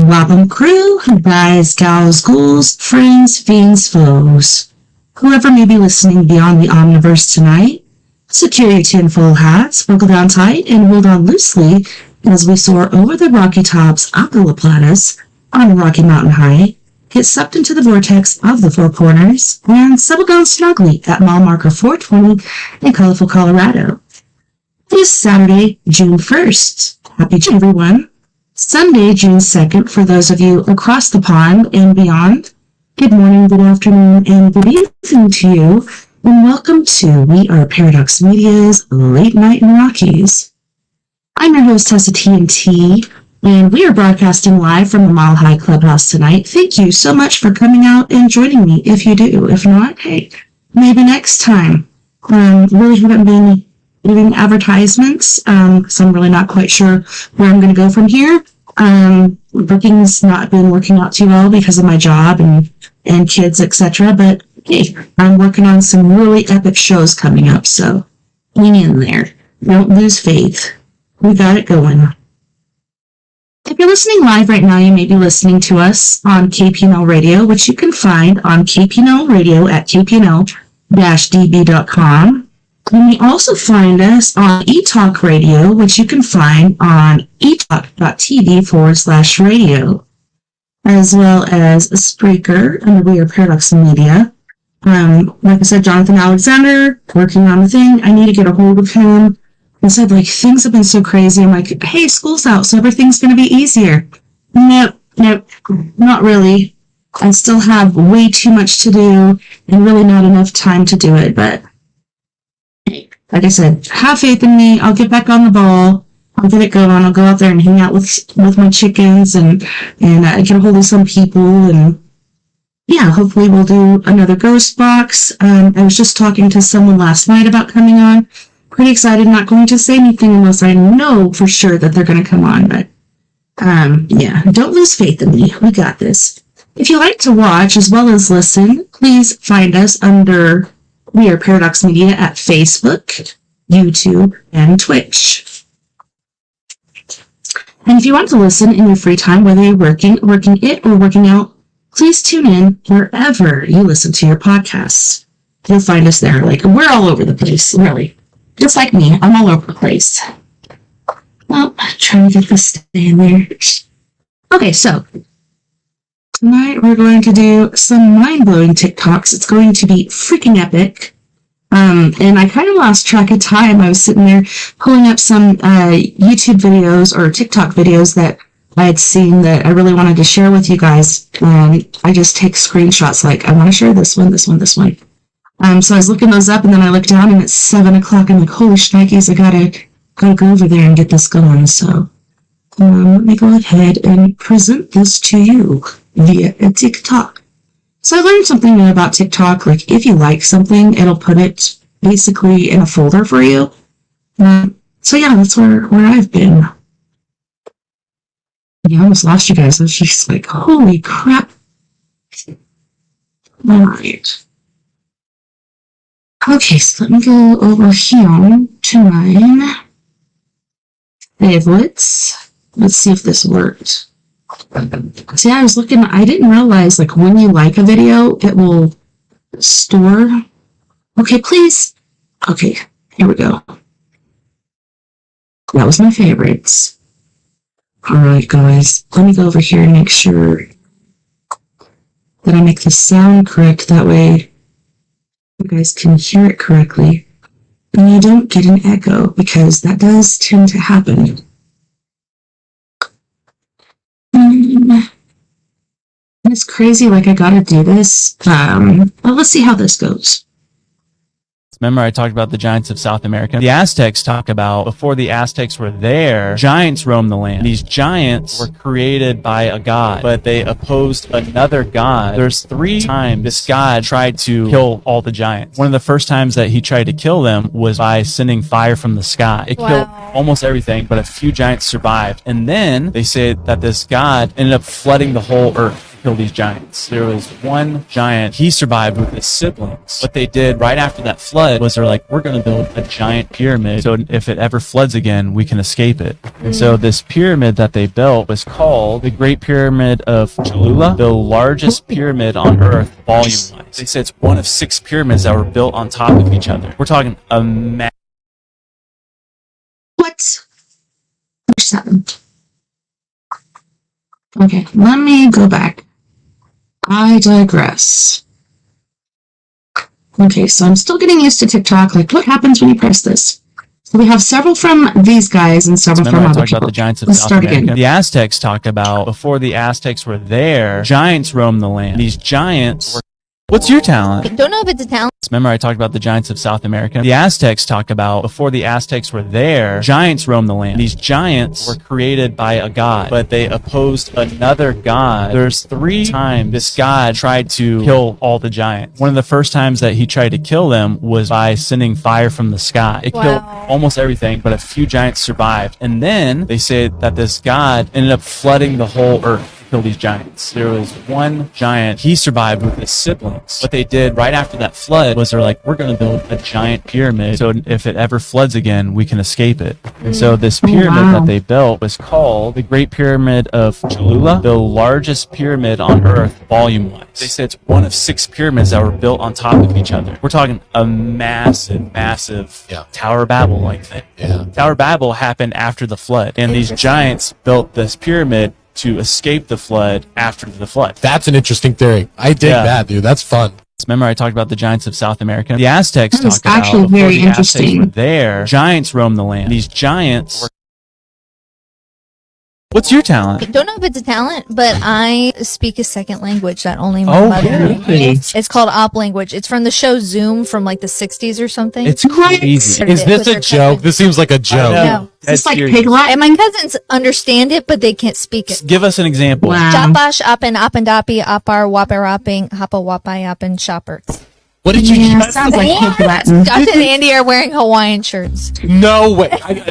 Welcome, crew, guys, gals, ghouls, friends, fiends, foes. Whoever may be listening beyond the Omniverse tonight, secure your tinfoil hats, buckle down tight, and hold on loosely as we soar over the rocky tops of the La Platas on a rocky mountain high, get sucked into the vortex of the Four Corners, and settle down snugly at mile marker 420 in colorful Colorado. This Saturday, June 1st. Happy June, everyone. Sunday, June 2nd, for those of you across the pond and beyond. Good morning, good afternoon, and good evening to you, and welcome to We Are Paradox Media's Late Night in Rockies. I'm your host, TessaTNT, and we are broadcasting live from the Mile High Clubhouse tonight. Thank you so much for coming out and joining me, if you do. If not, hey, maybe next time. Really haven't been doing advertisements, so I'm really not quite sure where I'm going to go from here. Booking's not been working out too well because of my job and kids, etc. But hey, I'm working on some really epic shows coming up, so hang in there. Don't lose faith. We got it going. If you're listening live right now, you may be listening to us on KPNL Radio, which you can find on KPNL Radio at kpnl-db.com. You may also find us on eTalk Radio, which you can find on etalk.tv/radio, as well as a Spreaker under We Are Paradox Media. Like I said, Jonathan Alexander, working on the thing. I need to get a hold of him. I said, things have been so crazy. I'm like, hey, school's out, so everything's going to be easier. Nope, not really. I still have way too much to do and really not enough time to do it, but like I said, have faith in me. I'll get back on the ball. I'll get it going. I'll go out there and hang out with my chickens and get a hold of some people. And yeah, hopefully we'll do another ghost box. I was just talking to someone last night about coming on. Pretty excited. Not going to say anything unless I know for sure that they're going to come on. But yeah, don't lose faith in me. We got this. If you like to watch as well as listen, please find us under We Are Paradox Media at Facebook, YouTube, and Twitch. And if you want to listen in your free time, whether you're working it, or working out, please tune in wherever you listen to your podcasts. You'll find us there. We're all over the place, really. Just like me, I'm all over the place. Well, trying to get this to stay in there. Okay, so tonight we're going to do some mind-blowing TikToks. It's going to be freaking epic. And I kind of lost track of time. I was sitting there pulling up some YouTube videos or TikTok videos that I had seen that I really wanted to share with you guys. I just take screenshots I want to share this one. So I was looking those up, and then I looked down and it's 7 o'clock. I'm like, holy shnikes, I gotta go over there and get this going. So let me go ahead and present this to you via a TikTok. So I learned something new about TikTok. If you like something, it'll put it basically in a folder for you. So So yeah, that's where I've been. Yeah, I almost lost you guys. I was just like, holy crap. All right. Okay, so let me go over here to my favorites. Let's see if this worked. See, I was looking, I didn't realize, like, when you like a video, it will store. Okay, please. Okay, here we go. That was my favorites. All right, guys, let me go over here and make sure that I make the sound correct. That way you guys can hear it correctly. And you don't get an echo, because that does tend to happen. And it's crazy, like I gotta do this. Well, let's see how this goes. Remember I talked about the giants of South America? The Aztecs talk about before the Aztecs were there, giants roamed the land. These giants were created by a god, but they opposed another god. There's 3 times this god tried to kill all the giants. One of the first times that he tried to kill them was by sending fire from the sky. It killed almost everything, but a few giants survived. And then they say that this god ended up flooding the whole earth. Kill these giants. There was one giant, he survived with his siblings. What they did right after that flood was they're like, we're going to build a giant pyramid, so if it ever floods again, we can escape it. And so this pyramid that they built was called the Great Pyramid of Cholula, the largest pyramid on earth volume-wise. They say it's one of 6 pyramids that were built on top of each other. We're talking a What? 7. Okay, let me go back. I digress. Okay, so I'm still getting used to TikTok. Like, what happens when you press this? So we have several from these guys and several from other people. About the giants of Let's South start America. again. The Aztecs talked about before the Aztecs were there, giants roamed the land. These giants were... What's your talent? I don't know if it's a talent. Remember I talked about the giants of South America? The Aztecs talk about before the Aztecs were there, giants roamed the land. These giants were created by a god, but they opposed another god. There's 3 times this god tried to kill all the giants. One of the first times that he tried to kill them was by sending fire from the sky. It killed almost everything, but a few giants survived. And then they say that this god ended up flooding the whole earth. Kill these giants. There was one giant, he survived with his siblings. What they did right after that flood was they're like, we're going to build a giant pyramid, so if it ever floods again, we can escape it. And so this pyramid that they built was called the Great Pyramid of Cholula, the largest pyramid on earth volume-wise. They say it's one of 6 pyramids that were built on top of each other. We're talking a massive Tower of Babel like thing. Tower of Babel happened after the flood, and these giants built this pyramid to escape the flood after the flood. That's an interesting theory. I dig that, dude. That's fun. Remember I talked about the giants of South America? The Aztecs talked about actually very interesting. Were there, giants roamed the land. These giants were... What's your talent? I don't know if it's a talent, but I speak a second language that only my mother speaks. It's called Op language. It's from the show Zoom from like the 60s or something. It's crazy. Is this a joke? This seems like a joke. No. It's like pig Latin. And my cousins understand it, but they can't speak it. Give us an example. Japash, apen, apendapi, apar, waperapping, hapa wapai, apen, shoppers. What did you Yeah, sounds like pig Latin. Josh and Andy are wearing Hawaiian shirts. No way.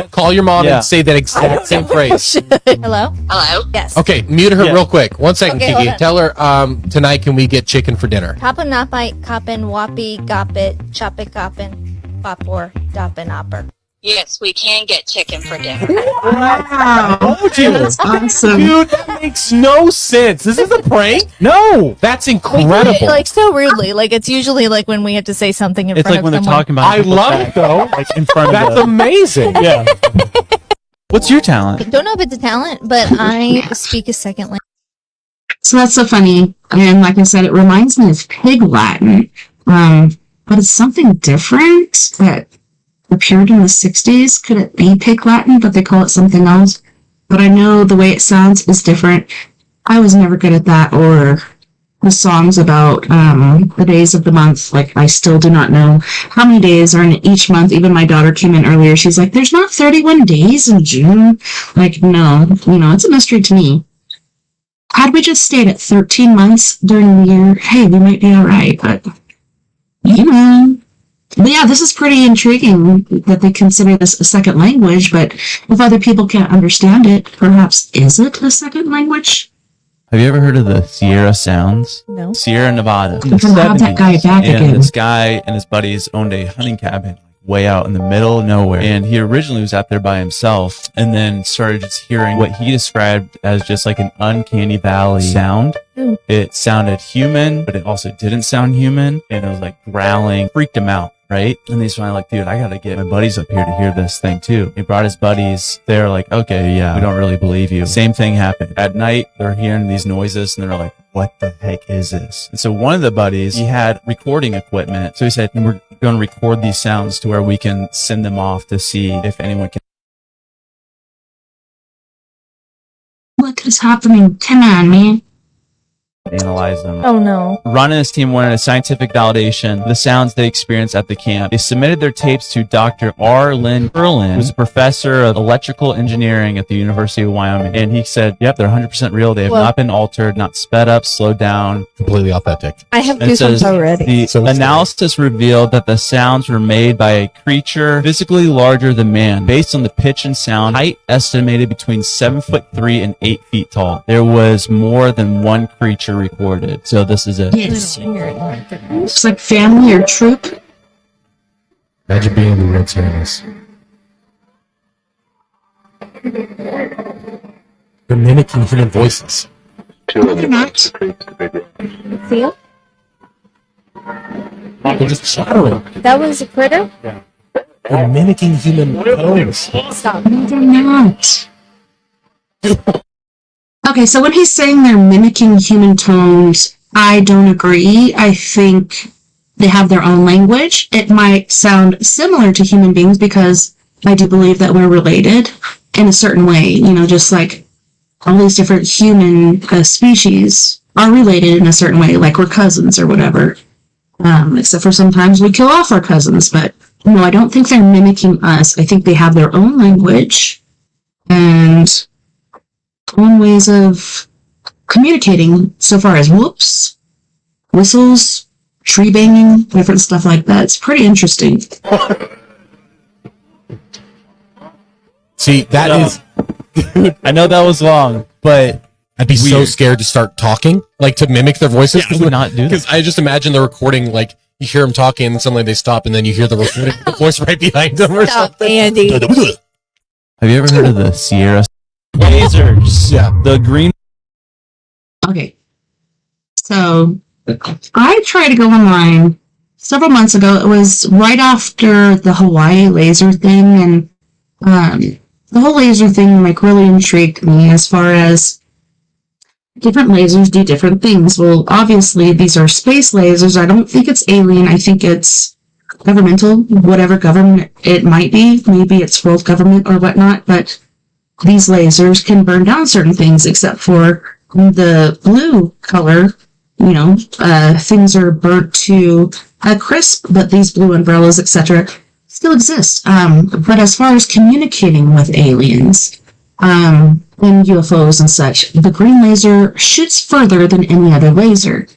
Call your mom and say that exact same phrase. Hello? Hello? Yes. Okay, mute her real quick. 1 second, Okay, hold Kiki. on. Tell her tonight can we get chicken for dinner? Kapan napai, kapan wapi, gapit, chapik kapan, papor, dapin upper. Yes, we can get chicken for dinner. Wow. That's awesome. Dude, that makes no sense. This is a prank? No. That's incredible. Like so rudely. Like it's usually like when we have to say something in It's front like of when they're someone. talking about I love it, though. like in front That's of amazing. Yeah. What's your talent? I don't know if it's a talent, but I speak a second language. So that's so funny. And like I said, it reminds me of pig Latin. But it's something different that appeared in the 60s. Could it be pig Latin, but they call it something else? But I know the way it sounds is different. I was never good at that, or the songs about the days of the month. Like, I still do not know how many days are in each month. Even my daughter came in earlier. She's like, there's not 31 days in June. Like, no, it's a mystery to me. Had we just stayed at 13 months during the year, hey, we might be all right. But, But yeah, this is pretty intriguing that they consider this a second language, but if other people can't understand it, perhaps is it a second language? Have you ever heard of the Sierra Sounds? No. Sierra Nevada. In I'm the gonna have that guy 70s, back and again. this guy and his buddies owned a hunting cabin way out in the middle of nowhere. And he originally was out there by himself and then started just hearing what he described as just like an uncanny valley sound. Ooh. It sounded human, but it also didn't sound human. And it was like growling, freaked him out. Right? And he's finally like, dude, I gotta get my buddies up here to hear this thing too. He brought his buddies. They're like, okay, yeah, we don't really believe you. Same thing happened. At night, they're hearing these noises and they're like, what the heck is this? And so one of the buddies, he had recording equipment. So he said, we're going to record these sounds to where we can send them off to see if anyone can. What is happening? Come on, man. Analyze them. Oh no. Ron and his team wanted a scientific validation of the sounds they experienced at the camp. They submitted their tapes to Dr. R. Lynn Perlin, who's a professor of electrical engineering at the University of Wyoming. And he said, yep, they're 100% real. They have not been altered, not sped up, slowed down. Completely authentic. I have It says goosebumps already. the So analysis revealed that the sounds were made by a creature physically larger than man. Based on the pitch and sound, height estimated between 7'3" and 8 feet tall. There was more than one creature recorded. So this is it. Yes. Looks like family or troop. Imagine being in the real tennis. They're mimicking human voices. They're not. See? They're just chattering. That was a critter? They're mimicking human tones. Stop. No, they're not. Okay, so when he's saying they're mimicking human tones, I don't agree. I think they have their own language. It might sound similar to human beings because I do believe that we're related in a certain way. You know, just like all these different human species are related in a certain way, like we're cousins or whatever. Except for sometimes we kill off our cousins, but no, I don't think they're mimicking us. I think they have their own language and own ways of communicating so far as whoops, whistles, tree banging, different stuff like that. It's pretty interesting. See, that is... I know that was long, but I'd be so Weird. scared to start talking, like to mimic their voices. I would not do that. Because I just imagine the recording, like you hear them talking and then suddenly they stop and then you hear the recording, the voice right behind them or Stop, something. Andy. have you ever heard of the Sierra lasers? Yeah. The green. Okay. So I tried to go online several months ago. It was right after the Hawaii laser thing, and the whole laser thing like really intrigued me as far as different lasers do different things. Well, obviously these are space lasers. I don't think it's alien. I think it's governmental, whatever government it might be. Maybe it's world government or whatnot, but these lasers can burn down certain things except for the blue color. You know, things are burnt to a crisp, but these blue umbrellas, etc., still exist. But as far as communicating with aliens, and UFOs and such, the green laser shoots further than any other laser.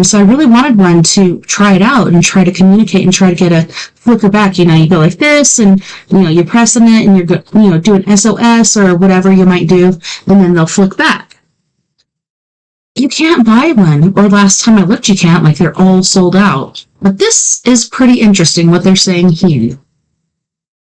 So I really wanted one to try it out and try to communicate and try to get a flicker back. You know, you go like this and, you know, you're pressing it and you're doing SOS or whatever you might do, and then they'll flick back. You can't buy one, or last time I looked, you can't, like they're all sold out. But this is pretty interesting what they're saying here.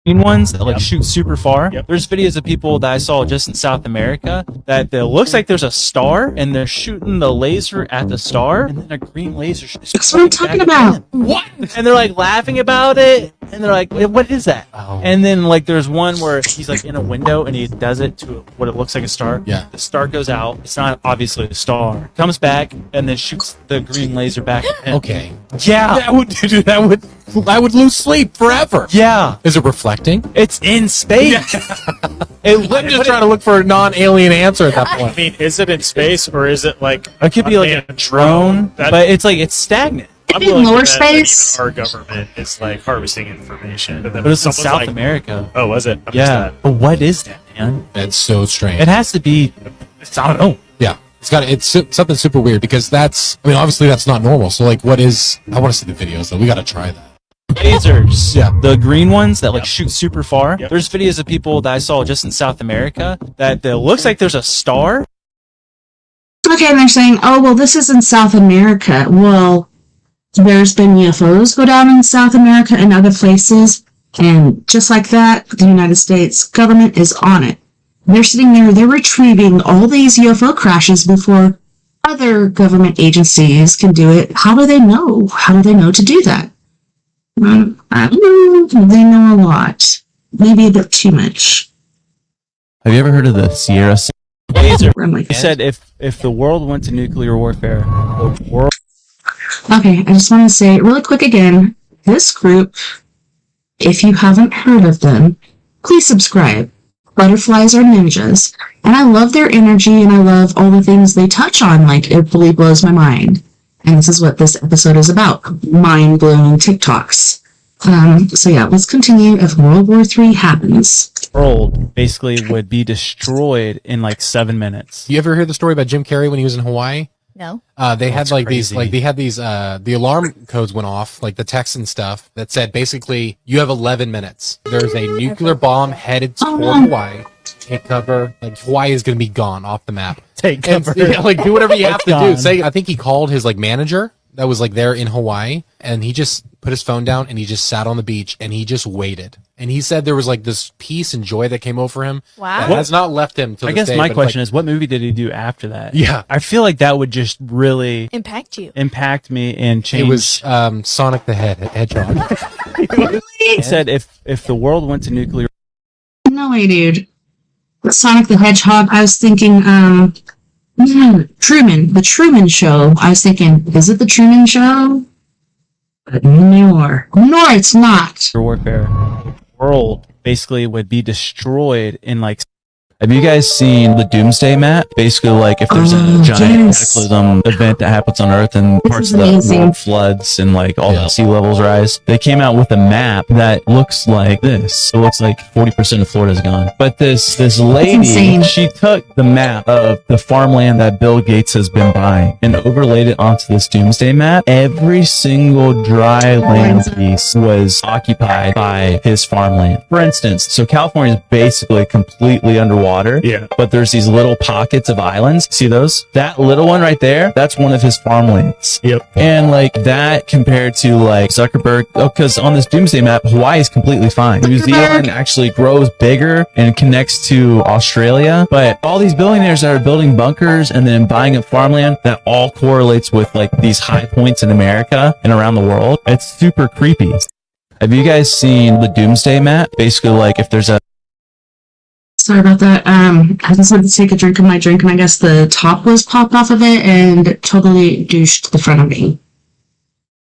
Ones that like shoot super far. There's videos of people that I saw just in South America that it looks like there's a star and they're shooting the laser at the star and then a green laser. That's what I'm talking about. What? And they're like laughing about it and they're like, what is that? Oh. And then like there's one where he's like in a window and he does it to what it looks like a star. Yeah. The star goes out. It's not obviously a star. Comes back and then shoots the green laser back at him. Okay. Yeah. I would lose sleep forever. Yeah. Is it reflecting? It's in space. I'm just trying to look for a non-alien answer at that I point. mean, is it in space or is it like It could be like a unmanned drone, That- but it's like it's stagnant. I'm Maybe willing to lower bet that space? even our government is like harvesting information. But, then But it's in someone's South like, America. Oh, was it? I missed Yeah. that. But what is that, man? That's so strange. It has to be. I don't know. Yeah. It's something super weird because that's, I mean, obviously that's not normal. So like what is, I want to see the videos though. We got to try that. lasers. Yeah. The green ones that like shoot super far. There's videos of people that I saw just in South America that looks like there's a star. Okay, and they're saying, oh, well, this is in South America. Well, there's been UFOs go down in South America and other places, and just like that, the United States government is on it. They're sitting there, they're retrieving all these UFO crashes before other government agencies can do it. How do they know? How do they know to do that? I don't know. They know a lot. Maybe a bit too much. Have you ever heard of the Sierra laser? I'm like, He said if the world went to nuclear warfare, the world. okay, I just want to say really quick again, this group, if you haven't heard of them, please subscribe. Butterflies are ninjas, and I love their energy, and I love all the things they touch on. Like, it really blows my mind. And this is what this episode is about, mind-blowing TikToks. So yeah, let's continue. If World War III happens, World basically would be destroyed in like 7 minutes. You ever hear the story about Jim Carrey when he was in Hawaii? No. They had That's like crazy. these the alarm codes went off, like the text and stuff that said basically you have 11 minutes. There's a nuclear bomb headed toward Hawaii. Take cover. Like Hawaii is going to be gone off the map. Take And, cover. yeah, like do whatever you have to do. gone. Say, I think he called his like manager that was like there in Hawaii, and he just put his phone down and he just sat on the beach and he just waited. And he said there was like this peace and joy that came over him. Wow. That has not left him till I this guess day, my but it's question like, is, what movie did he do after that? Yeah. I feel like that would just really Impact you. impact me and change. It was Sonic the Hedgehog. He said if the world went to nuclear. no way, dude. Sonic the Hedgehog, I was thinking, Truman, the Truman Show. I was thinking, is it the Truman Show? But no, it's not. warfare, the world basically would be destroyed in like. Have you guys seen the Doomsday map? Basically, like if there's a giant Yes. cataclysm event that happens on Earth and This parts is of the amazing. world floods and like all Yeah. the sea levels rise, they came out with a map that looks like this. It looks like 40% of Florida's gone. But this lady, insane. she took the map of the farmland that Bill Gates has been buying and overlaid it onto this Doomsday map. Every single dry land piece was occupied by his farmland. For instance, so California is basically completely underwater. Yeah. But there's these little pockets of islands. See those? That little one right there, that's one of his farmlands. Yep. And like that compared to like Zuckerberg, because on this Doomsday map, Hawaii is completely fine. New Zealand actually grows bigger and connects to Australia. But all these billionaires that are building bunkers and then buying up farmland, that all correlates with like these high points in America and around the world. It's super creepy. Have you guys seen the Doomsday map? Basically, like if there's a Sorry about that. I just went to take a drink of my drink, and I guess the top was popped off of it and totally douched the front of me.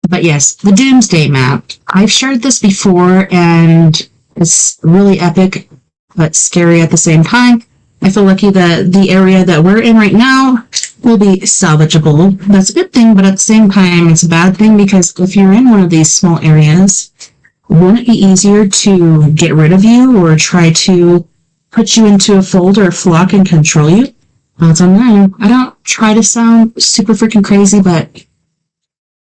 But yes, the Doomsday Map. I've shared this before, and it's really epic, but scary at the same time. I feel lucky that the area that we're in right now will be salvageable. That's a good thing, but at the same time, it's a bad thing because if you're in one of these small areas, wouldn't it be easier to get rid of you or try to put you into a fold or a flock and control you? I don't know. I don't try to sound super freaking crazy, but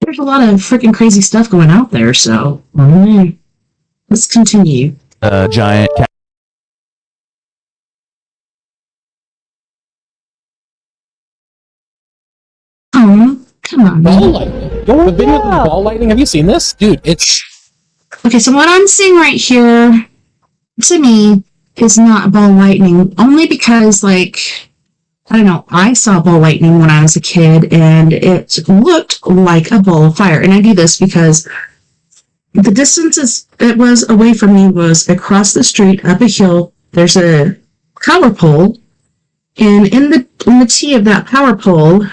there's a lot of freaking crazy stuff going out there, so I don't know. Let's continue. giant Oh, come on. Ball lightning. The video of the ball lightning. Have you seen this, dude? It's Okay, so what I'm seeing right here, to me, is not ball lightning, only because, like, I don't know, I saw ball lightning when I was a kid, and it looked like a ball of fire. And I do this because the distance it was away from me was across the street, up a hill. There's a power pole, and in the T of that power pole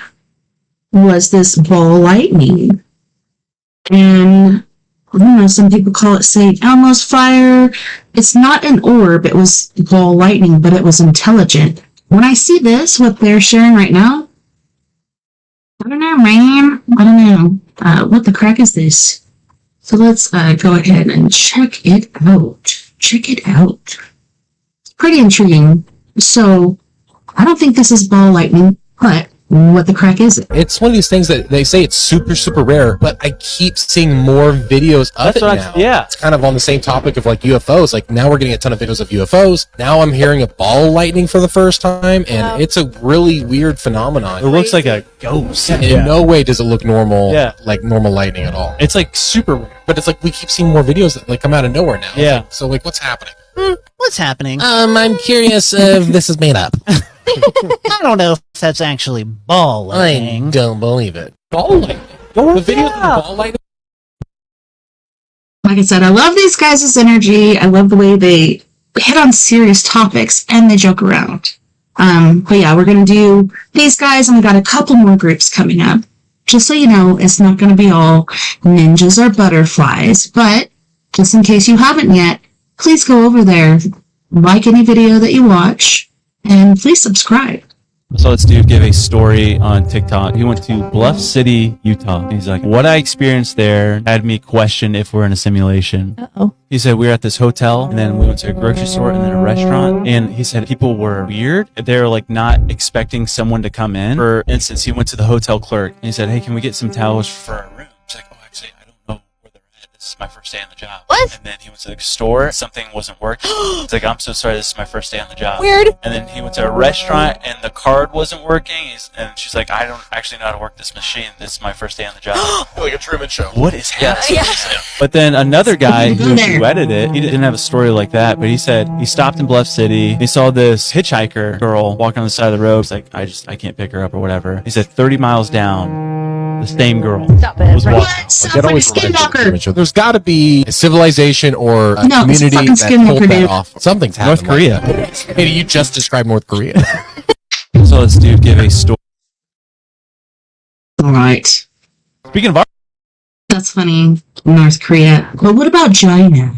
was this ball lightning. And I don't know, some people call it St. Elmo's fire. It's not an orb, it was ball lightning, but it was intelligent. When I see this, what they're sharing right now, I don't know, man. I don't know. What the crack is this? So let's go ahead and check it out. Check it out. It's pretty intriguing. So, I don't think this is ball lightning, but what the crack is it? It's one of these things that they say it's super, super rare, but I keep seeing more videos of That's it what now. yeah. It's kind of on the same topic of like UFOs. Like now we're getting a ton of videos of UFOs. Now I'm hearing a ball lightning for the first time, and it's a really weird phenomenon. It looks like a ghost. In no way does it look normal, Yeah. like normal lightning at all. It's like super weird. But it's like we keep seeing more videos that like come out of nowhere now. Yeah. So like, what's happening? What's happening? I'm curious if this is made up. I don't know if that's actually ball I lightning. don't believe it. Ball lightning. The videos of ball lightning. Like I said, I love these guys' energy. I love the way they hit on serious topics and they joke around. But yeah, we're going to do these guys, and we got a couple more groups coming up. Just so you know, it's not going to be all ninjas or butterflies, but just in case you haven't yet, please go over there, like any video that you watch, and please subscribe. So this dude gave a story on TikTok. He went to Bluff City, Utah. He's like, what I experienced there had me question if we're in a simulation. Uh-oh. He said we were at this hotel, and then we went to a grocery store and then a restaurant. And he said people were weird. They were like not expecting someone to come in. For instance, he went to the hotel clerk and he said, hey, can we get some towels for our room? She's like, oh, actually, I don't know where they're at. This is my first day on the job. What? And then he went to the store. Something wasn't working. He's like, I'm so sorry. This is my first day on the job. Weird. And then he went to a restaurant and the card wasn't working. And she's like, I don't actually know how to work this machine. This is my first day on the job. Like a Truman Show. What is happening? But then another guy who edited it, he didn't have a story like that, but he said he stopped in Bluff City. He saw this hitchhiker girl walking on the side of the road. He's like, I can't pick her up or whatever. He said 30 miles down, the same girl Stop it. was Right. walking. What? Sounds like a skinwalker. There's got to be a civilization or a No, it's a community fucking that pulled skinwalker, that dude. off. Something's happened. North Korea. Like that. Hey, you just described North Korea. So this dude gave a story. All right. Speaking of art, That's funny, North Korea. But what about China?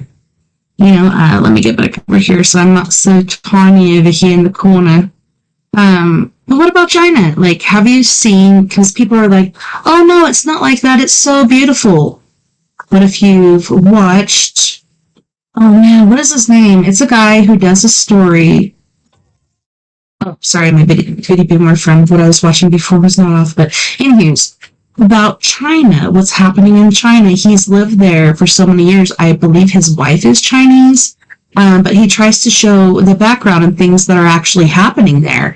You know, let me get back over here so I'm not so tiny over here in the corner. But what about China? Like, have you seen, because people are like, oh no, it's not like that, it's so beautiful. But if you've watched, oh man, what is his name? It's a guy who does a story. Oh, sorry, my video boomer from what I was watching before was not off, but anyways, about China, what's happening in China. He's lived there for so many years. I believe his wife is Chinese, but he tries to show the background and things that are actually happening there.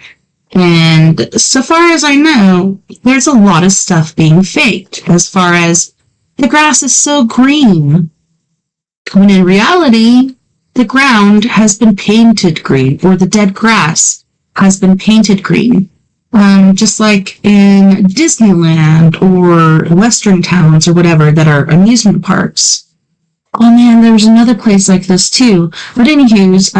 And so far as I know, there's a lot of stuff being faked as far as the grass is so green. When in reality, the ground has been painted green, or the dead grass has been painted green. Just like in Disneyland or Western towns or whatever that are amusement parks. Oh man, there's another place like this too. But anywho's,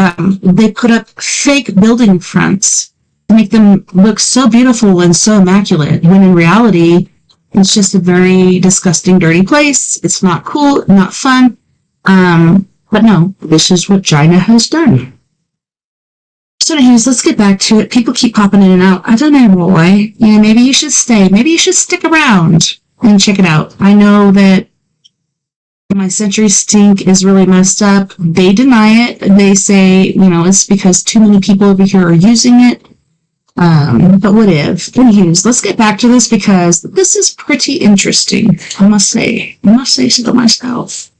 they put up fake building fronts to make them look so beautiful and so immaculate, when in reality, it's just a very disgusting, dirty place. It's not cool, not fun. But no, this is what China has done. So anyways, let's get back to it. People keep popping in and out. I don't know why. Yeah, maybe you should stay. Maybe you should stick around and check it out. I know that my Century Stink is really messed up. They deny it. They say, you know, it's because too many people over here are using it. But what if? Anyways, let's get back to this because this is pretty interesting. I must say so myself.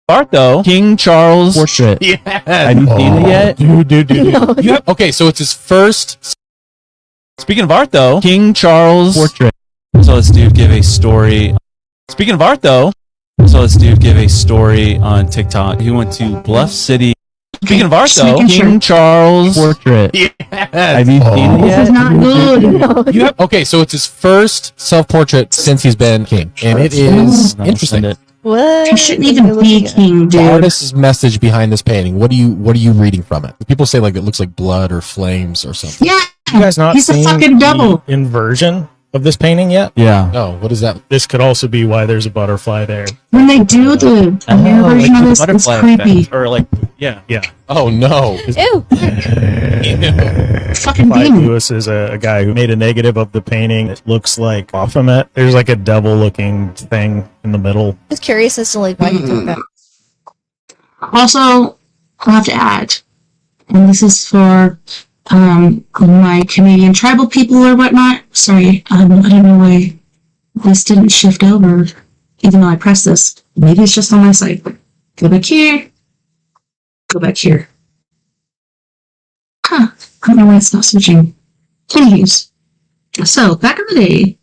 art though, King Charles portrait. Yeah. Have you seen it yet? Dude. Okay, so it's his first. Speaking of art though, King Charles portrait. So this dude gave a story. Speaking of art though, so this dude gave a story on TikTok. He went to Bluff City. Speaking of art Just though, making King sure. Charles portrait. Have you seen it This yet? is not good. Okay, so it's his first self-portrait since he's been king, and it is No, interesting. send it. What? You shouldn't even be king, The dude. artist's message behind this painting. What are you reading from it? People say like it looks like blood or flames or something. Yeah, You guys not he's a seen fucking devil. the inversion of this painting yet? Yeah. Oh, what is that? This could also be why there's a butterfly there. When they do the mirror version of this, it's butterfly creepy. effect. Or like, yeah. Yeah. Oh no! Ew. Fucking Clyde demon. Lewis is a guy who made a negative of the painting. It looks like Baphomet. There's like a devil-looking thing in the middle. I was curious as to like why you took that. Also, I'll have to add, and this is for my Canadian tribal people or whatnot. Sorry, I don't know why this didn't shift over, even though I pressed this. Maybe it's just on my side. Go back here. Go back here. Huh. I don't know why it's not switching. Anyways, so back in the day,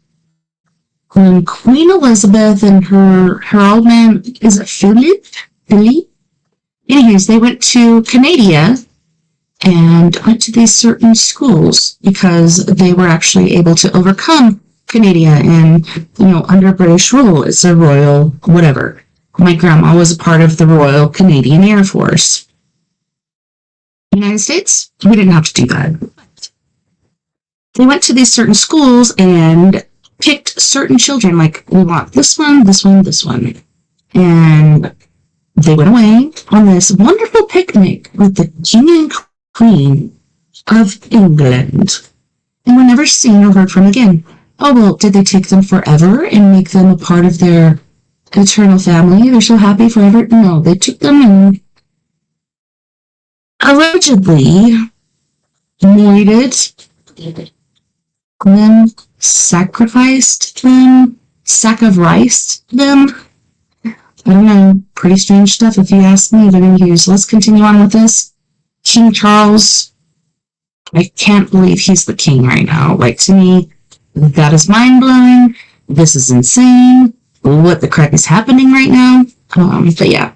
when Queen Elizabeth and her old man, is it Philip? Anyways, they went to Canada and went to these certain schools because they were actually able to overcome Canada and, under British rule. It's a royal whatever. My grandma was a part of the Royal Canadian Air Force. United States, we didn't have to do that. They went to these certain schools and picked certain children, like, we want this one, this one, this one. And they went away on this wonderful picnic with the King and Queen of England. And were never seen or heard from again. Oh, well, did they take them forever and make them a part of their eternal family? They're so happy forever? No, they took them and allegedly murdered them, sacrificed them, sacrificed them. I don't know. Pretty strange stuff if you ask me. But anyways, let's continue on with this. King Charles. I can't believe he's the king right now. Like, to me, that is mind-blowing. This is insane. What the crap is happening right now? But yeah.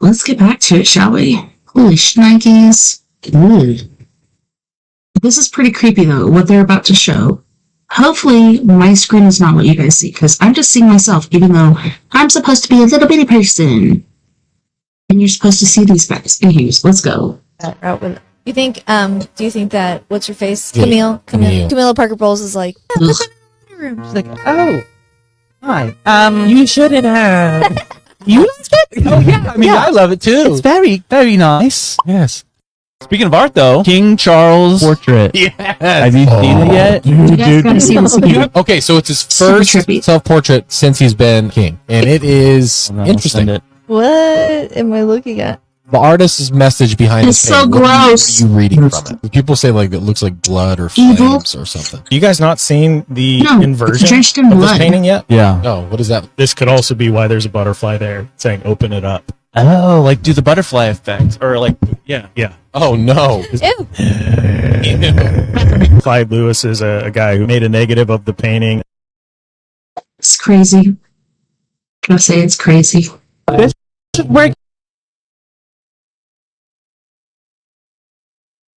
Let's get back to it, shall we? Holy shnikes. This is pretty creepy, though, what they're about to show. Hopefully, my screen is not what you guys see, because I'm just seeing myself, even though I'm supposed to be a little bitty person. And you're supposed to see these guys. Anyways, let's go. You think, do you think that, what's her face? Yeah, Camilla Parker Bowles is like, She's like, oh, hi. You shouldn't have. You like it? Oh yeah, I mean, I love it too. It's very, very nice. Yes. Speaking of art, though, King Charles portrait. Yes. Have you seen it yet? You guys gotta see this again. Okay, so it's his Super first trippy. self-portrait since he's been king, and it is Hold on, I'll interesting. send it. what am I looking at? The artist's message behind It's this so painting, gross. What are you reading from it? People say like it looks like blood or Evil. flames or something. You guys not seen the No, it's inversion drenched in of this blood. painting yet? Yeah. Oh, what is that? This could also be why there's a butterfly there saying "open it up." Oh, like do the butterfly effect, or like Yeah. Oh no. Ew. Clyde Lewis is a guy who made a negative of the painting. It's crazy. I'll say it's crazy. where it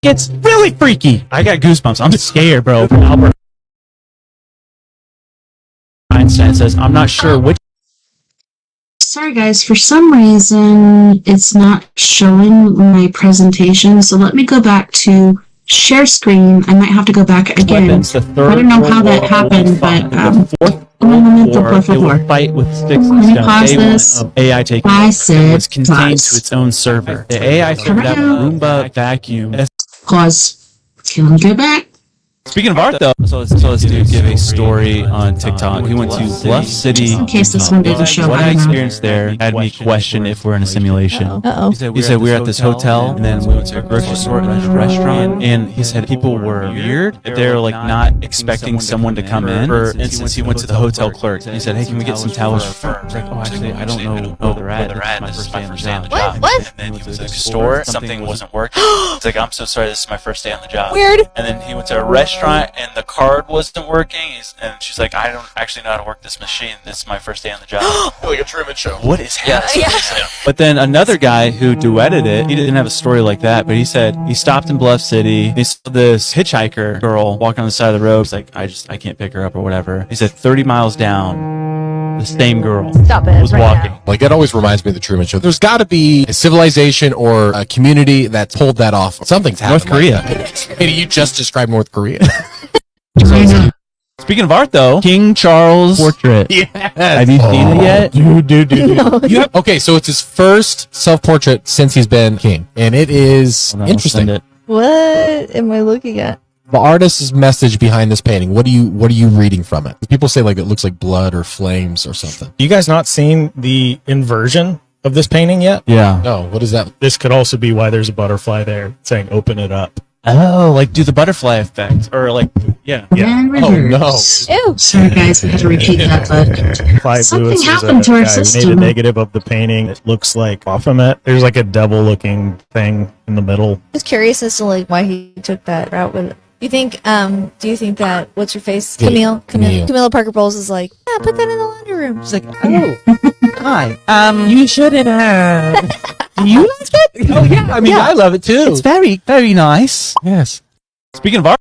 gets really freaky. I got goosebumps. I'm scared, bro. Albert Einstein says, "I'm not sure which." Sorry guys, for some reason it's not showing my presentation, so let me go back to share screen. I might have to go back again. Weapons, the third I don't know how that World happened, War but the fourth one World moment, War, the it would fight with sticks Let and me stones. pause Day one this. of AI taking I over. said It was contained pause. to its own server. The AI figured out Roomba vacuum. Pause. Okay, let me go back. Speaking of art, though, so this dude give a story on TikTok. He went to Bluff City. Just in case this one didn't show, What I I don't know. experienced there had me question if we're in a simulation. Uh-oh. He said we were at this hotel, and then we went to a grocery store and a restaurant, and he said people were weird. They were like not expecting someone to come in. For instance, he went to the hotel clerk, and he said, "Hey, can we get some towels for firms?" Like, "Oh, actually, I don't know where they're at. This is my first day on the job." What? And then he went to the store, something wasn't working. He's like, "I'm so sorry, this is my first day on the job." Weird. And then he went to a restaurant, and the card wasn't working. And she's like, "I don't actually know how to work this machine. This is my first day on the job." Like a Truman Show. What is happening? But then another guy who duetted it, he didn't have a story like that, but he said he stopped in Bluff City. He saw this hitchhiker girl walking on the side of the road. He's like, I can't pick her up or whatever. He said 30 miles down, the same girl Stop it. was right walking. now. Like that always reminds me of the Truman Show. There's got to be a civilization or a community that's pulled that off. Something's happened. North Korea. Like that. Hey, you just described North Korea. Speaking of art, though, King Charles portrait. Yes. Have you seen it yet? You have, okay, so it's his first self-portrait since he's been king, and it is Hold on, I'll interesting. send it. What am I looking at? The artist's message behind this painting. What are you reading from it? People say like it looks like blood or flames or something. You guys not seen the inversion of this painting yet? Yeah. No, what is that? This could also be why there's a butterfly there saying "open it up." Oh, like do the butterfly effect, or like, yeah. And Oh, no. reverse. Ew. Sorry, guys, we had to repeat that, but Clyde something Lewis is happened to our guy who made a system. negative of the painting. It looks like Baphomet. There's like a devil-looking thing in the middle. Just curious as to like why he took that route with it. Do you think that what's her face? Camille. Camilla Parker Bowles is like, yeah, put that in the laundry room. She's like, Oh, hi. You shouldn't have. Do you like it? Oh, yeah. I mean, Yeah. I love it too. It's very, very nice. Yes. Speaking of art,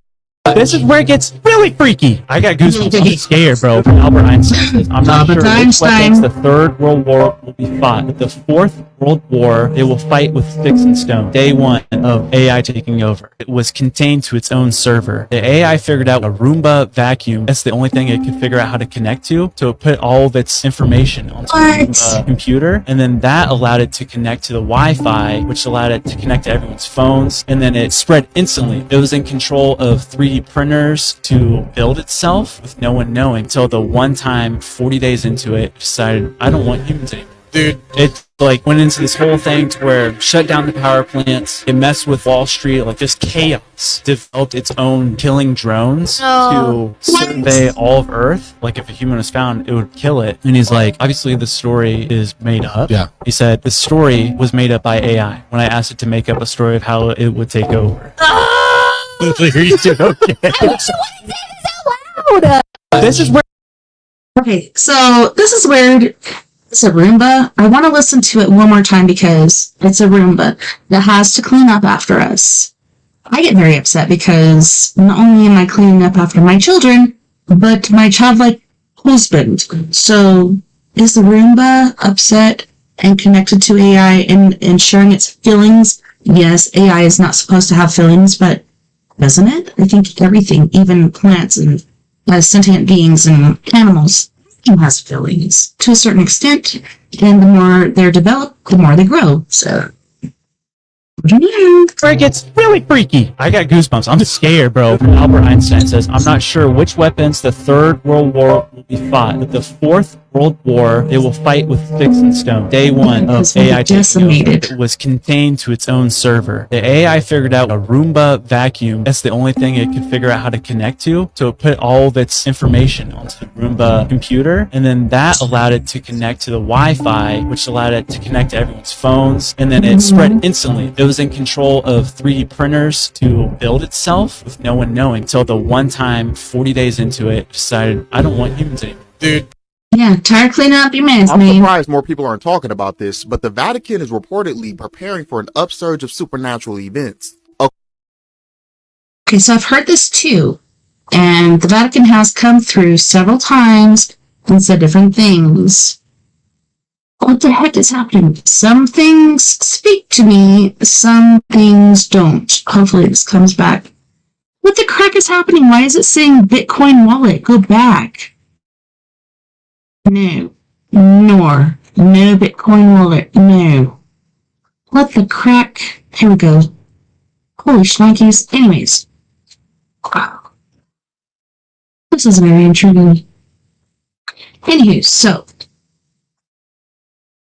This is where it gets really freaky. I got goosebumps. I'm scared, bro. Albert Einstein says, I'm not Albert sure which Einstein. weapons the Third World War will be fought, but the Fourth World War, they will fight with sticks and stones. Day one of AI taking over. It was contained to its own server. The AI figured out a Roomba vacuum. That's the only thing it could figure out how to connect to. So it put all of its information onto the What? Roomba computer, and then that allowed it to connect to the Wi-Fi, which allowed it to connect to everyone's phones, and then it spread instantly. It was in control of 3D printers to build itself with no one knowing, until the one time 40 days into it decided, I don't want humans anymore. Dude. It like went into this whole thing to where shut down the power plants. It messed with Wall Street, like just chaos. Developed its own killing drones Oh. to survey all of Earth. Like if a human was found, it would kill it. And he's like, obviously the story is made up. Yeah. He said the story was made up by AI. When I asked it to make up a story of how it would take over. You did okay. This is where Okay, so this is weird. It's a Roomba. I want to listen to it one more time because it's a Roomba that has to clean up after us. I get very upset because not only am I cleaning up after my children, but my childlike husband. So is the Roomba upset and connected to AI and sharing its feelings? Yes, AI is not supposed to have feelings, but doesn't it? I think everything, even plants and sentient beings and animals, has feelings to a certain extent, and the more they're developed, the more they grow. So, I don't know. Where it gets really freaky. I got goosebumps. I'm scared, bro. Albert Einstein says, I'm not sure which weapons the Third World War will be fought, but the Fourth World War, they will fight with sticks and stones. Day one of Because we're AI taking over. decimated. It was contained to its own server. The AI figured out a Roomba vacuum. That's the only thing it could figure out how to connect to. So it put all of its information onto the Roomba computer, and then that allowed it to connect to the Wi-Fi, which allowed it to connect to everyone's phones, and then it spread instantly. It was in control of 3D printers to build itself with no one knowing, until the one time 40 days into it decided, I don't want humans anymore. Dude. Yeah, tired cleaning up your mess, I'm man. surprised more people aren't talking about this, but the Vatican is reportedly preparing for an upsurge of supernatural events. Okay, so I've heard this too, and the Vatican has come through several times and said different things. What the heck is happening? Some things speak to me, some things don't. Hopefully this comes back. What the crap is happening? Why is it saying Bitcoin wallet? Go back. No. No Bitcoin wallet. No. What the crack? Here we go. Holy shnikes. Anyways. Wow. This is very intriguing. Anywho, so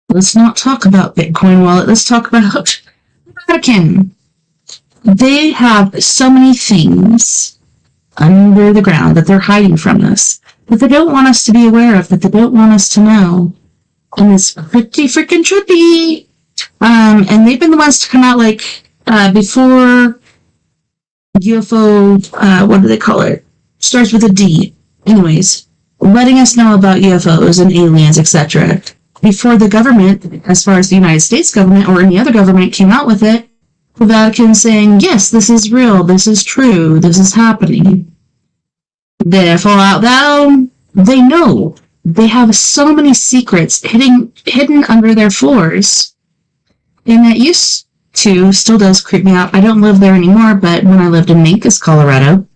let's not talk about Bitcoin wallet. Let's talk about Vatican. They have so many things under the ground that they're hiding from us, that they don't want us to be aware of, that they don't want us to know. And it's pretty freaking trippy. And they've been the ones to come out like before UFO, what do they call it? Starts with a D. Anyways, letting us know about UFOs and aliens, etc. Before the government, as far as the United States government or any other government came out with it, the Vatican saying, yes, this is real, this is true, this is happening. Therefore, out there, they know. They have so many secrets hidden under their floors. And it used to, still does creep me out. I don't live there anymore, but when I lived in Mancos, Colorado,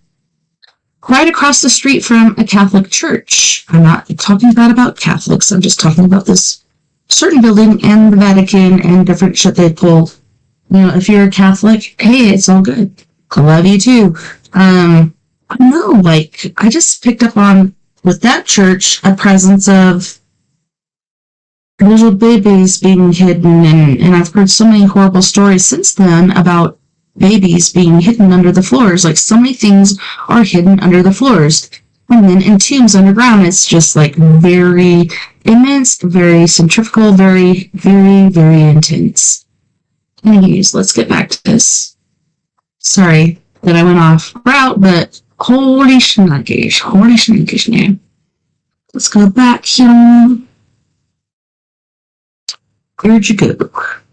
right across the street from a Catholic church. I'm not talking bad about Catholics. I'm just talking about this certain building and the Vatican and different shit they pull. You know, if you're a Catholic, hey, it's all good. I love you too. No, like, I just picked up on, with that church, a presence of little babies being hidden, and I've heard so many horrible stories since then about babies being hidden under the floors. Like, so many things are hidden under the floors. And then in tombs underground, it's just like very immense, very centrifugal, very, very, very intense. Anyways, let's get back to this. Sorry that I went off route, but holy shenanigans, yeah. Let's go back here. Where'd you go?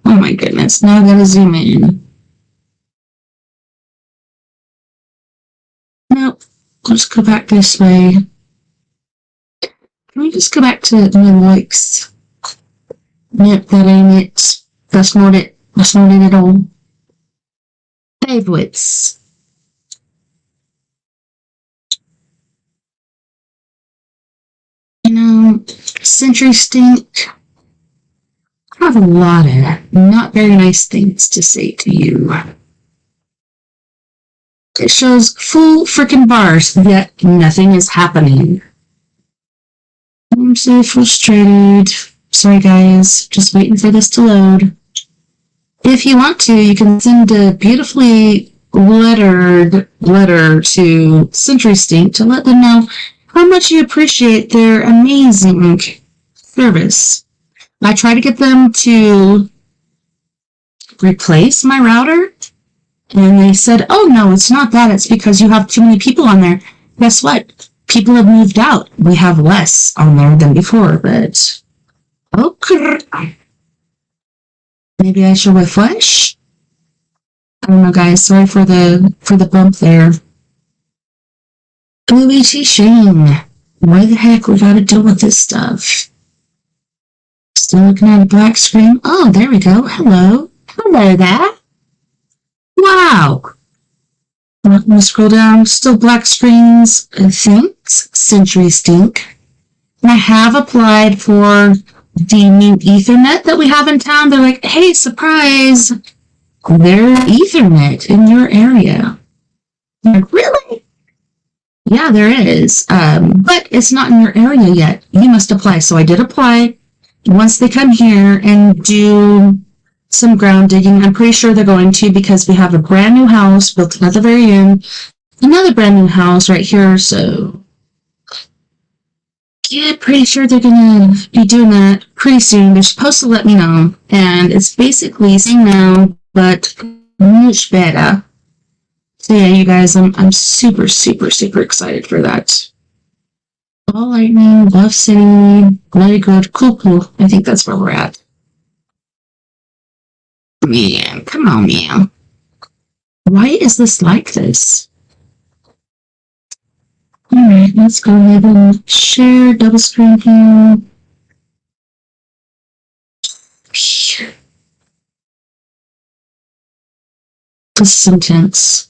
Oh my goodness, now I gotta zoom in. Nope, let's go back this way. Can we just go back to the likes? Nope, that ain't it. That's not it. That's not it at all. Favorites. You know, Century Stink. I have a lot of not very nice things to say to you. It shows full freaking bars, yet nothing is happening. I'm so frustrated. Sorry guys, just waiting for this to load. If you want to, you can send a beautifully lettered letter to Century Stink to let them know how much you appreciate their amazing service. I try to get them to replace my router, and they said, oh no, it's not that, it's because you have too many people on there. Guess what? People have moved out. We have less on there than before, but okay. Maybe I should refresh? I don't know, guys. Sorry for the bump there. OET Shane. Why the heck we gotta deal with this stuff? Still looking at a black screen. Oh, there we go. Hello. Hello there. Wow. I'm going to scroll down. Still black screens. Thanks, Century Stink. And I have applied for the new Ethernet that we have in town. They're like, hey, surprise. There's Ethernet in your area. I'm like, really? Yeah, there is. But it's not in your area yet. You must apply. So I did apply. Once they come here and do some ground digging, I'm pretty sure they're going to, because we have a brand new house built at the very end, another brand new house right here, so yeah, pretty sure they're gonna be doing that pretty soon. They're supposed to let me know, and it's basically saying now, but much better. So yeah, you guys, I'm super, super, super excited for that. All lightning, Love City, very good, cool. I think that's where we're at. Man, come on, man. Why is this like this? Alright, let's go ahead and share double screen here. This is intense.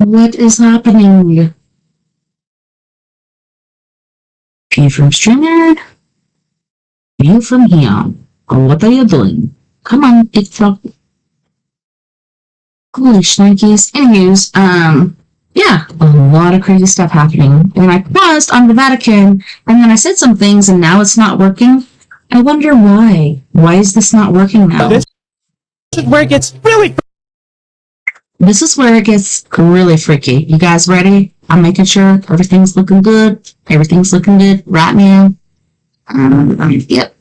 What is happening? You from Stringer? You from here? What are you doing? Come on, it's up. Holy shnikes. Anyways, yeah, a lot of crazy stuff happening. And I paused on the Vatican, and then I said some things, and now it's not working. I wonder why. Why is this not working now? This is where it gets really. This is where it gets really freaky. You guys ready? I'm making sure everything's looking good. Everything's looking good right now. Yep.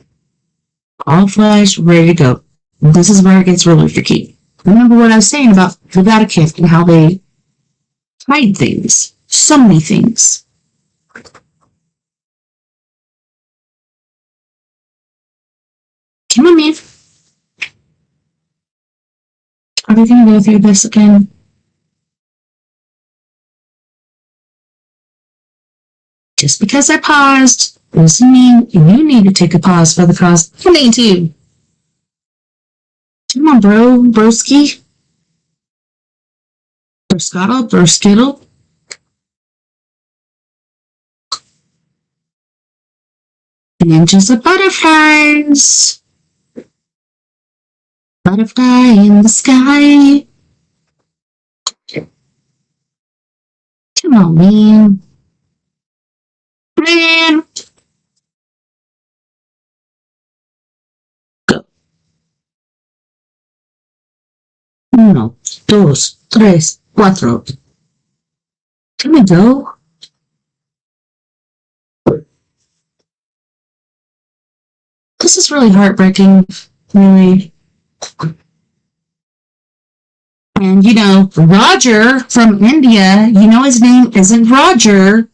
All flash, ready to go. This is where it gets really freaky. Remember what I was saying about the Vatican and how they hide things. So many things. Come on, man. Are we going to go through this again? Just because I paused doesn't mean you need to take a pause for the cause. I mean, too. Come on, bro. Broski. Broscottle. Broskittle. Ninjas of butterflies. Butterfly in the sky. Come on, man. Man. Uno, dos, tres, cuatro. Can we go? This is really heartbreaking, really. And Roger from India, his name isn't Roger,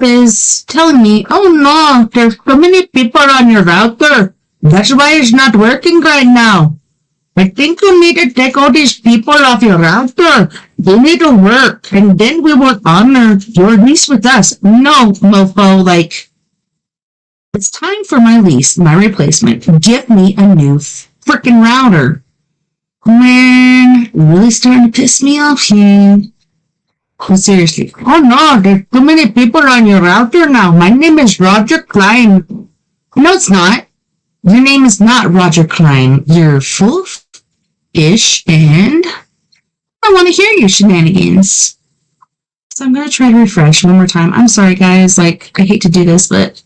is telling me, oh no, there's so many people on your router. That's why it's not working right now. I think you need to take all these people off your router. They need to work, and then we will honor your lease with us. No, mofo, it's time for my lease, my replacement. Give me a new freaking router. Man, really starting to piss me off here. Oh, seriously. Oh no, there's too many people on your router now. My name is Roger Klein. No, it's not. Your name is not Roger Klein. You're full-ish, and I want to hear your shenanigans. So I'm going to try to refresh one more time. I'm sorry, guys. I hate to do this, but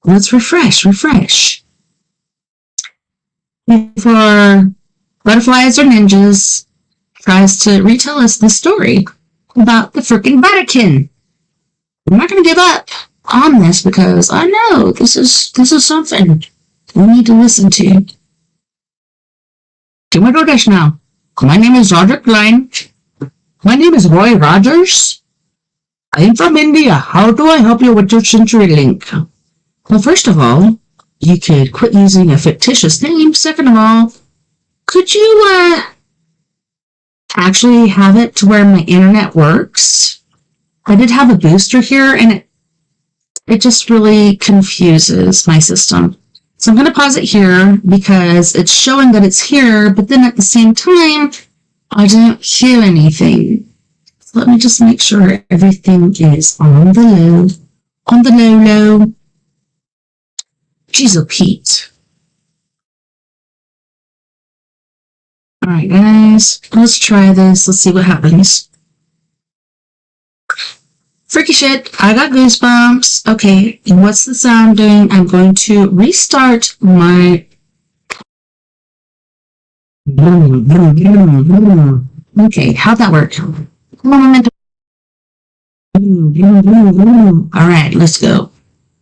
let's refresh. Before Butterflies or Ninjas tries to retell us the story about the freaking Vatican. I'm not going to give up on this because I know this is something we need to listen to. Can we do this now? My name is Roger Klein. My name is Roy Rogers. I'm from India. How do I help you with your CenturyLink? Well, first of all, you could quit using a fictitious name. Second of all, could you actually have it to where my internet works? I did have a booster here, and it just really confuses my system. So I'm going to pause it here because it's showing that it's here, but then at the same time, I don't hear anything. So let me just make sure everything is on the low. Jeez, oh Pete. Alright, guys, let's try this. Let's see what happens. Freaky shit, I got goosebumps. Okay, and what's the sound doing? I'm going to restart my... Okay, how'd that work? Alright, let's go.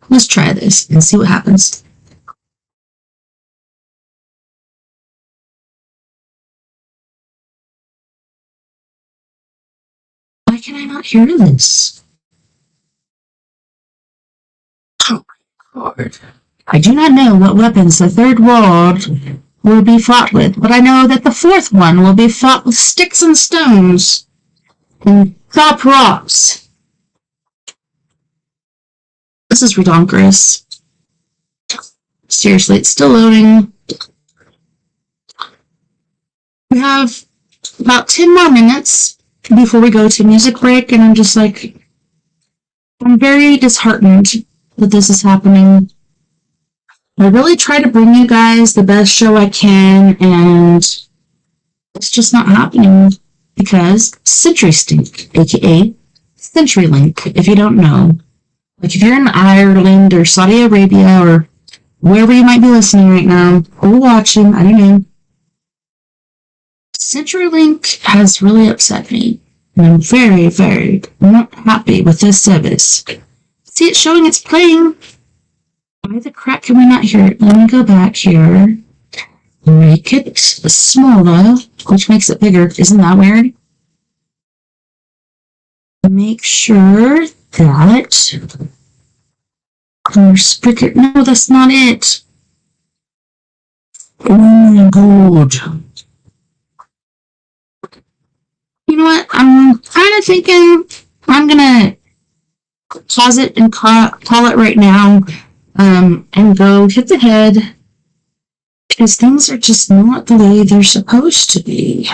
Let's try this and see what happens. Why can I not hear this? Oh my lord. I do not know what weapons the Third World will be fought with, but I know that the fourth one will be fought with sticks and stones and chop rocks. This is redonkulous. Seriously, it's still loading. We have about 10 more minutes before we go to music break, and I'm just I'm very disheartened that this is happening. I really try to bring you guys the best show I can, and it's just not happening because CenturyStink, aka CenturyLink, if you don't know. If you're in Ireland or Saudi Arabia or wherever you might be listening right now or watching, I don't know. CenturyLink has really upset me, and I'm very, very not happy with this service. See, it's showing it's playing. Why the crap can we not hear it? Let me go back here. Make it smaller, which makes it bigger. Isn't that weird? Make sure that no, that's not it. Oh my god. You know what? I'm kind of thinking I'm gonna pause it and call it right now, and go hit the head, because things are just not the way they're supposed to be.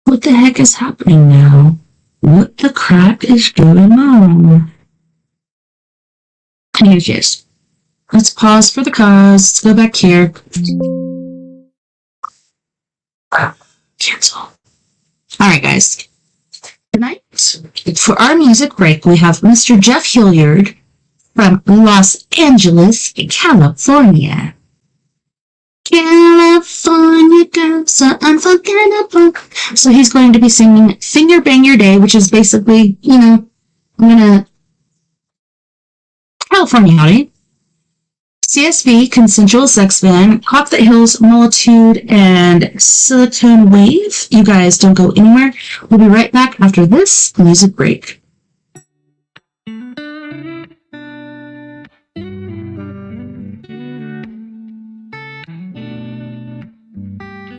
What the heck is happening now? What the crap is going on? Yes. Let's pause for the cause. Let's go back here. Cancel. Alright, guys. Tonight, for our music break, we have Mr. Jeff Hilliard from Los Angeles, California. California girls are unforgettable. So he's going to be singing Finger Bang Your Day, which is basically, I'm gonna California Howdy. CSB, Consensual Sex Ban, Hop That Hills, Multitude, and Silicone Wave. You guys don't go anywhere. We'll be right back after this music break.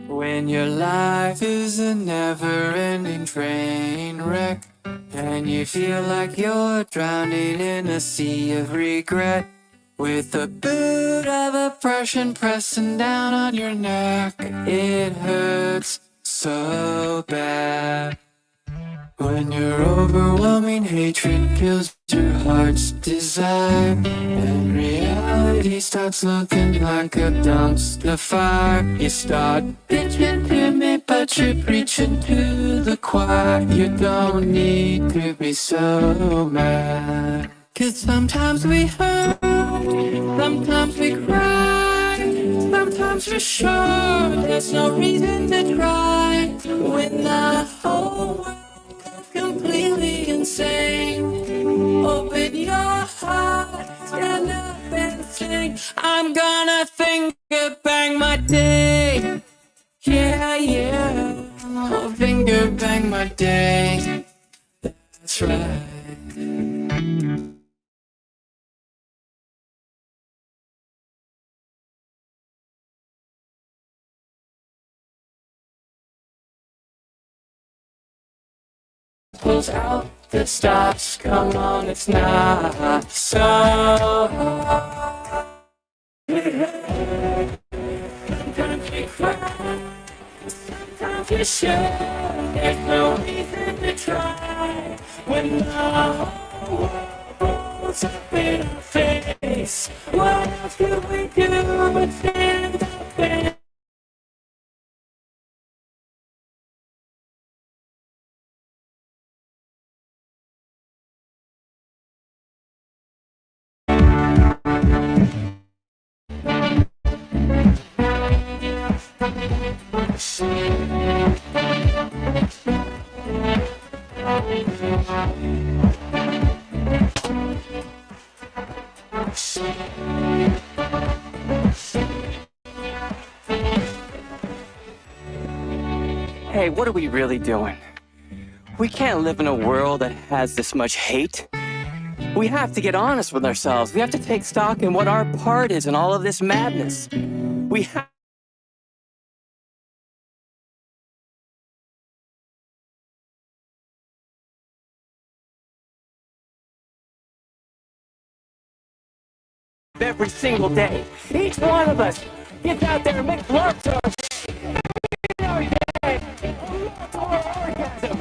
When your life is a never-ending train wreck, and you feel like you're drowning in a sea of regret, with the boot of oppression pressing down on your neck, it hurts so bad. When your overwhelming hatred kills your heart's desire, and reality starts looking like a dumpster fire, you start bitching to me, but you're preaching to the choir. You don't need to be so mad. 'Cause sometimes we hurt, sometimes we cry, sometimes we're sure there's no reason to try. When the whole world completely insane, open your heart, stand up and sing. I'm gonna finger bang my day. Yeah, yeah, I'll finger bang my day. That's right. Pulls out the stops, come on, it's not so hard. Sometimes we cry, sometimes we show there's no reason to try. When the whole world's up in our face, what else could we do but stand up and Hey, what are we really doing? We can't live in a world that has this much hate. We have to get honest with ourselves. We have to take stock in what our part is in all of this madness. We have every single day. Each one of us gets out there and makes love to us every day. To our orgasm.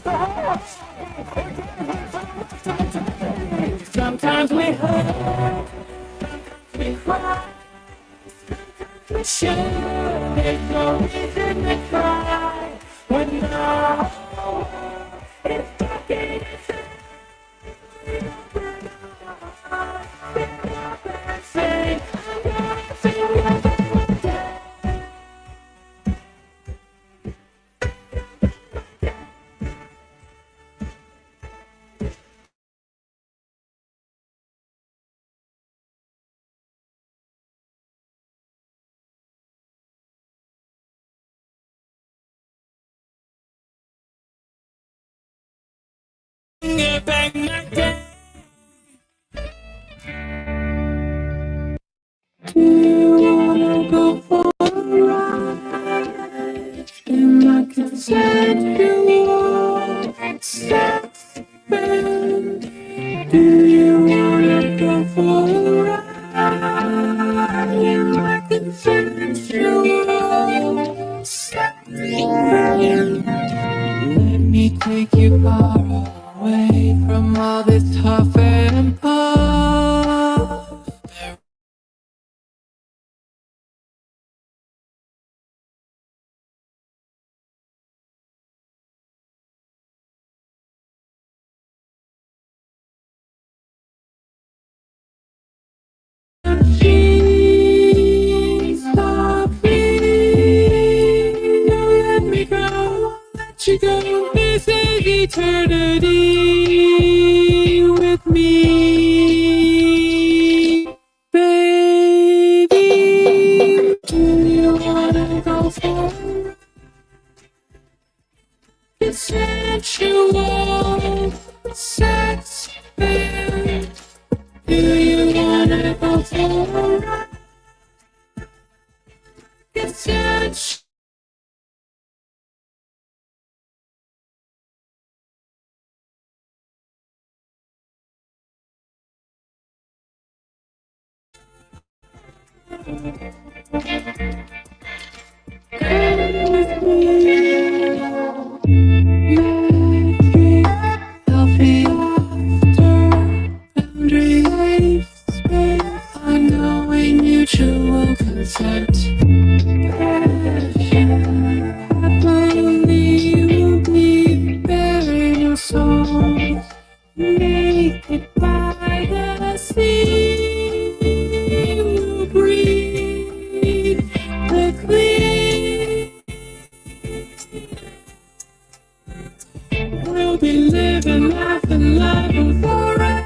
Perhaps. Sometimes we hurt. Sometimes we cry. Sometimes we should. There's no reason to try. When the whole world is fucking insane. Bang my day. Do you wanna go for a ride in my consensual sex band? Do you wanna go for a ride in my consensual sex band? Let me take you far away from all this huff and puff. She's so eternity with me, baby. Do you wanna go for consensual sex, babe? Do you wanna go for consensual? Mutual consent. Passion, happily will be bearing our souls, naked by the sea. We'll breathe the clean. We'll be living, laughing, loving forever.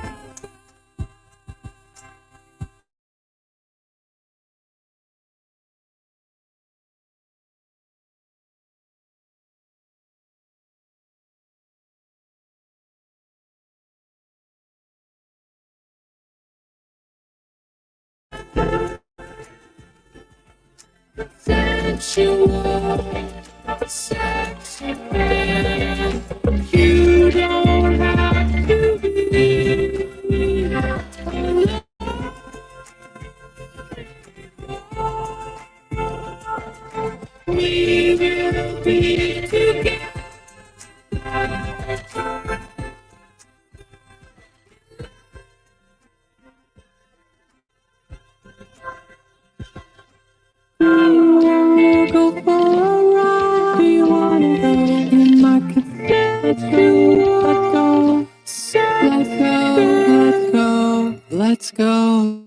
Sensual sex, man. You don't have to be alone. We will be together. Go for a ride. Do you wanna go in my cassette? Let's go. Let's go. Let's go.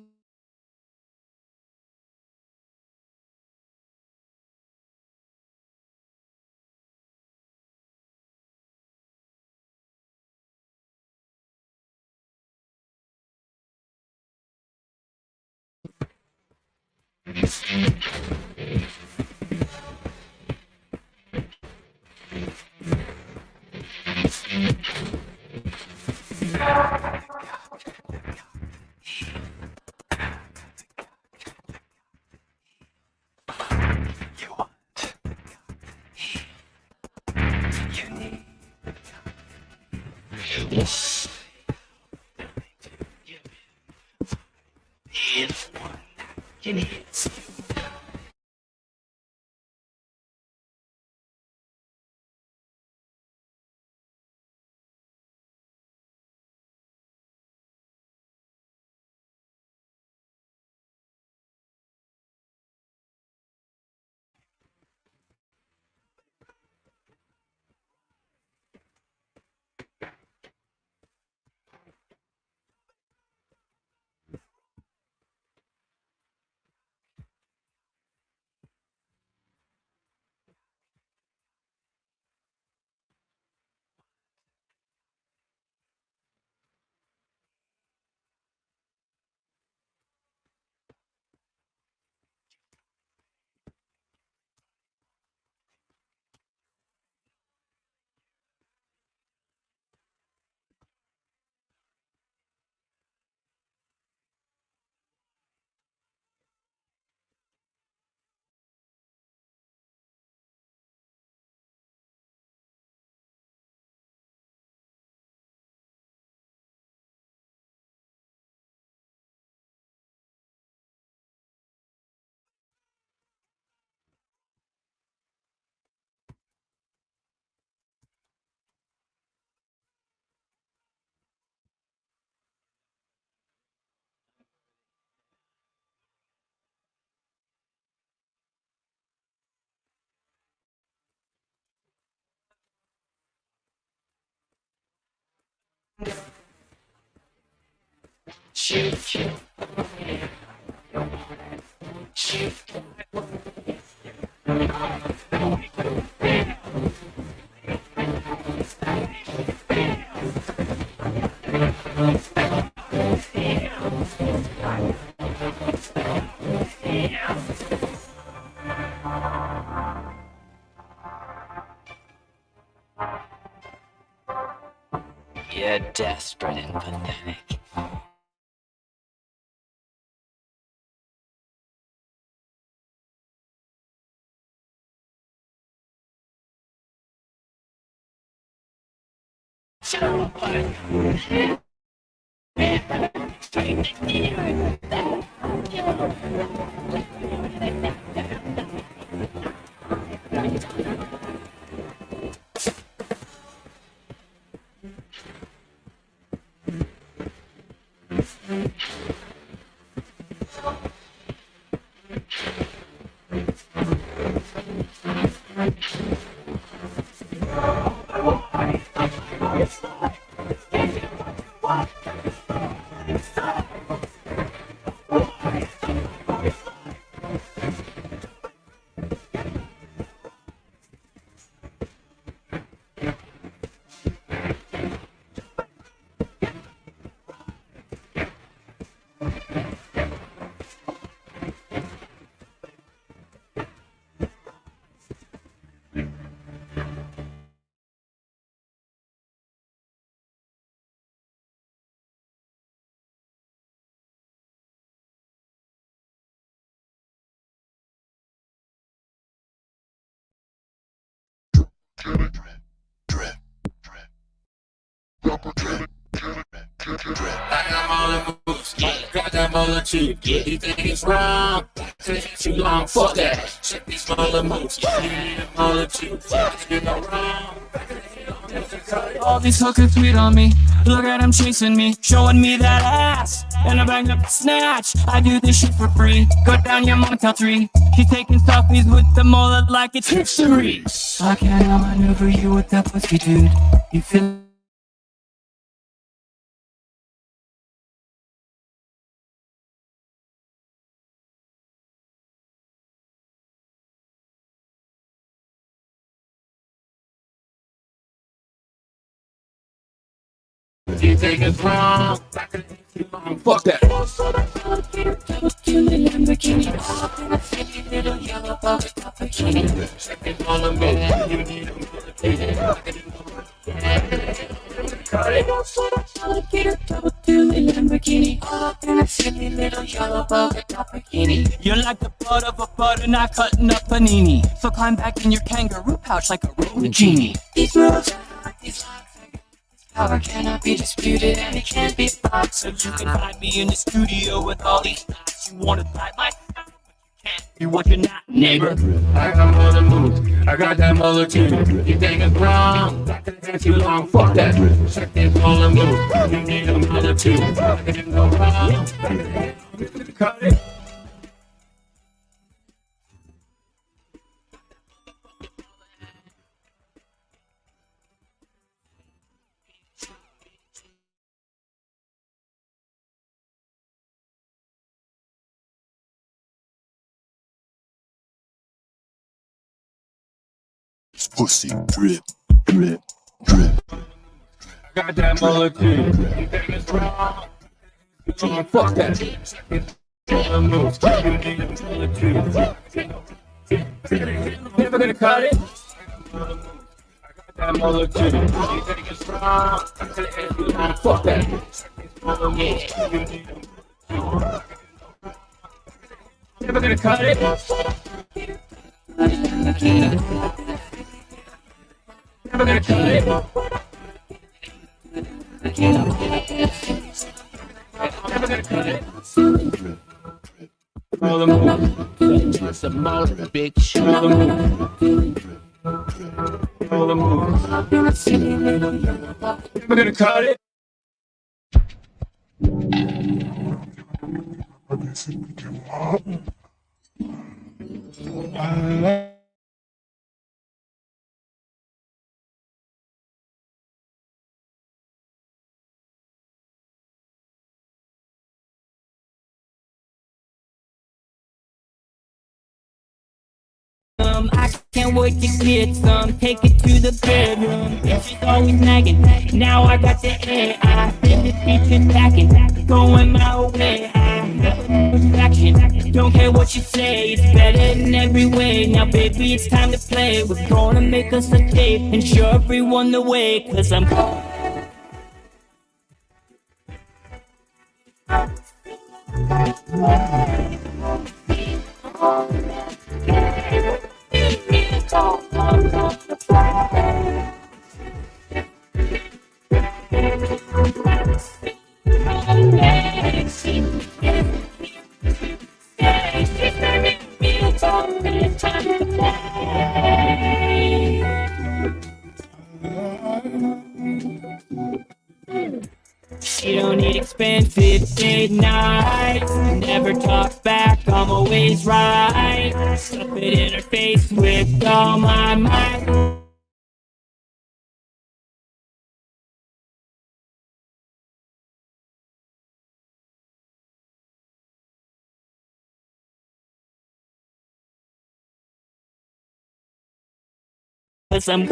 You're desperate and pathetic. I got all the moves, got that multitude. You think it's wrong? Take too long, fuck that. Check these smaller moves, you need a multitude. You know wrong. All these hookers tweet on me. Look at them chasing me, showing me that ass. And I bang up the snatch. I do this shit for free. Go down your Motel 3. She's taking selfies with the mullet like it's history. I can't outmaneuver you with that pussy, dude. You feel you think it's wrong? Fuck that. You're like the butt of a butter not cutting up panini. So climb back in your kangaroo pouch like a rolling genie. These moves, these power cannot be disputed and it can't be stopped. So you can find me in the studio with all these thoughts. You wanna buy my stuff, but you can't do what you're not, neighbor. I got all the moves, I got that mother too. You think it's wrong? That's too long, fuck that. Check this all the moves, you need a mother too. I didn't go wrong. Cut it. Pussy drip, drip, drip. I got that mother too. You think it's wrong? Fuck that. Moves. You need a mother too. Never gonna cut it. I got that mother too. You think it's wrong? Fuck that. Never gonna cut it. Never gonna cut it. Never gonna cut it. All the moves. Just a mouth, bitch. All the moves. All the moves. Never gonna cut it. I can't wait to get some, take it to the bedroom. She's always nagging, now I got the air. I send this bitch attacking, going my way. Action. Don't care what you say, it's better in every way. Now baby, it's time to play. We're gonna make us a date and show everyone the way. Cause I'm You don't need expensive date nights. Never talk back, I'm always right. Stuff it in her face with all my might. Cause I'm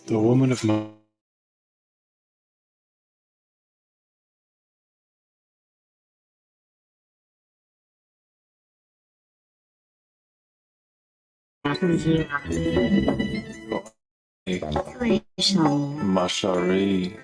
The woman of my Mashari,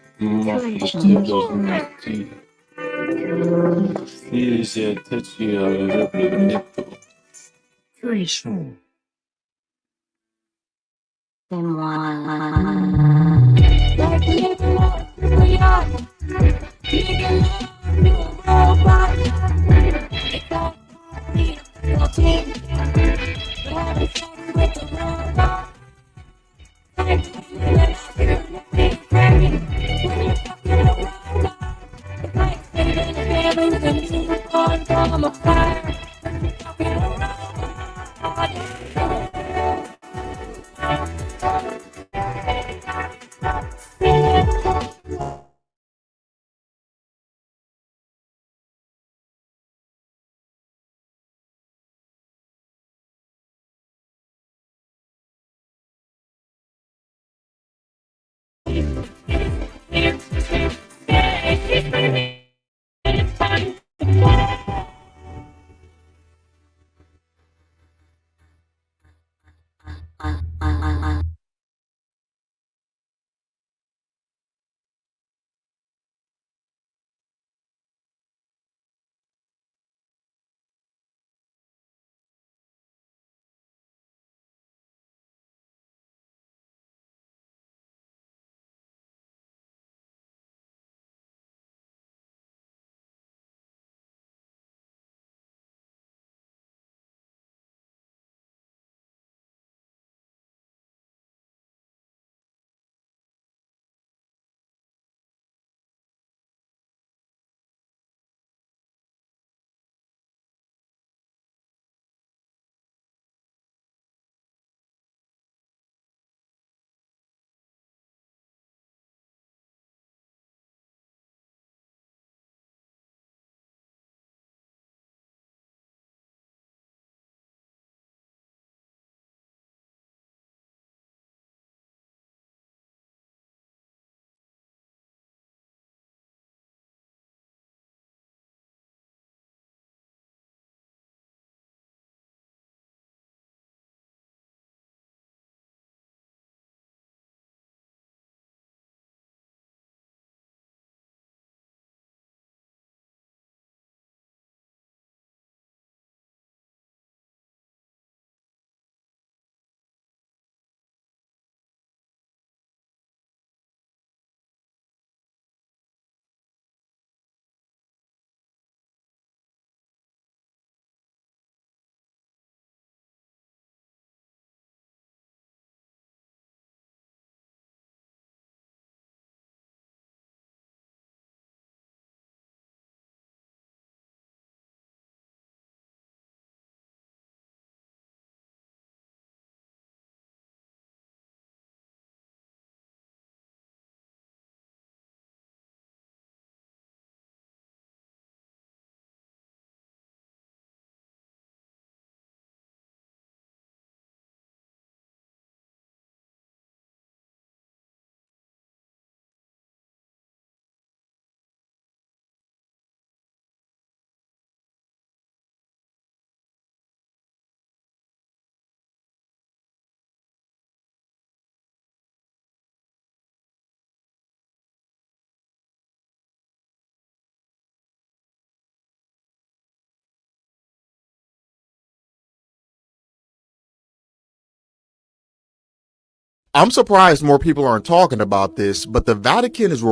I'm surprised more people aren't talking about this, but the Vatican is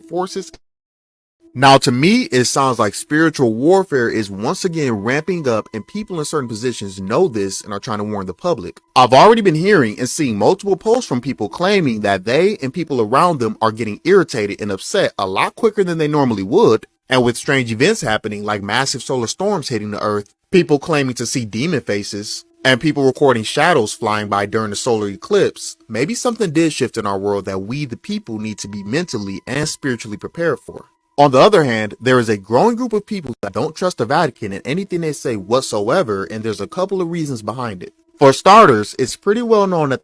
forces. Now, to me, it sounds like spiritual warfare is once again ramping up, and people in certain positions know this and are trying to warn the public. I've already been hearing and seeing multiple posts from people claiming that they and people around them are getting irritated and upset a lot quicker than they normally would, and with strange events happening like massive solar storms hitting the earth, people claiming to see demon faces, and people recording shadows flying by during the solar eclipse. Maybe something did shift in our world that we the people need to be mentally and spiritually prepared for. On the other hand, there is a growing group of people that don't trust the Vatican in anything they say whatsoever, and there's a couple of reasons behind it. For starters, it's pretty well known that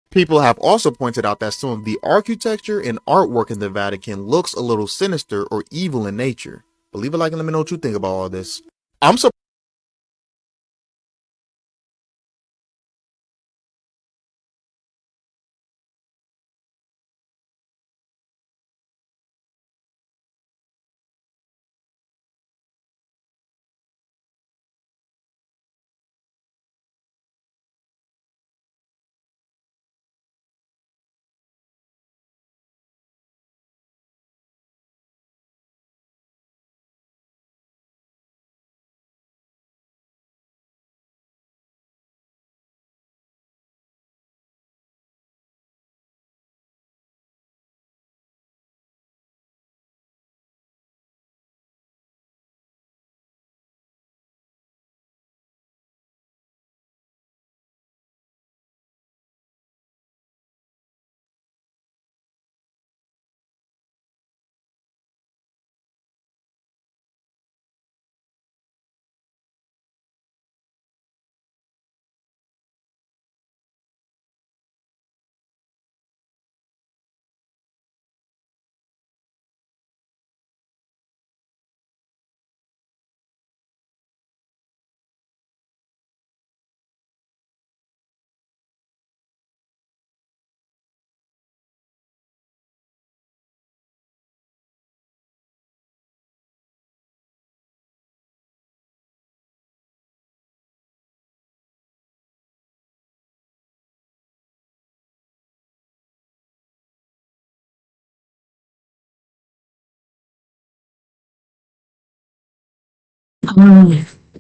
people have also pointed out that some of the architecture and artwork in the Vatican looks a little sinister or evil in nature. Believe it like and let me know what you think about all this. I'm surprised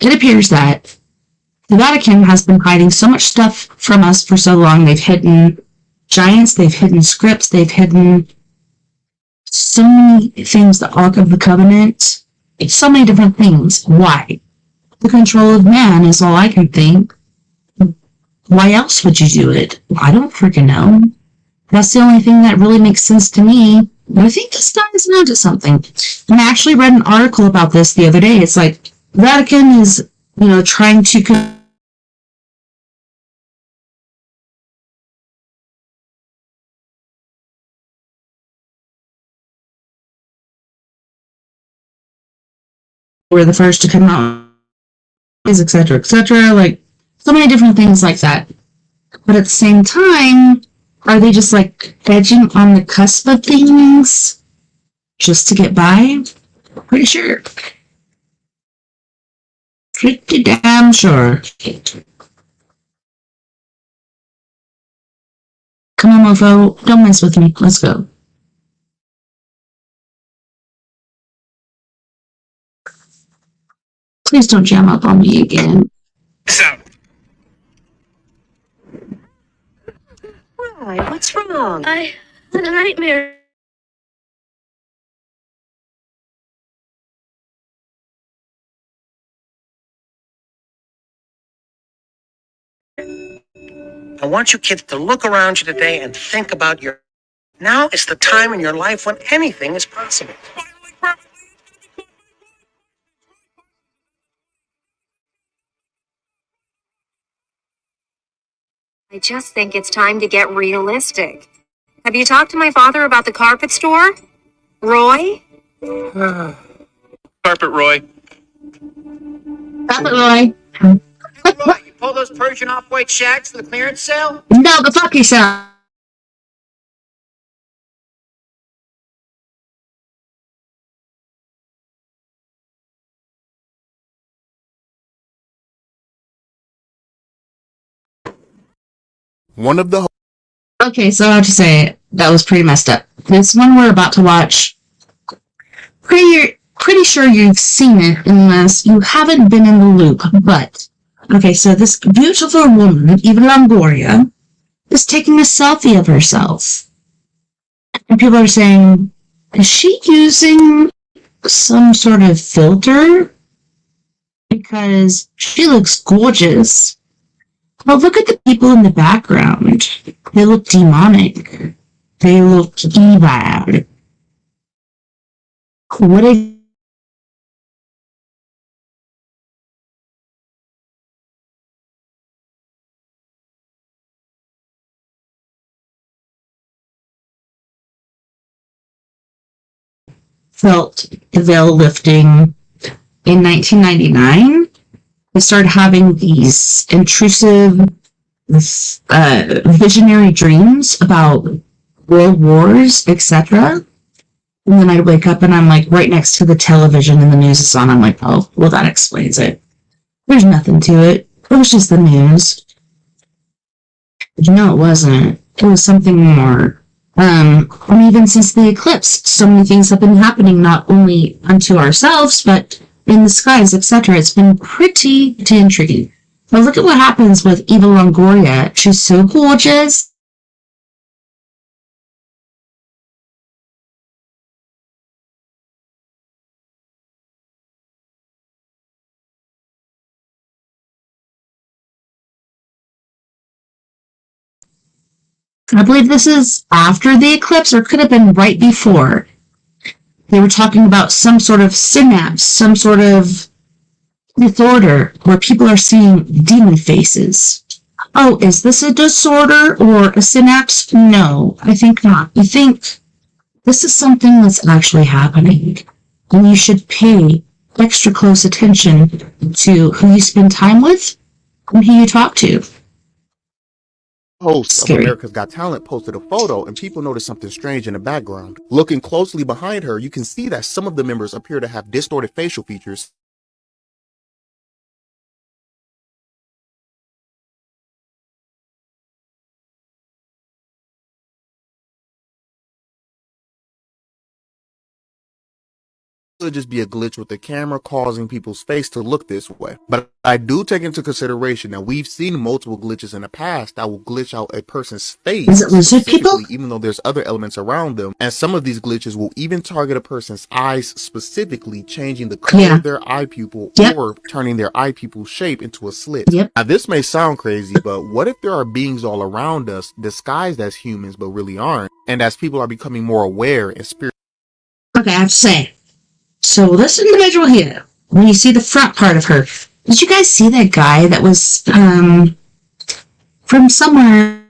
It appears that the Vatican has been hiding so much stuff from us for so long. They've hidden giants, they've hidden scripts, they've hidden so many things, the Ark of the Covenant, so many different things. Why? The control of man is all I can think. Why else would you do it? I don't freaking know. That's the only thing that really makes sense to me. I think this guy is onto something. And I actually read an article about this the other day. It's like, Vatican is, trying to we're the first to come out, etc., etc., like so many different things like that. But at the same time, are they just like edging on the cusp of things just to get by? Pretty sure. Pretty damn sure. Come on, mofo. Don't mess with me. Let's go. Please don't jam up on me again. Why? What's wrong? I had a nightmare. I want you kids to look around you today and think about your... Now is the time in your life when anything is possible. I just think it's time to get realistic. Have you talked to my father about the carpet store? Roy? Carpet Roy. Stop it, Roy. You pull those Persian off-white shacks for the clearance sale? No, go fuck yourself. One of the Okay, so I'll just say that was pretty messed up. This one we're about to watch, pretty sure you've seen it unless you haven't been in the loop. But okay, so this beautiful woman, Eva Longoria, is taking a selfie of herself, and people are saying, is she using some sort of filter? Because she looks gorgeous. Well, look at the people in the background. They look demonic. They look evil. What a... felt the veil lifting in 1999. They started having these intrusive, visionary dreams about world wars, etc. And then I'd wake up and I'm like right next to the television and the news is on. I'm like, oh, well, that explains it. There's nothing to it. It was just the news. But no, it wasn't. It was something more. And even since the eclipse, so many things have been happening, not only unto ourselves, but in the skies, etc. It's been pretty intriguing. But look at what happens with Eva Longoria. She's so gorgeous. I believe this is after the eclipse, or could have been right before. They were talking about some sort of synapse, some sort of disorder where people are seeing demon faces. Oh, is this a disorder or a synapse? No, I think not. I think this is something that's actually happening. And you should pay extra close attention to who you spend time with and who you talk to. Host Scary. of America's Got Talent posted a photo and people noticed something strange in the background. Looking closely behind her, you can see that some of the members appear to have distorted facial features. Could just be a glitch with the camera causing people's face to look this way. But I do take into consideration that we've seen multiple glitches in the past that will glitch out a person's face, Is it lizard people? even though there's other elements around them. And some of these glitches will even target a person's eyes specifically, changing the color of their eye pupil or turning their eye pupil shape into a slit. Now this may sound crazy, but what if there are beings all around us disguised as humans but really aren't? And as people are becoming more aware and spiritual. Okay, I have to say. So this individual here, when you see the front part of her, did you guys see that guy that was from somewhere?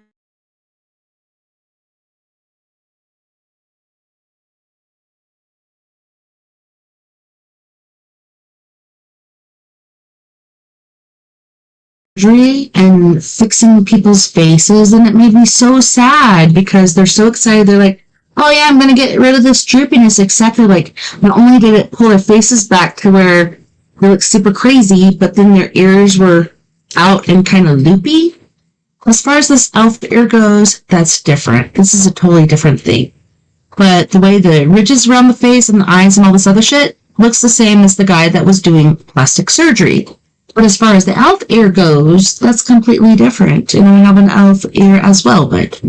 And fixing people's faces, and it made me so sad because they're so excited. They're like, oh yeah, I'm gonna get rid of this droopiness, etc. Like, not only did it pull their faces back to where they look super crazy, but then their ears were out and kind of loopy. As far as this elf ear goes, that's different. This is a totally different thing. But the way the ridges around the face and the eyes and all this other shit looks the same as the guy that was doing plastic surgery. But as far as the elf ear goes, that's completely different. And we have an elf ear as well, but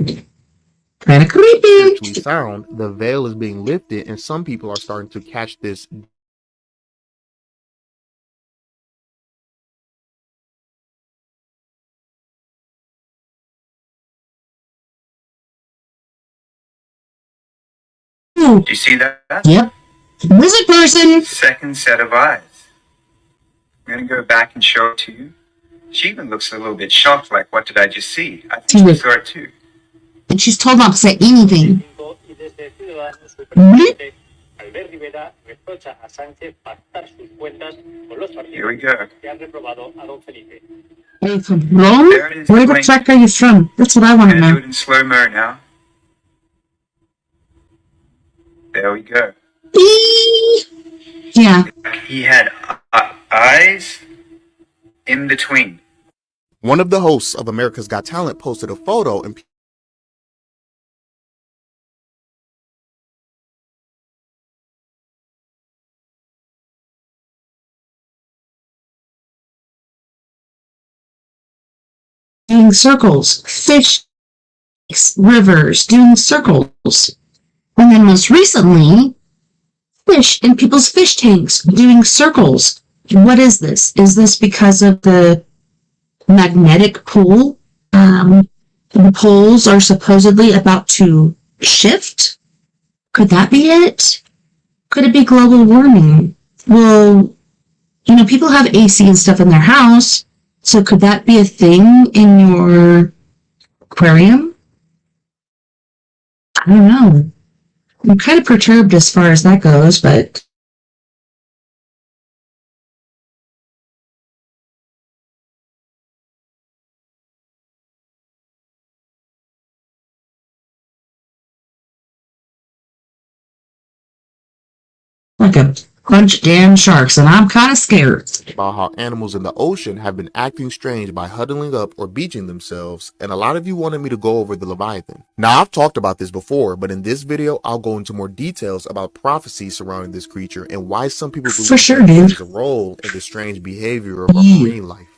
kind of creepy. Sound, the veil is being lifted, and some people are starting to catch this. Do you see that? Yep. Wizard person. Second set of eyes. I'm gonna go back and show it to you. She even looks a little bit shocked, like, what did I just see? I think she saw it too. And she's told not to say anything. Bleep. Here we go. Are you from Rome? There it is. Where the Blink. fuck are you from? That's what I want to Gonna do know. it in slow-mo now. There we go. Yeah. He had eyes in between. One of the hosts of America's Got Talent posted a photo and Doing circles. Fish, rivers, doing circles. And then most recently, fish in people's fish tanks doing circles. What is this? Is this because of the magnetic pull? The poles are supposedly about to shift? Could that be it? Could it be global warming? Well, people have AC and stuff in their house, so could that be a thing in your aquarium? I don't know. I'm kind of perturbed as far as that goes, but like a bunch of damn sharks, and I'm kind of scared. about how animals in the ocean have been acting strange by huddling up or beaching themselves, and a lot of you wanted me to go over the Leviathan. Now, I've talked about this before, but in this video, I'll go into more details about prophecies surrounding this creature and why some people believe For sure, it dude. plays a role in the strange behavior of our marine life.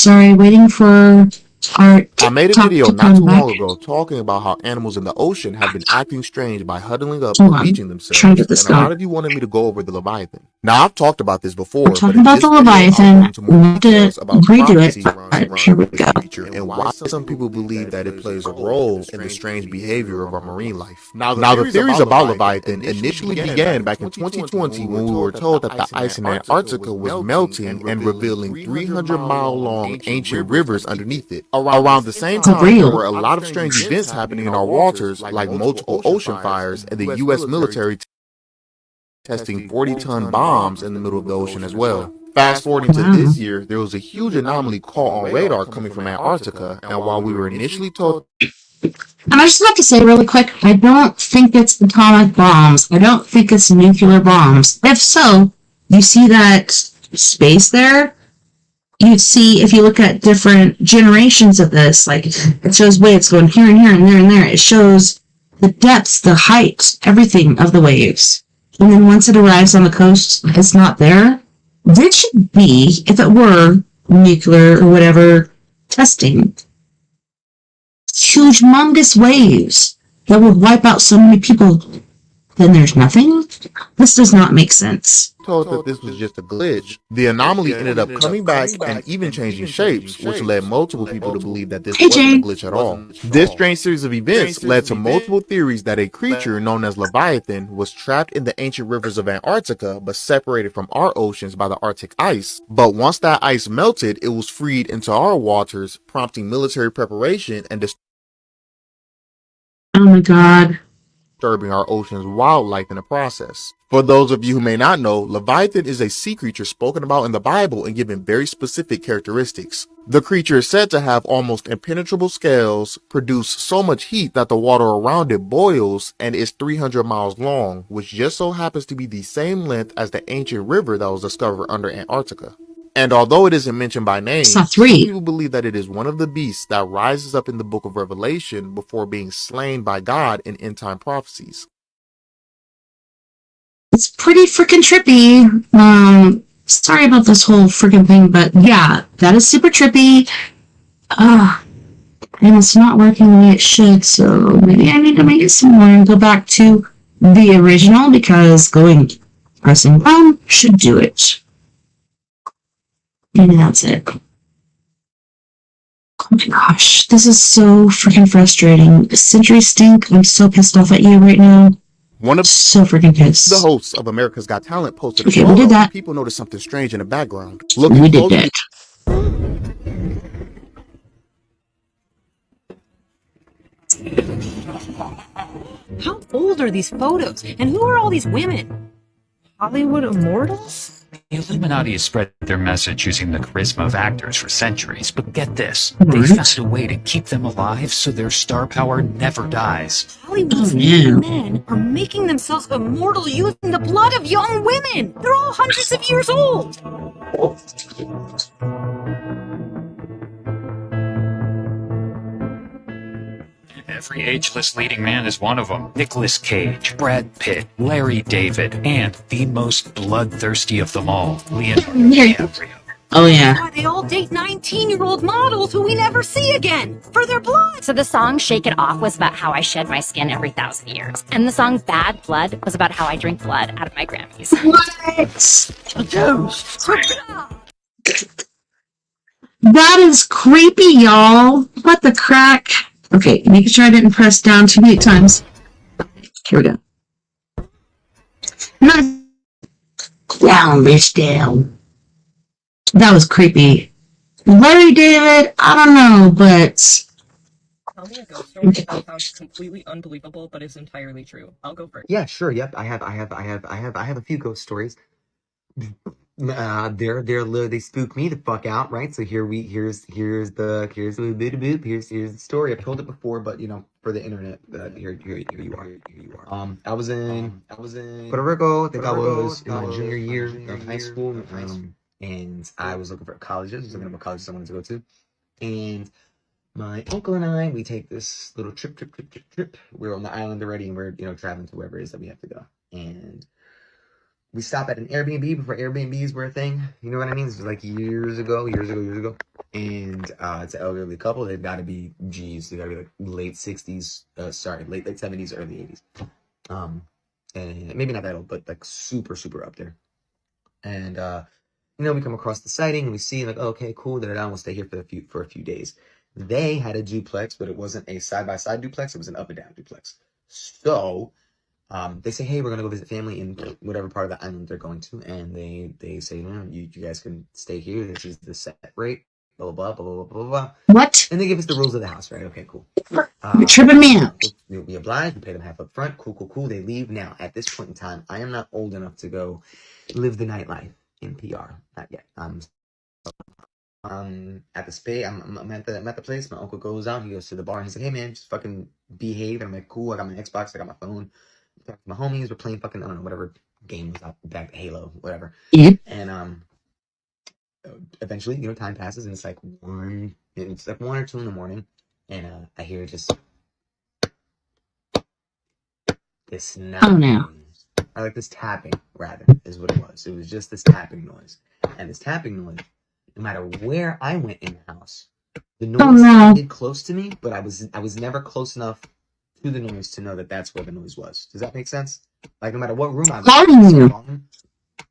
Sorry, waiting for our I made a TikTok video to not too come back. long ago talking about how animals in the ocean have been acting strange by huddling up Hold or on. beaching Trying to themselves, get this and a lot going. of you wanted me to go over the Leviathan. Now, I've talked about this We're before, but talking in about this the video, I'll go Leviathan. into more We have to details about redo it. prophecies surrounding Alright, here we this go. creature and why some people believe that it plays a role in the strange behavior of our marine life. Now, the theories about Leviathan initially began back in 2020 when we were told that the ice in Antarctica was melting and revealing 300-mile-long ancient rivers underneath it. Around the same time, there were a lot of strange events happening in our waters, like multiple ocean fires and the U.S. military testing 40-ton bombs in the middle of the ocean as well. Fast forwarding to this year, there was a huge anomaly caught on radar coming from Antarctica, and while we were initially told... And I just have to say really quick, I don't think it's atomic bombs. I don't think it's nuclear bombs. If so, you see that space there? You'd see, if you look at different generations of this, like, it shows waves going here and here and there and there. It shows the depths, the height, everything of the waves. And then once it arrives on the coast, it's not there. This should be, if it were nuclear or whatever testing, huge, humongous waves that would wipe out so many people. Then there's nothing? This does not make sense. Told that this was just a glitch. The anomaly ended up coming back and even changing shapes, which led multiple people to believe that this wasn't a glitch at all. This strange series of events led to multiple theories that a creature known as Leviathan was trapped in the ancient rivers of Antarctica but separated from our oceans by the Arctic ice. But once that ice melted, it was freed into our waters, prompting military preparation and Oh my god. Disturbing our ocean's wildlife in the process. For those of you who may not know, Leviathan is a sea creature spoken about in the Bible and given very specific characteristics. The creature is said to have almost impenetrable scales, produce so much heat that the water around it boils, and is 300 miles long, which just so happens to be the same length as the ancient river that was discovered under Antarctica. And although it isn't mentioned by name, some people believe that it is one of the beasts that rises up in the book of Revelation before being slain by God in end-time prophecies. It's pretty freaking trippy. Sorry about this whole freaking thing, but yeah, that is super trippy. And it's not working the way it should, so maybe I need to make it some more and go back to the original, because pressing down should do it. Maybe that's it. Oh my gosh, this is so freaking frustrating. Century Stink, I'm so pissed off at you right now. One of so freaking pissed. The hosts of America's Got Talent posted a Okay, photo. we did that. People noticed something strange in the background. We did that. How old are these photos? And who are all these women? Hollywood immortals? The Illuminati has spread their message using the charisma of actors for centuries, but get this, they found a way to keep them alive so their star power never dies. Hollywood's leading men are making themselves immortal using the blood of young women! They're all hundreds of years old! Every ageless leading man is one of them. Nicolas Cage, Brad Pitt, Larry David, and the most bloodthirsty of them all, Leonardo DiCaprio. Oh yeah. That's why they all date 19-year-old models who we never see again for their blood. So the song Shake It Off was about how I shed my skin every 1,000 years. And the song Bad Blood was about how I drink blood out of my Grammys. That is creepy, y'all. What the crack? Okay, making sure I didn't press down too many times. Here we go. Not down, bitch, down. That was creepy. Larry David, I don't know, but Tell me a ghost story that sounds completely unbelievable, but is entirely true. I'll go first. Yeah, sure. Yep, I have a few ghost stories. They spook me the fuck out, right? So here's the story. I've told it before, but you know, for the internet, here you are. I was in Puerto Rico. I think I was in my junior year of high school, and I was looking for colleges. I was looking at what colleges I wanted to go to, and my uncle and I, we take this little trip. We're on the island already, and we're traveling to wherever it is that we have to go, and we stop at an Airbnb before Airbnbs were a thing. You know what I mean? This was like years ago. And it's an elderly couple. They've got to be, geez, they got to be like late 60s, late 70s, early 80s. And maybe not that old, but like super, super up there. And, we come across the sighting and we see like, oh, okay, cool. We'll stay here for a few days. They had a duplex, but it wasn't a side-by-side duplex. It was an up and down duplex. So they say, hey, we're going to go visit family in whatever part of the island they're going to. And they say, no, you guys can stay here. This is the set rate, blah, blah, blah, blah, blah, blah, blah. What? And they give us the rules of the house, right? Okay, cool. You're tripping me out. We oblige. We pay them half up front. Cool. They leave. Now, at this point in time, I am not old enough to go live the nightlife in PR. Not yet. At the spa, I'm at the place. My uncle goes out. He goes to the bar. And he's like, hey, man, just fucking behave. And I'm like, cool. I got my Xbox. I got my phone. I'm talking to my homies. We're playing fucking, I don't know, whatever game was out back, Halo, whatever. Yep. And eventually, time passes. And it's like 1 or 2 in the morning. And I hear just this I like this tapping, rather, is what it was. It was just this tapping noise. And this tapping noise, no matter where I went in the house, the noise sounded close to me, but I was never close enough to the noise to know that that's where the noise was. Does that make sense? Like, no matter what room I was in,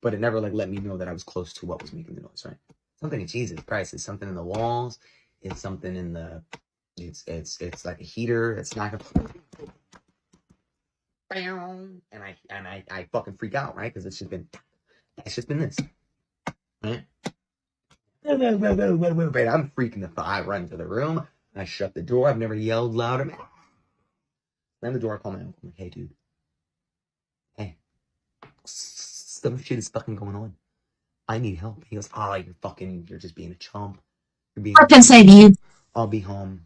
but it never, like, let me know that I was close to what was making the noise, right? Something in Jesus Christ. It's something in the walls. It's something in the... It's like a heater. It's not gonna... And I fucking freak out, right? Because it's just been this, right? Wait, I'm freaking the fuck. I run to the room. I shut the door. I've never yelled louder. Slam the door. I call my uncle. I'm like, hey, dude. Hey, some shit is fucking going on. I need help. He goes, you're just being a chump. What can I say to you? I'll be home.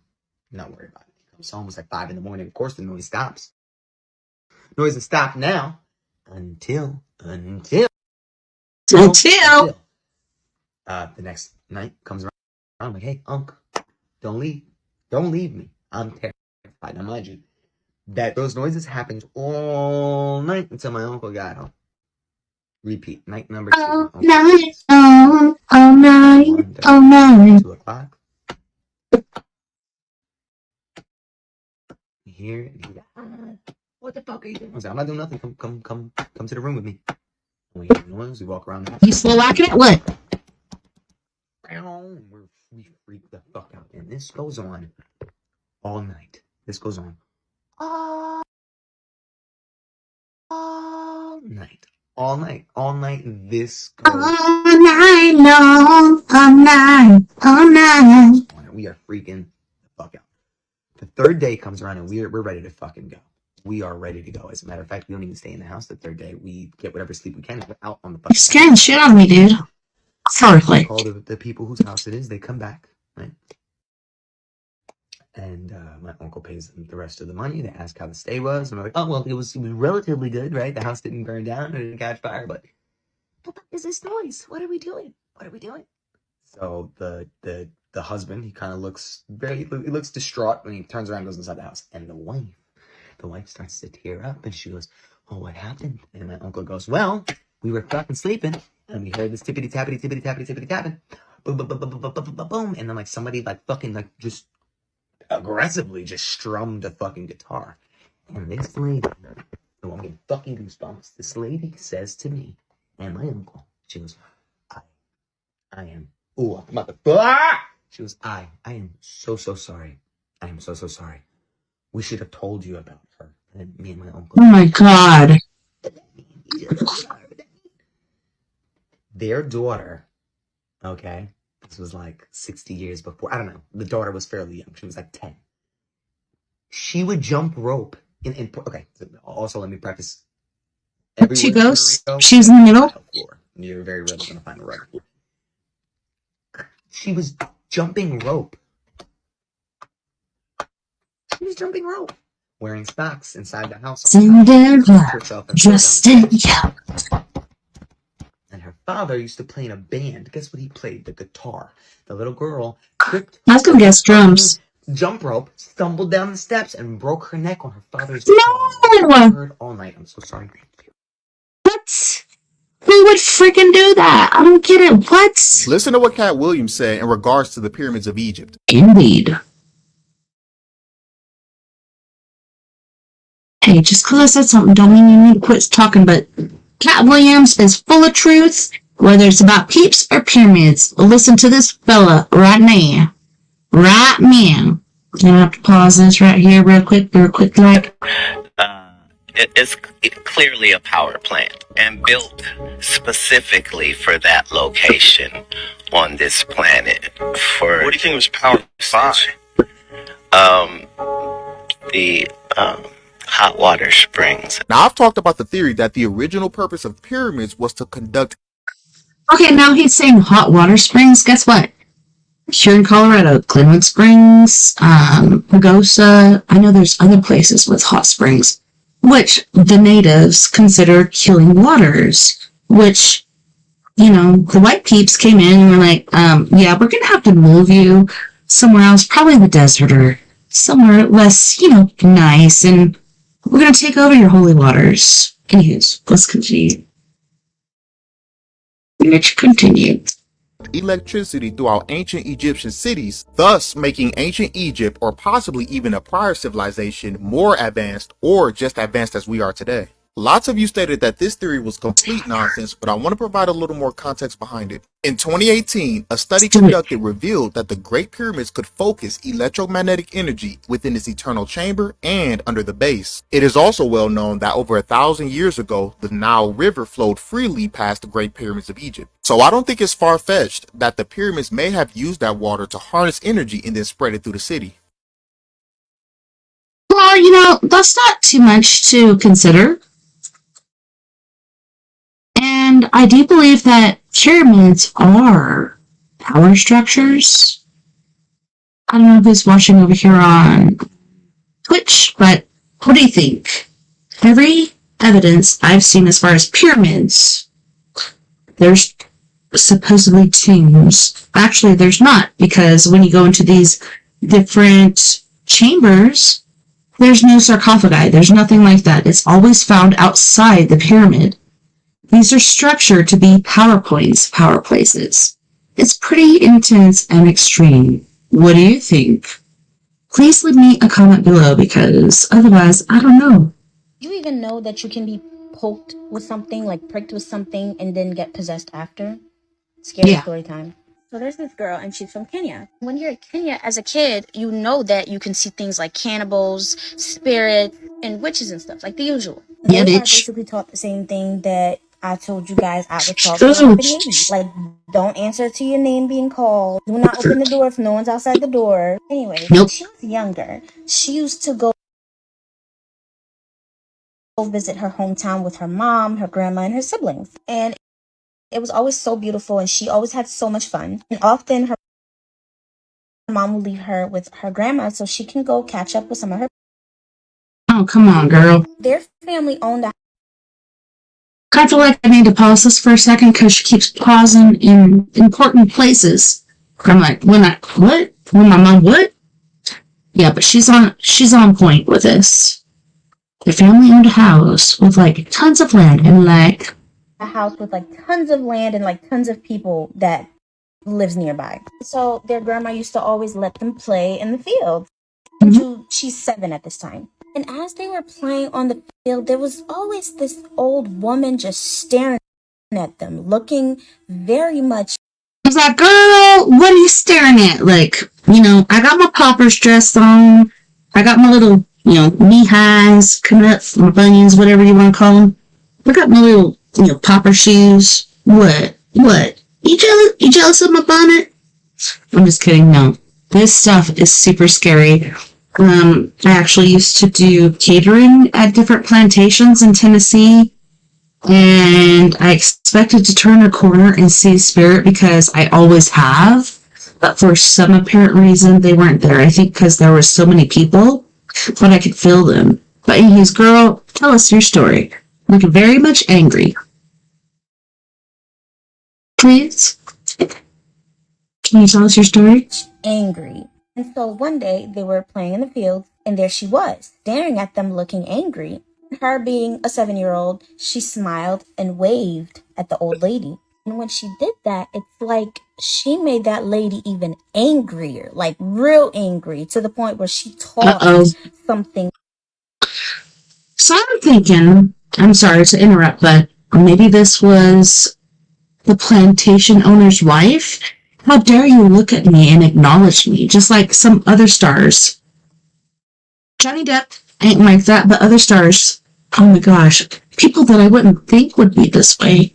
Not worried about it. He comes home. It's like 5 a.m. Of course, the noise stops. Noise has stopped now until the next night comes around. I'm like, hey, Unc, don't leave me. I'm terrified. Now, mind you, that those noises happened all night until my uncle got home. Repeat, night number 2. All night. 2 o'clock. Here and he what the fuck are you doing? I was like, I'm not doing nothing. Come to the room with me. We hear the noise. We walk around the house. You slow walking it? What? We freak the fuck out. And this goes on all night. This goes on all night. All night. This goes all night long. All night. We are freaking the fuck out. The third day comes around and we're ready to fucking go. We are ready to go. As a matter of fact, we don't even stay in the house the third day. We get whatever sleep we can. We're out on the fucking... You're scaring the shit out of me, dude. Seriously. Call the people whose house it is. They come back, right? And my uncle pays them the rest of the money. They ask how the stay was. And I'm like, oh, well, it was relatively good, right? The house didn't burn down. It didn't catch fire. But what is this noise? What are we doing? So the husband, he kind of looks he looks distraught when he turns around and goes inside the house. And the wife starts to tear up and she goes, oh, what happened? And my uncle goes, well, we were fucking sleeping and we heard this tippity tappity tapping. Boom, boom, boom, boom, boom, boom, boom, boom. And then like somebody like fucking like just aggressively just strummed a fucking guitar. And this lady, I'm getting fucking goosebumps. This lady says to me and my uncle, she goes, I am, oh, I'm about to, she goes, I am so sorry. I am so sorry. We should have told you about her. And me and my uncle. Oh my God. Their daughter, okay, this was like 60 years before. I don't know. The daughter was fairly young. She was like 10. She would jump rope. Okay, also let me preface. She goes, she's in the middle. You're very rarely going to find a rug. She was jumping rope. Wearing socks inside the house. Cinderella, dressed in yellow. And her father used to play in a band. Guess what he played? The guitar. The little girl tripped. I was gonna guess drums. Jump rope, stumbled down the steps, and broke her neck on her father's guitar. I heard all night. I'm so sorry. What? would freaking do that? I don't get it. What? Listen to what Cat Williams said in regards to the pyramids of Egypt. Indeed. Hey, just because I said something don't mean you need to quit talking, but Cat Williams is full of truth, whether it's about peeps or pyramids. Listen to this fella right now. Right now. I'm gonna have to pause this right here real quick, like. It's clearly a power plant and built specifically for that location on this planet. For what do you think was powered by? The hot water springs. Now, I've talked about the theory that the original purpose of pyramids was to conduct. Okay, now he's saying hot water springs. Guess what? Here in Colorado, Glenwood Springs, Pagosa. I know there's other places with hot springs, which the natives considered healing waters, which, you know, the white peeps came in and were like, yeah, we're going to have to move you somewhere else, probably the desert or somewhere less, nice, and we're going to take over your holy waters. Anyways, let's continue. Let's continue. Electricity throughout ancient Egyptian cities, thus making ancient Egypt, or possibly even a prior civilization, more advanced or just advanced as we are today. Lots of you stated that this theory was complete nonsense, but I want to provide a little more context behind it. In 2018, a study conducted revealed that the Great Pyramids could focus electromagnetic energy within its eternal chamber and under the base. It is also well known that over 1,000 years ago, the Nile River flowed freely past the Great Pyramids of Egypt. So I don't think it's far-fetched that the pyramids may have used that water to harness energy and then spread it through the city. Well, that's not too much to consider. And I do believe that pyramids are power structures. I don't know who's watching over here on Twitch, but what do you think? Every evidence I've seen as far as pyramids, there's supposedly tombs. Actually, there's not, because when you go into these different chambers, there's no sarcophagi. There's nothing like that. It's always found outside the pyramid. These are structured to be power points, power places. It's pretty intense and extreme. What do you think? Please leave me a comment below, because otherwise, I don't know. You even know that you can be poked with something, like pricked with something, and then get possessed after? Scary story time. So there's this girl, and she's from Kenya. When you're in Kenya as a kid, you know that you can see things like cannibals, spirits, and witches and stuff, like the usual. Yeah, they bitch. are basically taught the same thing that I told you guys I was taught growing up in Haiti. Like, don't answer to your name being called. Do not open the door if no one's outside the door. Anyway, when she was younger, she used to go visit her hometown with her mom, her grandma, and her siblings. And it was always so beautiful, and she always had so much fun. And often her mom would leave her with her grandma so she can go catch up with some of her. Oh, come on, girl. Their family owned a. I feel like I need to pause this for a second because she keeps pausing in important places. I'm like, what? When my mom, what? Yeah, but she's on point with this. The family owned a house with like tons of land and like a house with like tons of land and like tons of people that lives nearby. So their grandma used to always let them play in the field. She's 7 at this time. And as they were playing on the field, there was always this old woman just staring at them, looking very much. I was like, girl, what are you staring at? Like, I got my poppers dress on. I got my little, knee highs, canuts, my bunions, whatever you want to call them. I got my little, popper shoes. What? You jealous of my bonnet? I'm just kidding. No. This stuff is super scary. I actually used to do catering at different plantations in Tennessee, and I expected to turn a corner and see a spirit because I always have, but for some apparent reason they weren't there. I think because there were so many people, but I could feel them. But anyways, girl, tell us your story. Looking very much angry. Please? Can you tell us your story? Angry. And so one day they were playing in the field, and there she was, staring at them looking angry. Her being a 7-year-old, she smiled and waved at the old lady. And when she did that, it's like she made that lady even angrier, like real angry, to the point where she tossed something. So I'm thinking, I'm sorry to interrupt, but maybe this was the plantation owner's wife? How dare you look at me and acknowledge me, just like some other stars. Johnny Depp ain't like that, but other stars, oh my gosh, people that I wouldn't think would be this way.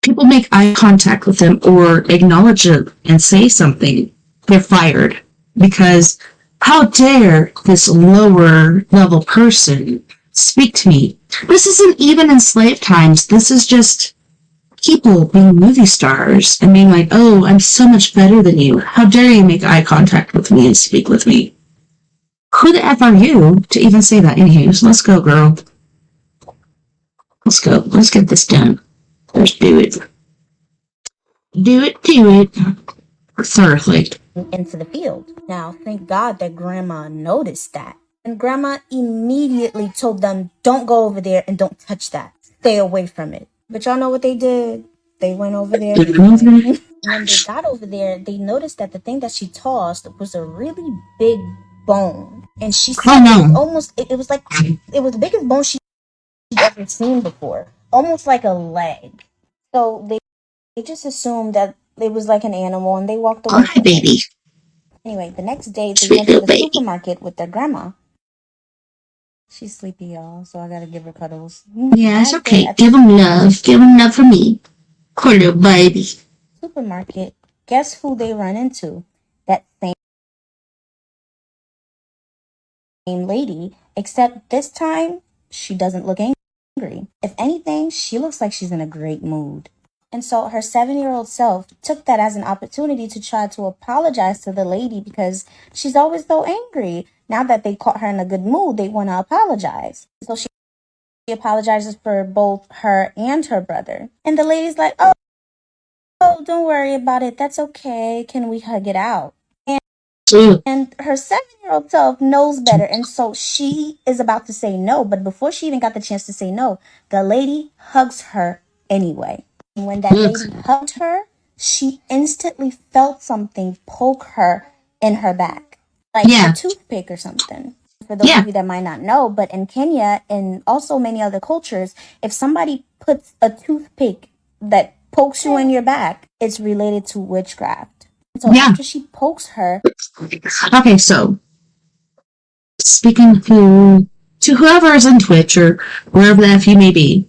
People make eye contact with them or acknowledge it and say something, they're fired. Because how dare this lower level person speak to me? This isn't even in slave times. This is just people being movie stars and being like, oh, I'm so much better than you. How dare you make eye contact with me and speak with me? Who the F are you to even say that? Anyways, let's go, girl. Let's go. Let's get this done. Let's do it. Do it. Thoroughly. Into the field. Now, thank God that Grandma noticed that. And Grandma immediately told them, don't go over there and don't touch that. Stay away from it. But y'all know what they did? They went over there. When they got over there, they noticed that the thing that she tossed was a really big bone. And she said it was almost, it was like, it was the biggest bone she'd ever seen before. Almost like a leg. So they just assumed that it was like an animal and they walked away. Hi, baby. Anyway, the next day they went to the supermarket with their grandma. She's sleepy, y'all, so I gotta give her cuddles. Yeah, it's okay. Give them love. Give them love for me. Poor little baby. Supermarket. Guess who they run into? That same lady, except this time she doesn't look angry. If anything, she looks like she's in a great mood. And so her 7-year-old self took that as an opportunity to try to apologize to the lady because she's always so angry. Now that they caught her in a good mood, they want to apologize. So she apologizes for both her and her brother. And the lady's like, oh, don't worry about it. That's okay. Can we hug it out? And her 7-year-old self knows better. And so she is about to say no. But before she even got the chance to say no, the lady hugs her anyway. And when that lady hugged her, she instantly felt something poke her in her back. Like a toothpick or something. For those of you that might not know, but in Kenya and also many other cultures, if somebody puts a toothpick that pokes you in your back, it's related to witchcraft. So after she pokes her... Okay, so speaking to whoever is on Twitch or wherever the F you may be,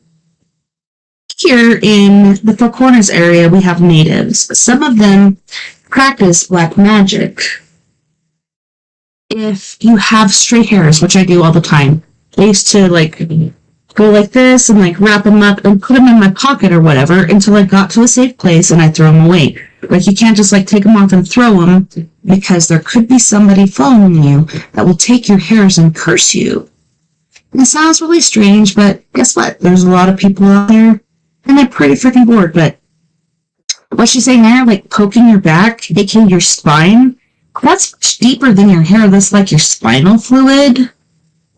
here in the Four Corners area, we have natives. Some of them practice black magic. If you have straight hairs, which I do all the time, I used to go like this and wrap them up and put them in my pocket or whatever until I got to a safe place and I throw them away. You can't just take them off and throw them because there could be somebody following you that will take your hairs and curse you. And it sounds really strange, but guess what? There's a lot of people out there and they're pretty freaking bored. But what she's saying there, poking your back, aka your spine, that's much deeper than your hair. That's like your spinal fluid.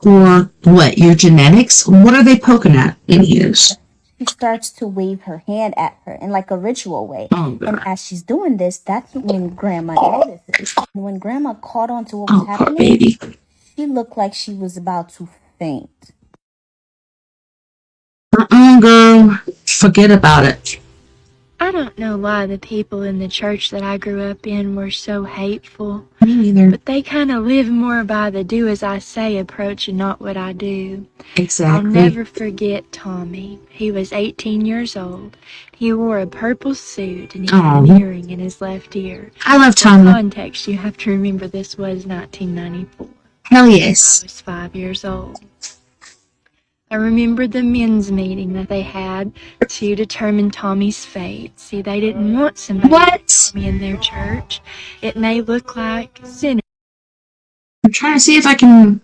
Or what? Your genetics? What are they poking at? Idiots. She starts to wave her hand at her in a ritual way. And as she's doing this, that's when Grandma notices. And when Grandma caught on to what was happening, she looked like she was about to faint. Girl. Forget about it. I don't know why the people in the church that I grew up in were so hateful. Me neither. But they kind of live more by the do as I say approach and not what I do. Exactly. I'll never forget Tommy. He was 18 years old. He wore a purple suit and he had an earring in his left ear. I love Tommy. For context, you have to remember this was 1994. Hell yes. I was 5 years old. I remember the men's meeting that they had to determine Tommy's fate. See, they didn't want somebody like Tommy in their church. It may look like sinner. I'm trying to see if I can...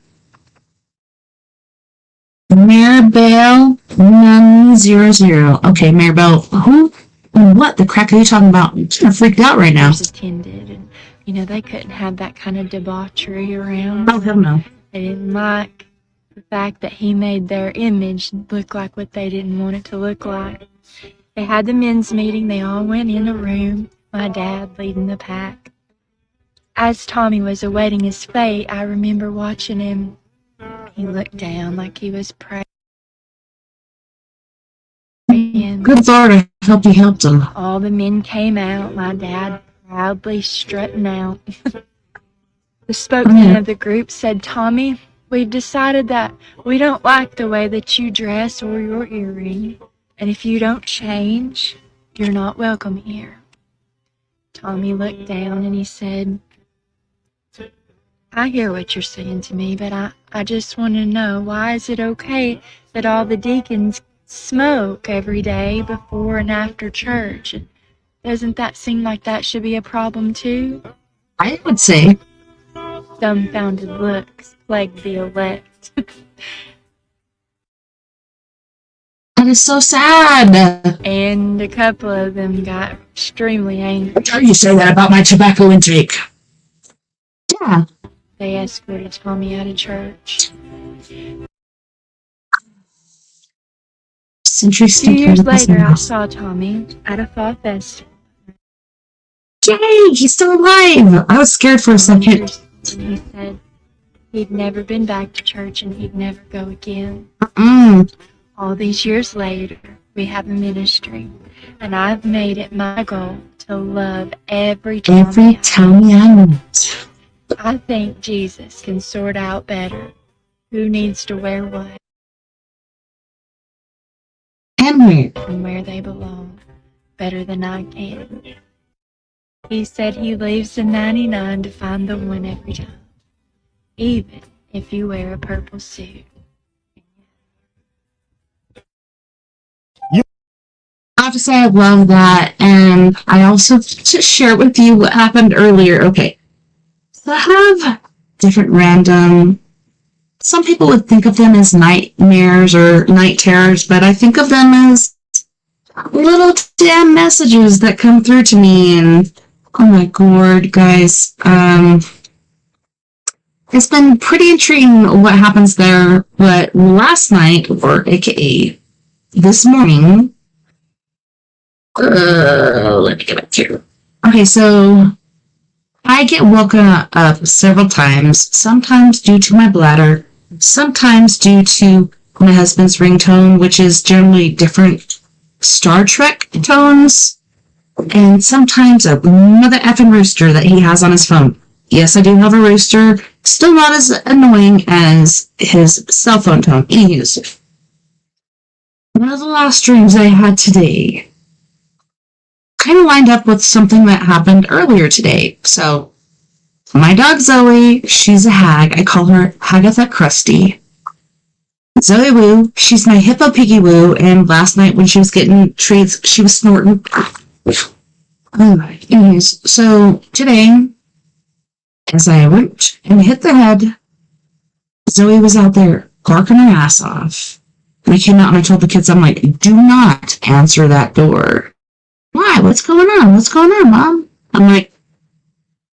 Maribel 900. Okay, Maribel. Who? What the crack are you talking about? I'm kind of freaked out right now. Attended, and they couldn't have that kind of debauchery around. Oh, hell no. They didn't like The fact that he made their image look like what they didn't want it to look like. They had the men's meeting. They all went in a room, my dad leading the pack. As Tommy was awaiting his fate, I remember watching him. He looked down like he was praying. Good Lord, I hope you helped him. All the men came out, my dad proudly strutting out. The spokesman of the group said, "Tommy, we've decided that we don't like the way that you dress or your earring, and if you don't change, you're not welcome here." Tommy looked down and he said, "I hear what you're saying to me, but I just want to know, why is it okay that all the deacons smoke every day before and after church? Doesn't that seem like that should be a problem too?" I would say. Dumbfounded looks plagued the elect. That is so sad. And a couple of them got extremely angry. How dare you say that about my tobacco intake? Yeah. They escorted Tommy out of church. Century 2 years later, I saw Tommy at a fall festival. Yay, he's still alive. I was scared for a second. And he said he'd never been back to church and he'd never go again. All these years later, we have a ministry, and I've made it my goal to love every Tommy I meet. I think Jesus can sort out better who needs to wear what and where they belong better than I can. He said he leaves the 99 to find the one every time, even if you wear a purple suit. I have to say I love that, and I also just share with you what happened earlier. Okay, so I have different random, some people would think of them as nightmares or night terrors, but I think of them as little damn messages that come through to me, and oh my god, guys, it's been pretty intriguing what happens there, but last night, or aka this morning, let me get back here. Okay, so I get woken up several times, sometimes due to my bladder, sometimes due to my husband's ringtone, which is generally different Star Trek tones, and sometimes another effing rooster that he has on his phone. Yes, I do have a rooster, still not as annoying as his cell phone tone. Anyways, one of the last dreams I had today kind of lined up with something that happened earlier today. So, my dog Zoe, she's a hag. I call her Hagatha Krusty. Zoe Woo, she's my hippo piggy woo, and last night when she was getting treats, she was snorting. Anyways, so today, as I went and hit the head, Zoe was out there barking her ass off. And I came out and I told the kids, I'm like, do not answer that door. Why? What's going on? What's going on, Mom? I'm like,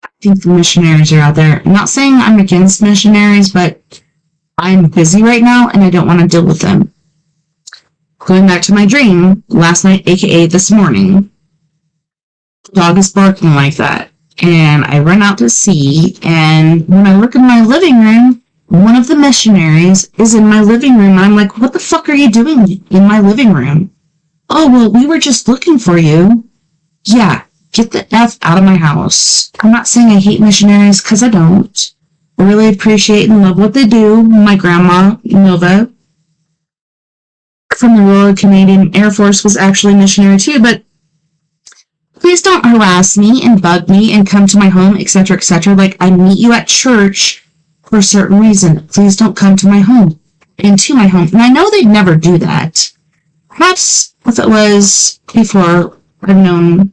I think the missionaries are out there. I'm not saying I'm against missionaries, but I'm busy right now and I don't want to deal with them. Going back to my dream, last night, aka this morning, the dog is barking like that. And I run out to see, and when I look in my living room, one of the missionaries is in my living room. I'm like, what the fuck are you doing in my living room? Oh, well, we were just looking for you. Yeah, get the F out of my house. I'm not saying I hate missionaries, because I don't. I really appreciate and love what they do. My grandma, Nova, from the Royal Canadian Air Force, was actually a missionary too, but please don't harass me and bug me and come to my home, etc., etc. Like, I meet you at church for a certain reason. Please don't come to my home, into my home. And I know they'd never do that. Perhaps if it was before, I've known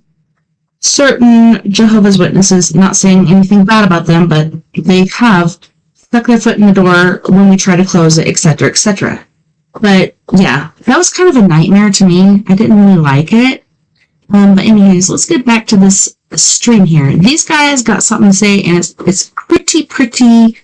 certain Jehovah's Witnesses, not saying anything bad about them, but they have stuck their foot in the door when we try to close it, etc., etc. But yeah, that was kind of a nightmare to me. I didn't really like it. But anyways, let's get back to this stream here. These guys got something to say, and it's pretty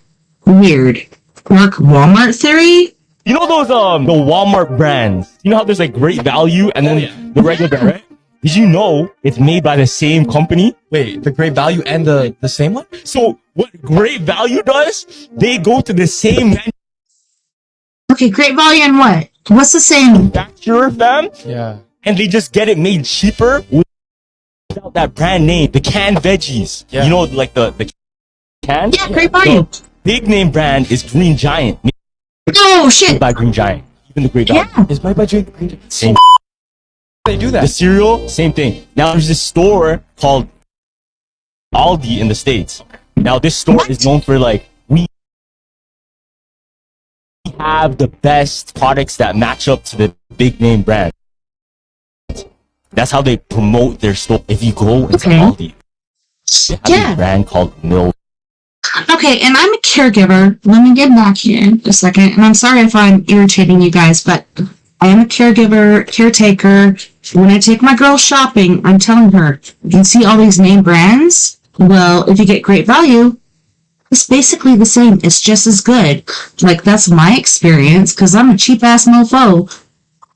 weird. Work Walmart theory? You know those the Walmart brands? You know how there's like Great Value and then the regular brand, right? Did you know it's made by the same company? Wait, the Great Value and the same one? So what Great Value does, they go to the same Okay, Great Value and what? What's the same? manufacturer, fam, Yeah. and they just get it made cheaper without that brand name. The canned veggies. Yeah. You know, like the can? Yeah, Great Value. The big name brand is Green Giant. Oh, shit. Made by Green Giant. Even the Great Value. Yeah. Is made by Green Giant. Same. They do The that. cereal, same thing. Now there's this store called Aldi in the States. Now this store is known for like, we have the best products that match up to the big name brand. That's how they promote their store. If you go into Okay. Aldi, they have Yeah. a brand called Mill. Okay, and I'm a caregiver. Let me get back here a second. And I'm sorry if I'm irritating you guys, but I am a caregiver, caretaker. When I take my girl shopping, I'm telling her, you can see all these name brands. Well, if you get Great Value, it's basically the same. It's just as good. Like, that's my experience, because I'm a cheap-ass mofo.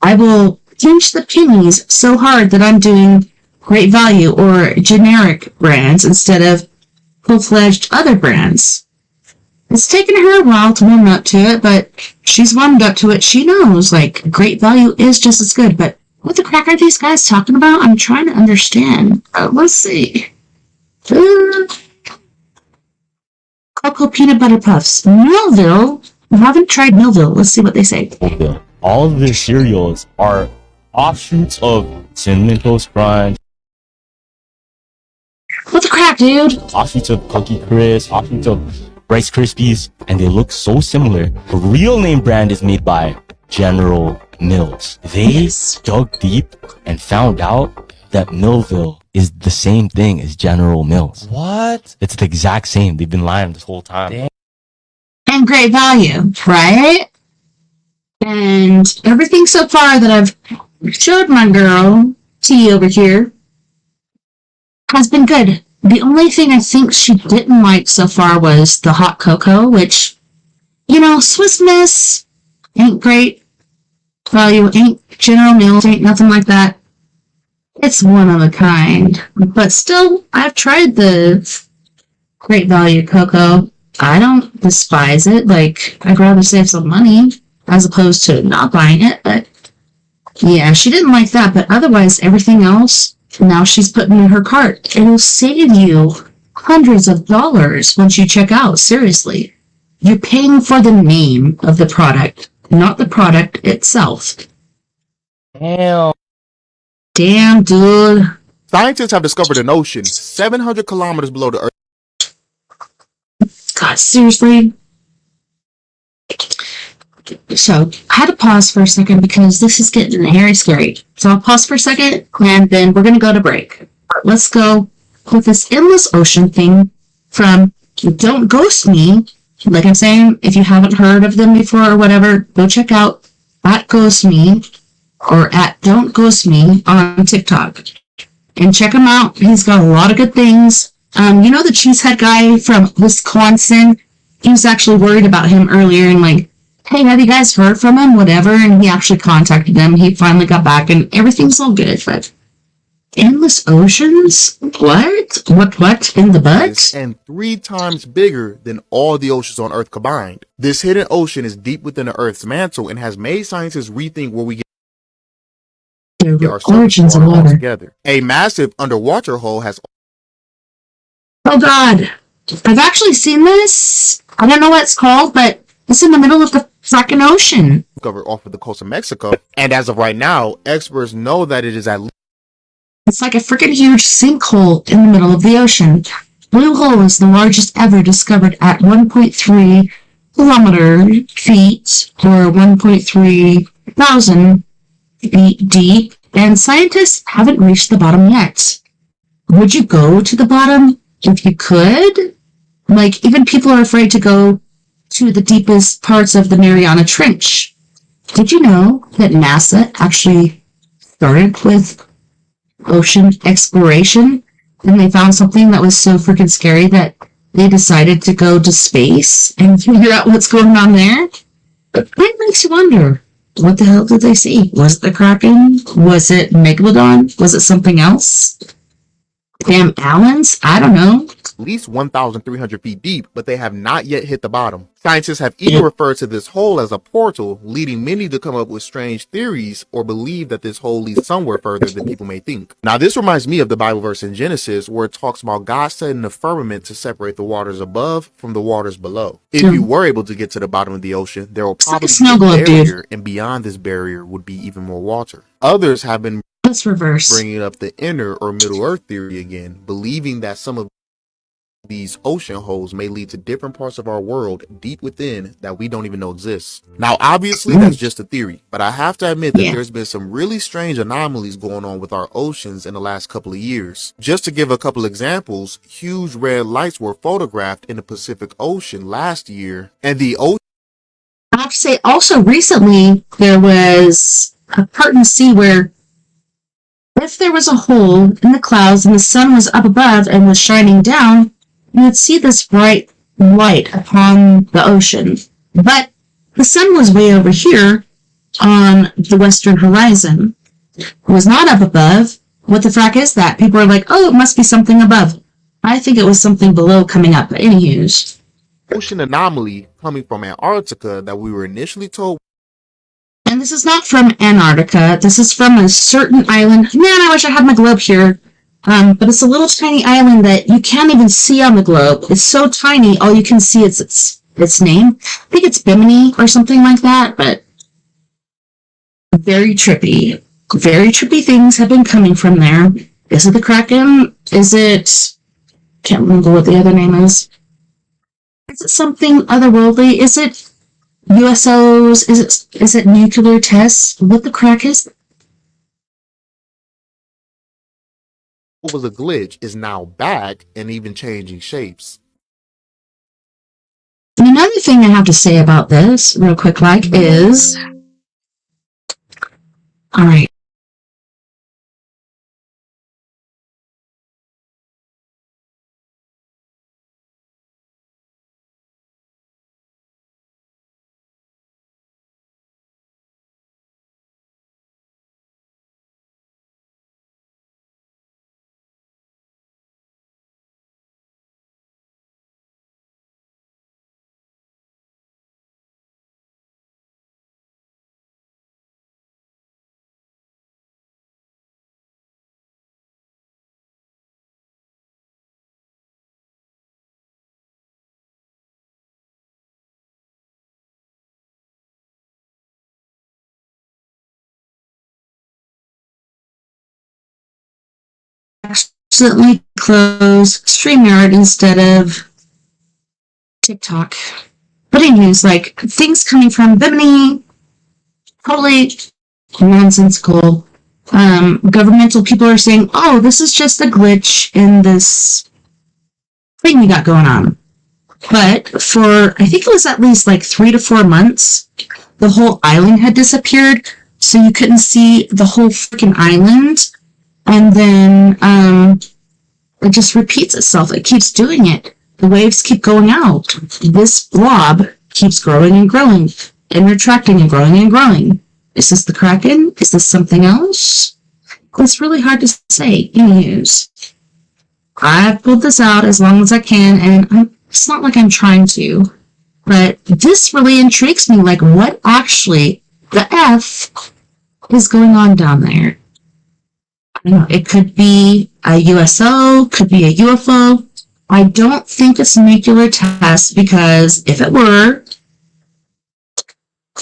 I will pinch the pennies so hard that I'm doing Great Value or generic brands instead of full-fledged other brands. It's taken her a while to warm up to it, but she's warmed up to it. She knows, like, Great Value is just as good. But what the crack are these guys talking about? I'm trying to understand. Let's see. Cocoa Peanut Butter Puffs. Millville? I haven't tried Millville. Let's see what they say. All of their cereals are offshoots of Cinnamon Toast Crunch, What the crap, dude? offshoots of Cookie Crisp, offshoots of Rice Krispies, and they look so similar. The real name brand is made by General Mills. They dug deep and found out that Millville is the same thing as General Mills. What? It's the exact same. They've been lying this whole time. And Great Value, right? And everything so far that I've showed my girl, T over here, has been good. The only thing I think she didn't like so far was the hot cocoa, which, you know, Swiss Miss ain't Great Value, ain't General Mills, ain't nothing like that. It's one of a kind. But still, I've tried the Great Value cocoa. I don't despise it. Like, I'd rather save some money as opposed to not buying it. But yeah, she didn't like that. But otherwise, everything else, now she's putting in her cart. It'll save you hundreds of dollars once you check out. Seriously. You're paying for the name of the product, not the product itself. Damn, dude. Scientists have discovered an ocean 700 kilometers below the Earth. God, seriously? So, I had to pause for a second because this is getting very scary. So I'll pause for a second, and then we're going to go to break. Let's go with this endless ocean thing from Don't Ghost Me. Like I'm saying, if you haven't heard of them before or whatever, go check out @GhostMe or @Don'tGhostMe on TikTok. And check him out. He's got a lot of good things. You know the cheesehead guy from Wisconsin? He was actually worried about him earlier and like, hey, have you guys heard from him? Whatever. And he actually contacted them. He finally got back and everything's all good. But endless oceans? What? What? In the butt? And 3 times bigger than all the oceans on Earth combined. This hidden ocean is deep within the Earth's mantle and has made scientists rethink where we get our origins of water together. A massive underwater hole has. Oh God. I've actually seen this. I don't know what it's called, but it's in the middle of the fucking ocean. Covered off of the coast of Mexico. And as of right now, experts know that it is at least. It's like a freaking huge sinkhole in the middle of the ocean. Blue Hole is the largest ever discovered at 1.3 kilometer feet or 1.3 thousand feet deep, and scientists haven't reached the bottom yet. Would you go to the bottom if you could? Like, even people are afraid to go to the deepest parts of the Mariana Trench. Did you know that NASA actually started with ocean exploration? And they found something that was so freaking scary that they decided to go to space and figure out what's going on there. But it makes you wonder, what the hell did they see? Was it the Kraken? Was it Megalodon? Was it something else? Damn Allens? I don't know. At least 1,300 feet deep, but they have not yet hit the bottom. Scientists have even referred to this hole as a portal, leading many to come up with strange theories or believe that this hole leads somewhere further than people may think. Now, this reminds me of the Bible verse in Genesis where it talks about God setting the firmament to separate the waters above from the waters below. If you were able to get to the bottom of the ocean, there will probably be a barrier, and beyond this barrier would be even more water. Others have been bringing up the inner or Middle Earth theory again, believing that some of these ocean holes may lead to different parts of our world deep within that we don't even know exists. Now, obviously, that's just a theory, but I have to admit that there's been some really strange anomalies going on with our oceans in the last couple of years. Just to give a couple examples, huge red lights were photographed in the Pacific Ocean last year, and the ocean. I have to say, also recently, there was a part in the sea where if there was a hole in the clouds and the sun was up above and was shining down, you would see this bright light upon the ocean. But the sun was way over here on the western horizon. It was not up above. What the frack is that? People are like, oh, it must be something above. I think it was something below coming up. But anywho's. Ocean anomaly coming from Antarctica that we were initially told. And this is not from Antarctica. This is from a certain island. Man, I wish I had my globe here. But it's a little tiny island that you can't even see on the globe. It's so tiny, all you can see is its name. I think it's Bimini or something like that, but very trippy. Very trippy things have been coming from there. Is it the Kraken? Is it... Can't remember what the other name is. Is it something otherworldly? Is it USOs? Is it nuclear tests? What the crack is? What was a glitch is now back and even changing shapes. And another thing I have to say about this, real quick, is... Alright. Accidentally close StreamYard instead of TikTok. But anyways, like, things coming from Bimini, totally nonsensical. Governmental people are saying, oh, this is just a glitch in this thing we got going on. But for, I think it was at least like 3 to 4 months, the whole island had disappeared, so you couldn't see the whole freaking island. And then it just repeats itself. It keeps doing it. The waves keep going out. This blob keeps growing and growing and retracting and growing and growing. Is this the Kraken? Is this something else? It's really hard to say. Anyways, I've pulled this out as long as I can, and it's not like I'm trying to, but this really intrigues me. Like, what actually the F is going on down there? I don't know. It could be a USO, could be a UFO. I don't think it's a nuclear test, because if it were,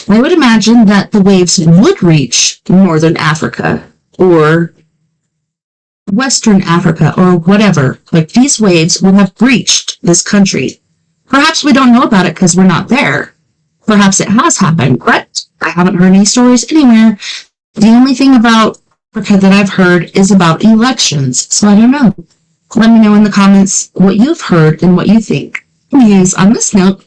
I would imagine that the waves would reach northern Africa or western Africa or whatever. Like, these waves would have breached this country. Perhaps we don't know about it because we're not there. Perhaps it has happened, but I haven't heard any stories anywhere. The only thing about Africa that I've heard is about elections, so I don't know. Let me know in the comments what you've heard and what you think. Anyways, on this note,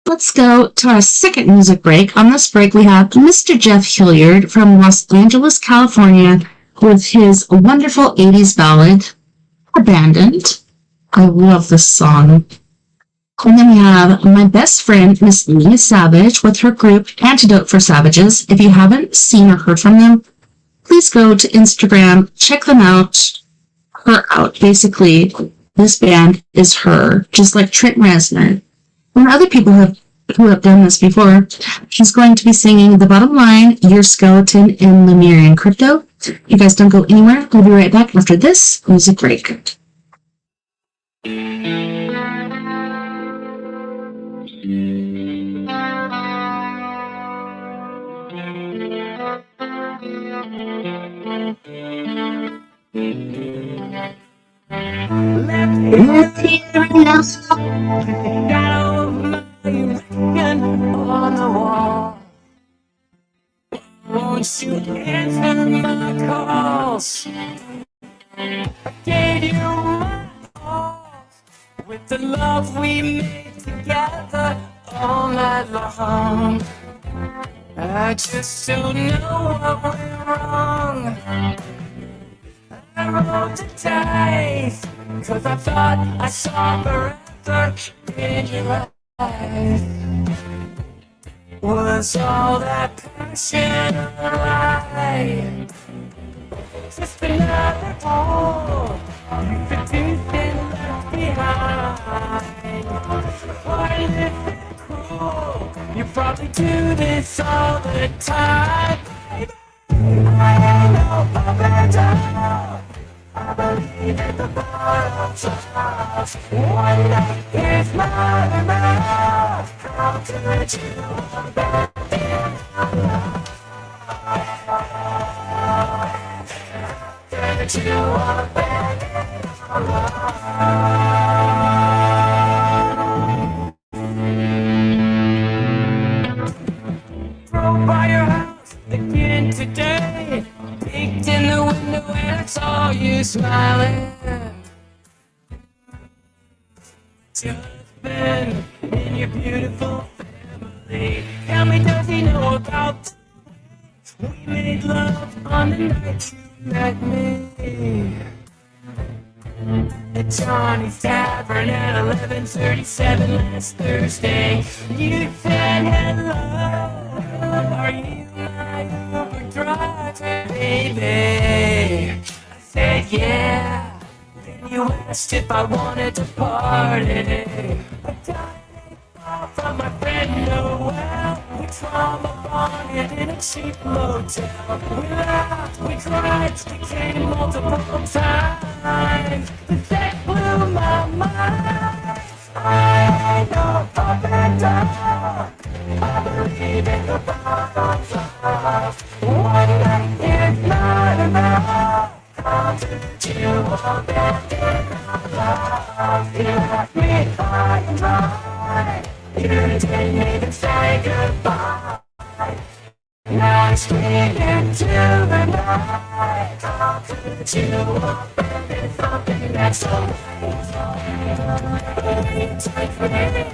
let's go to our second music break. On this break, we have Mr. Jeff Hilliard from Los Angeles, California, with his wonderful 80s ballad, Abandoned. I love this song. And then we have my best friend, Miss Leah Savage, with her group Antidote for Savages. If you haven't seen or heard from them, please go to Instagram, check them out. Her out. Basically, this band is her, just like Trent Reznor. And other people who have done this before. She's going to be singing The Bottom Line, Your Skeleton in Lemurian Crypto. You guys don't go anywhere. We'll be right back after this music break. Let's hear it now. Shadow of my reflection on the wall. Won't you answer my calls? I gave you my all with the love we made together all night long. I just don't know what went wrong. I rolled the dice, 'cause I thought I saw forever in your eyes. Was all that passion a lie? Just another hole you produced and left behind. Heartless and cruel, you probably do this all the time. I ain't no puppet dog. I believe in the bottom shelf. One night is not enough. How could you abandon love? How could you abandon love? Drove by your house again today. Peeked in the window and I saw you smiling. Your husband and your beautiful family. Tell me, does he know about we made love on the night you met me? At Johnny's Tavern at 11:37 last Thursday. You said hello. Are you my Uber driver, baby? I said yeah. Then you asked if I wanted to party. I got a call from my friend Noel. We trauma bonded in a cheap motel. We laughed, we cried, we came multiple times. The sex blew my mind. I ain't no puppet dog. I believe in the bottom shelf. One night is not enough. How did you abandon our love? You left me high and dry. You didn't even say goodbye. Now I'm screaming into the night. How could you abandon something that's so right? Take for me.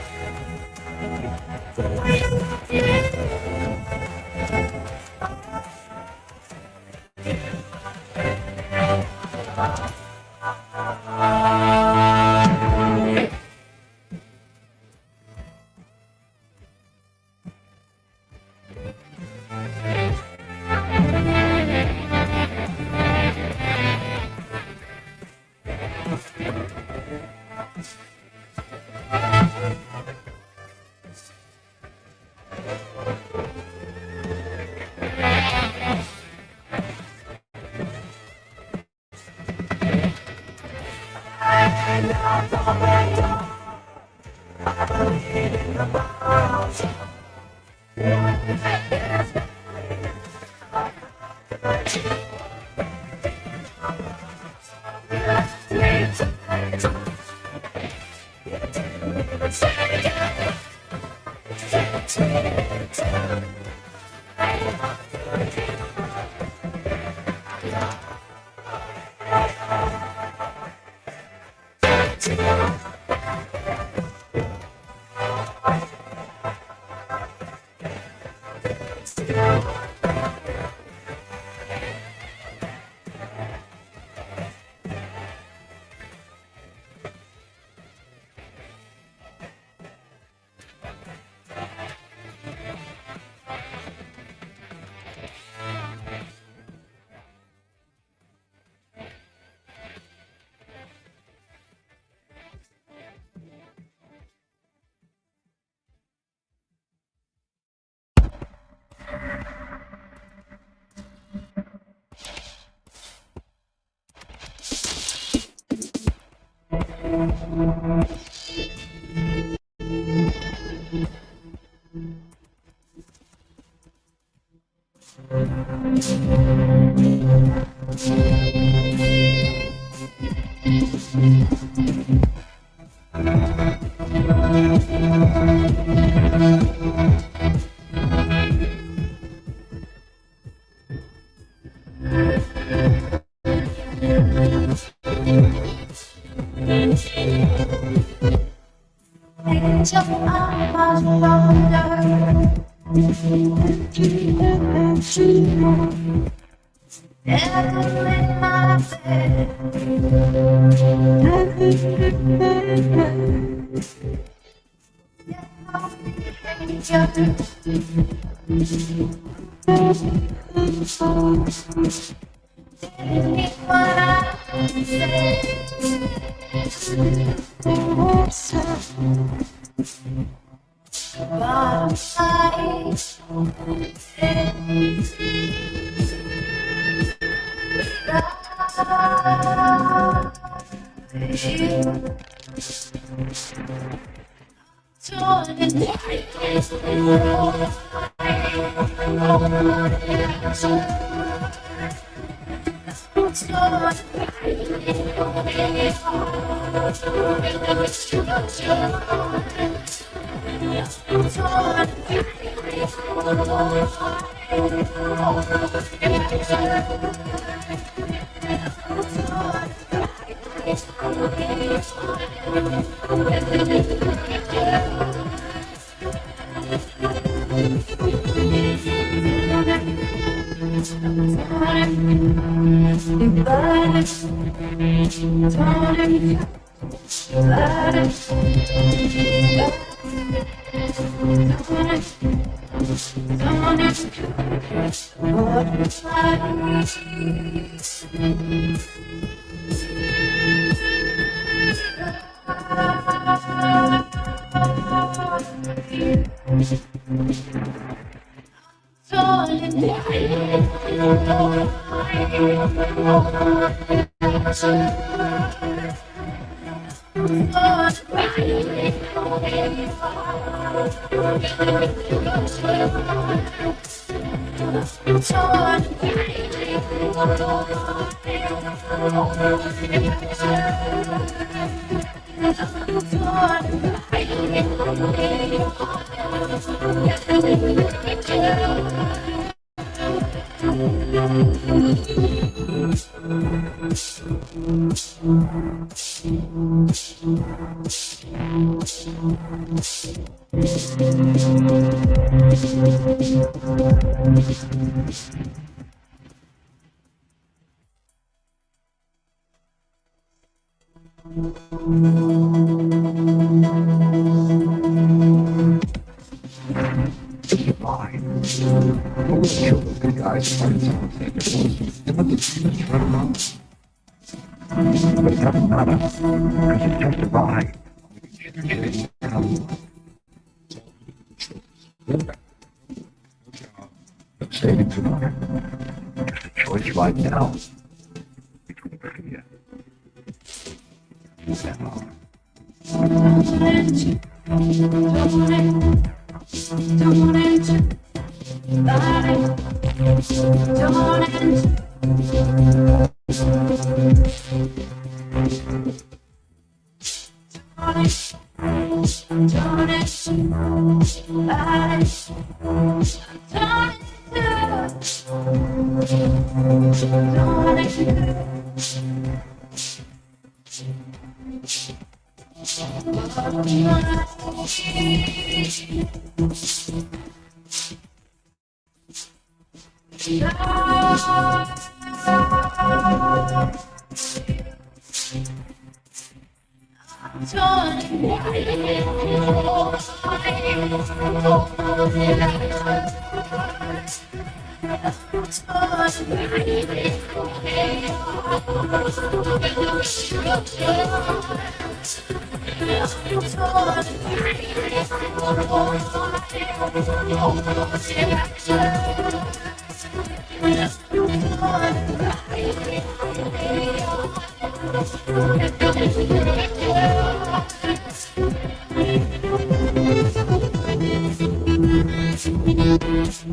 There's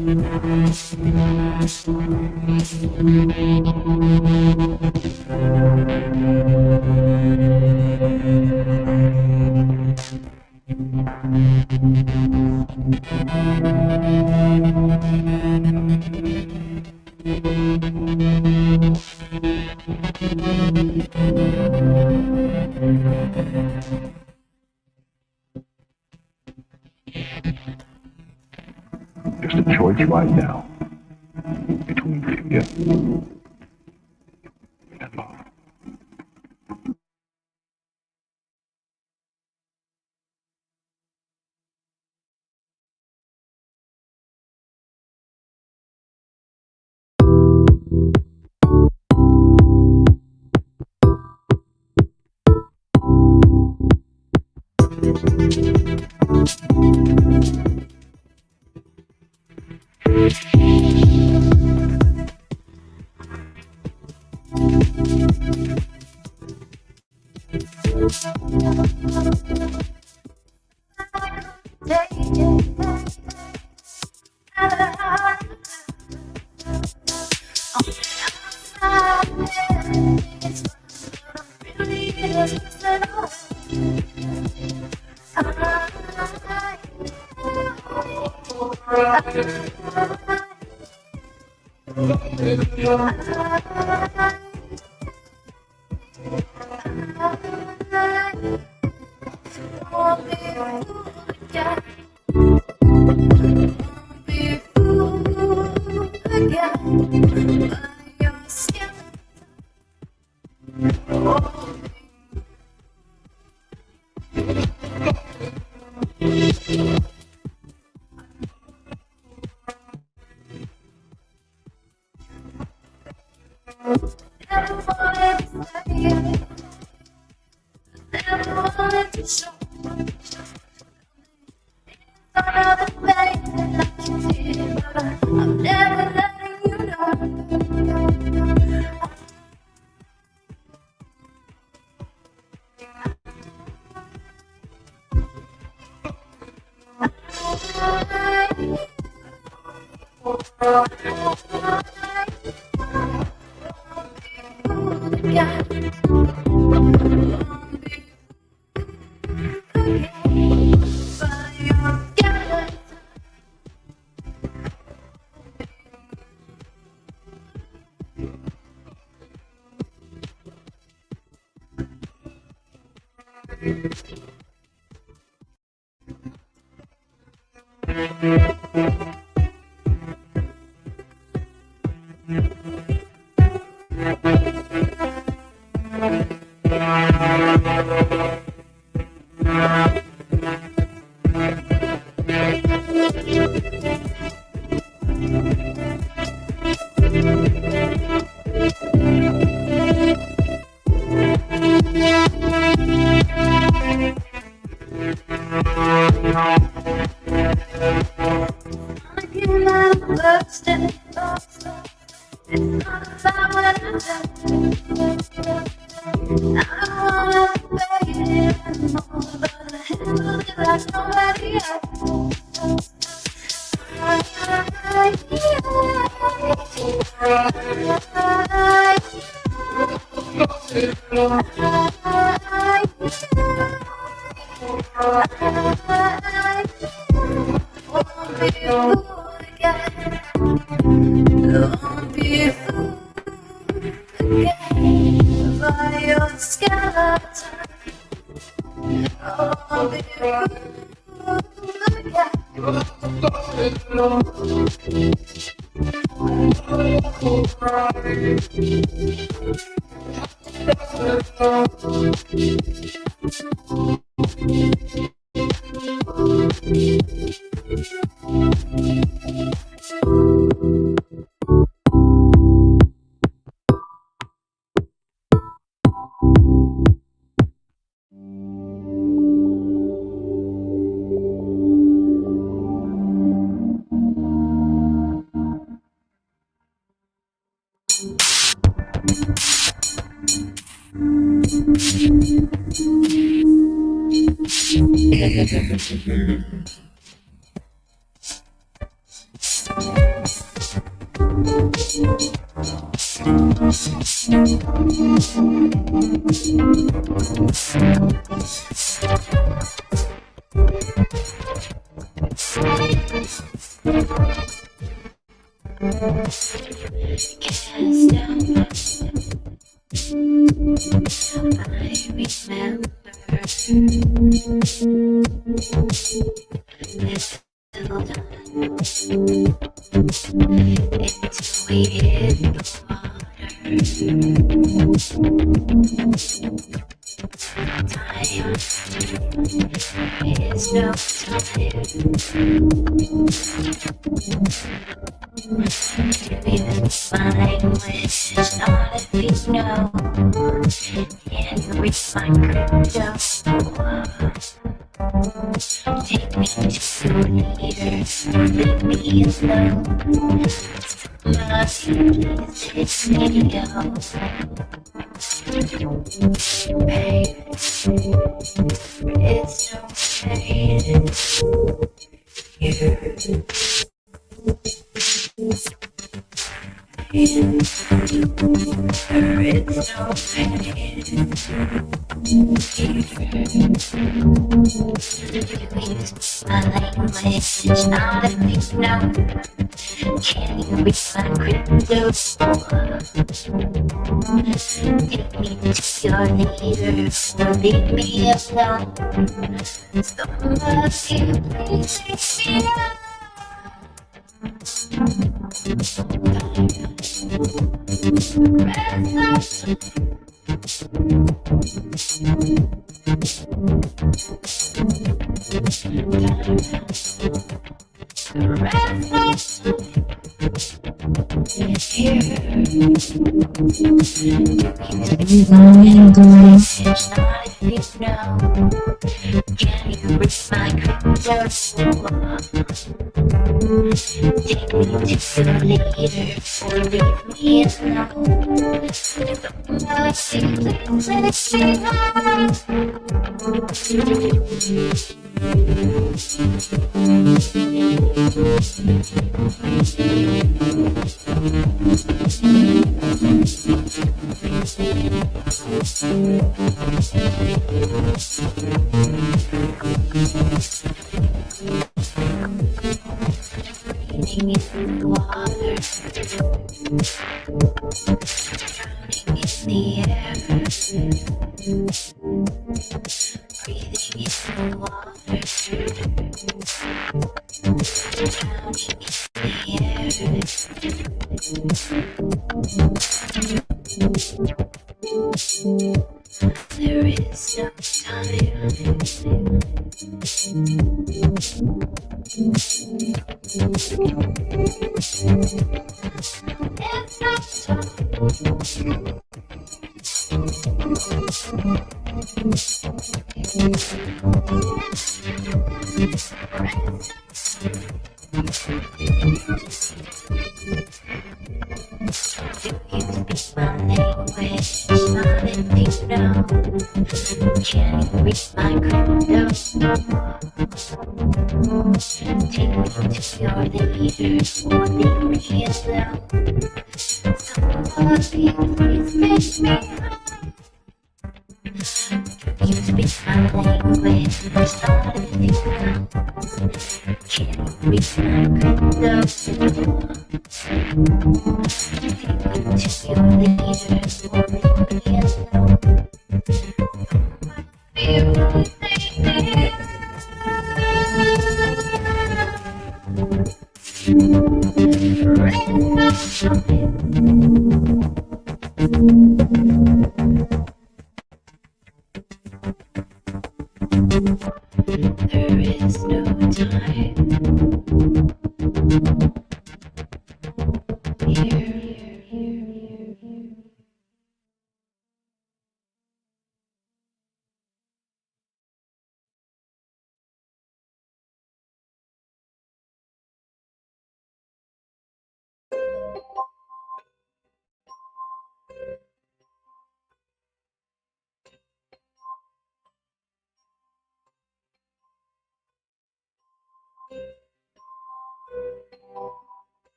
a choice right now between fear and love.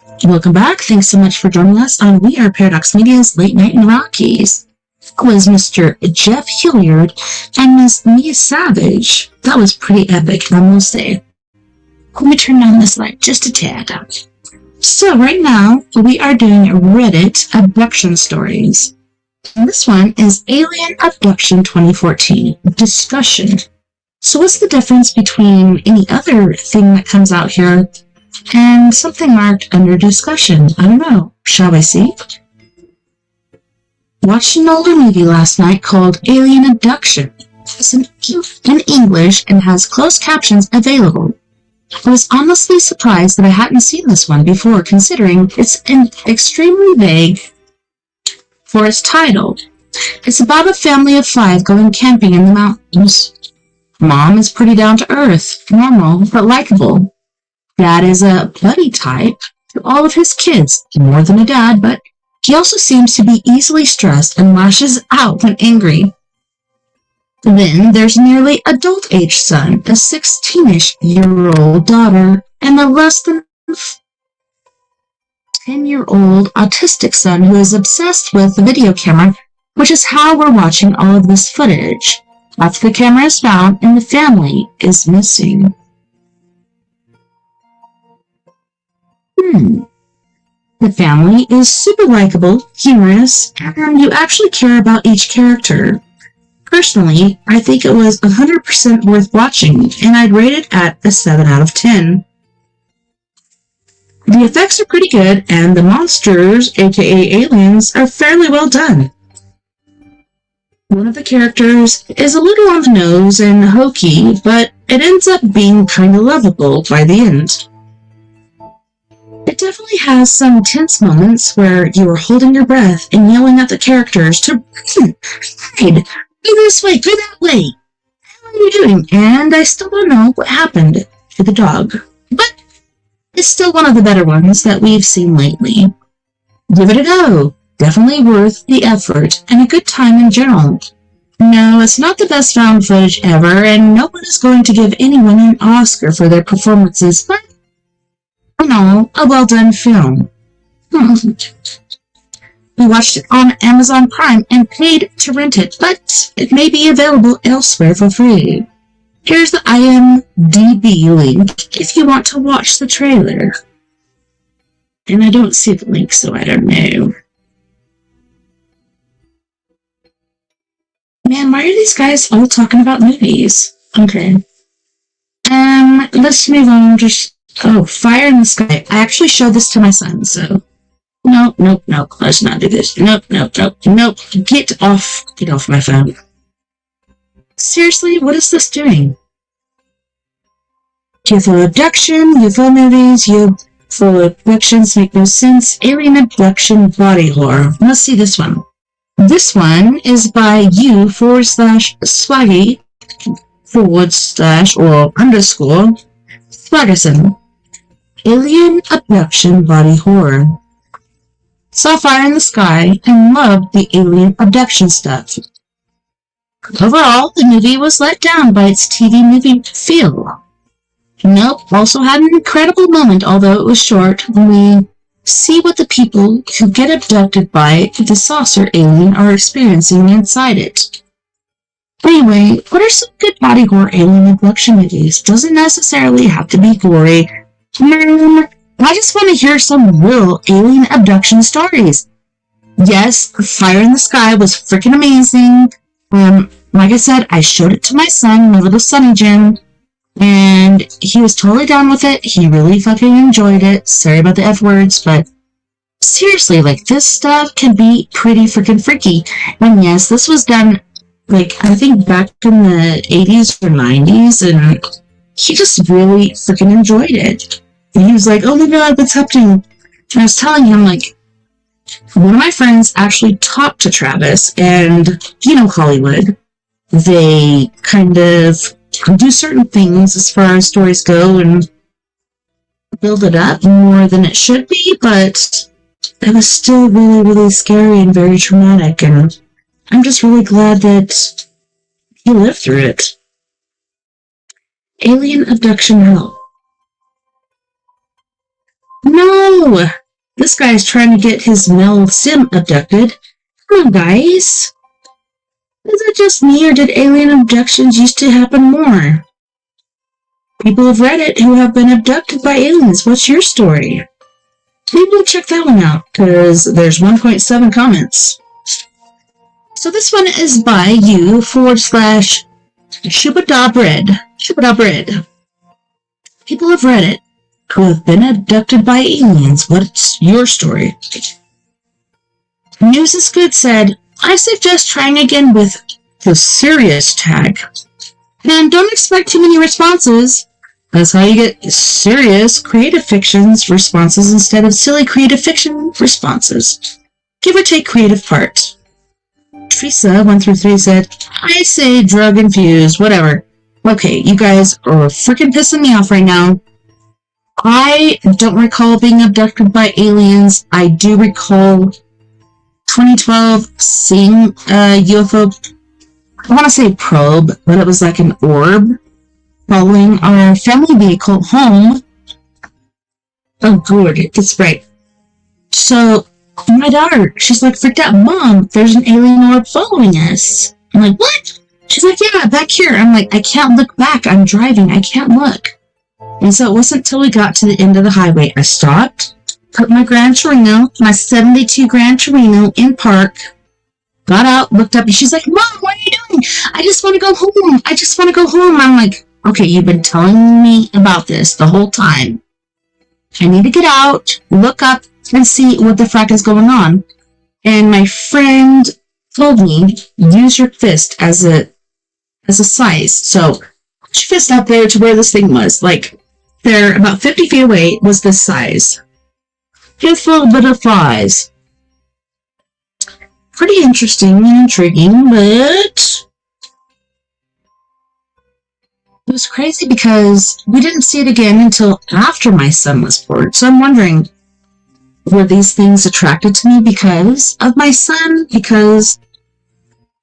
Welcome back. Thanks so much for joining us on We Are Paradox Media's Late Night in Rockies. That was Mr. Jeff Hilliard and Miss Mia Savage. That was pretty epic, I must say. Let me turn down this light just a tad. So right now, we are doing Reddit abduction stories. And this one is Alien Abduction 2014 discussion. So what's the difference between any other thing that comes out here and something marked under discussion? I don't know. Shall we see? Watched an older movie last night called Alien Abduction. It's in English and has closed captions available. I was honestly surprised that I hadn't seen this one before, considering it's extremely vague for its title. It's about a family of 5 going camping in the mountains. Mom is pretty down to earth, normal, but likable. Dad is a buddy type to all of his kids, more than a dad, but he also seems to be easily stressed and lashes out when angry. Then there's nearly adult-age son, a 16-ish-year-old daughter, and a less than 10-year-old autistic son who is obsessed with the video camera, which is how we're watching all of this footage. After the camera is found and the family is missing. The family is super likable, humorous, and you actually care about each character. Personally, I think it was 100% worth watching, and I'd rate it at a 7 out of 10. The effects are pretty good, and the monsters, aka aliens, are fairly well done. One of the characters is a little on the nose and hokey, but it ends up being kinda lovable by the end. It definitely has some tense moments where you are holding your breath and yelling at the characters to hide. Go this way, go that way. How are you doing? And I still don't know what happened to the dog. But it's still one of the better ones that we've seen lately. Give it a go. Definitely worth the effort and a good time in general. No, it's not the best found footage ever, and no one is going to give anyone an Oscar for their performances, but no, a well-done film. We watched it on Amazon Prime and paid to rent it, but it may be available elsewhere for free. Here's the IMDb link if you want to watch the trailer. And I don't see the link, so I don't know. Man, why are these guys all talking about movies? Okay. Let's move on. Oh, Fire in the Sky. I actually showed this to my son, so... Nope. Let's not do this. Nope. Get off my phone. Seriously, what is this doing? UFO abduction, UFO movies, UFO abductions make no sense, alien abduction body horror. Let's see this one. This one is by u/swaggy /_ Swaggerson. Alien abduction body horror. Saw Fire in the Sky and loved the alien abduction stuff. Overall, the movie was let down by its TV movie feel. Nope also had an incredible moment, although it was short, when we see what the people who get abducted by the saucer alien are experiencing inside it. Anyway, what are some good body horror alien abduction movies? Doesn't necessarily have to be gory. I just want to hear some real alien abduction stories. Yes, Fire in the Sky was freaking amazing. Like I said, I showed it to my son, my little Sonny Jim, and he was totally down with it. He really fucking enjoyed it. Sorry about the F words, but seriously, like, this stuff can be pretty freaking freaky. And yes, this was done, like, I think back in the 80s or 90s, and he just really freaking enjoyed it. And he was like, oh my god, what's happening? And I was telling him, like, one of my friends actually talked to Travis, and, you know, Hollywood, they kind of do certain things as far as stories go and build it up more than it should be, but it was still really, really scary and very traumatic, and I'm just really glad that he lived through it. Alien abduction hell. No! oh, this guy's trying to get his male sim abducted. Come on, guys. Is it just me, or did alien abductions used to happen more? People of Reddit who have been abducted by aliens, what's your story? Maybe check that one out, because there's 1.7 comments. So this one is by you /Shubadabred. Shubadabred. People of Reddit who have been abducted by aliens, what's your story? News is Good said, I suggest trying again with the serious tag. And don't expect too many responses. That's how you get serious creative fictions responses instead of silly creative fiction responses. Give or take creative part. Teresa 1 through 3 said, I say drug infused, whatever. Okay, you guys are freaking pissing me off right now. I don't recall being abducted by aliens. I do recall 2012 seeing a UFO, I want to say probe, but it was like an orb following our family vehicle home. Oh, good, it's right. So, my daughter, she's like freaked out. Mom, there's an alien orb following us. I'm like, what? She's like, yeah, back here. I'm like, I can't look back. I'm driving. I can't look. And so it wasn't until we got to the end of the highway. I stopped, put my Gran Torino, my 72 Gran Torino in park, got out, looked up, and she's like, Mom, what are you doing? I just want to go home. I just want to go home. I'm like, okay, you've been telling me about this the whole time. I need to get out, look up, and see what the frack is going on. And my friend told me, use your fist as a size. So, put your fist out there to where this thing was. Like, they're about 50 feet away was this size. Just a little bit of flies. Pretty interesting and intriguing, but it was crazy because we didn't see it again until after my son was born. So I'm wondering, were these things attracted to me because of my son? Because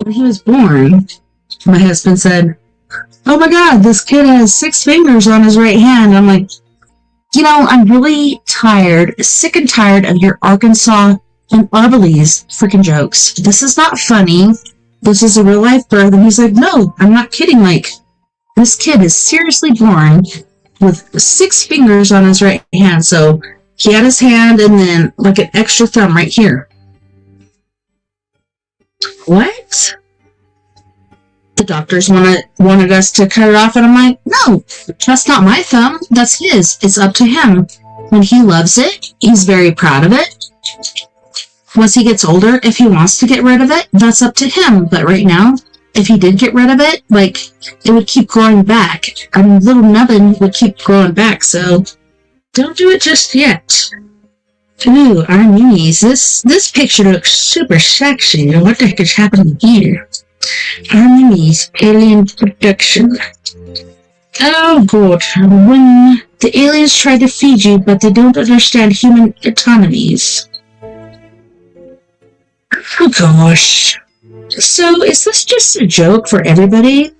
when he was born, my husband said, oh my God, this kid has 6 fingers on his right hand. I'm like, you know, I'm really tired, sick and tired of your Arkansas and Arbalese freaking jokes. This is not funny. This is a real life birth. And he's like, no, I'm not kidding. Like, this kid is seriously born with 6 fingers on his right hand. So he had his hand and then like an extra thumb right here. What? The doctors wanted us to cut it off, and I'm like, no, that's not my thumb. That's his. It's up to him. When he loves it, he's very proud of it. Once he gets older, if he wants to get rid of it, that's up to him. But right now, if he did get rid of it, like, it would keep growing back. A little nubbin would keep growing back, so don't do it just yet. Ooh, our minis. This picture looks super sexy. What the heck is happening here? Our minis, alien production. Oh god, when the aliens try to feed you, but they don't understand human autonomies. Oh gosh. So, is this just a joke for everybody?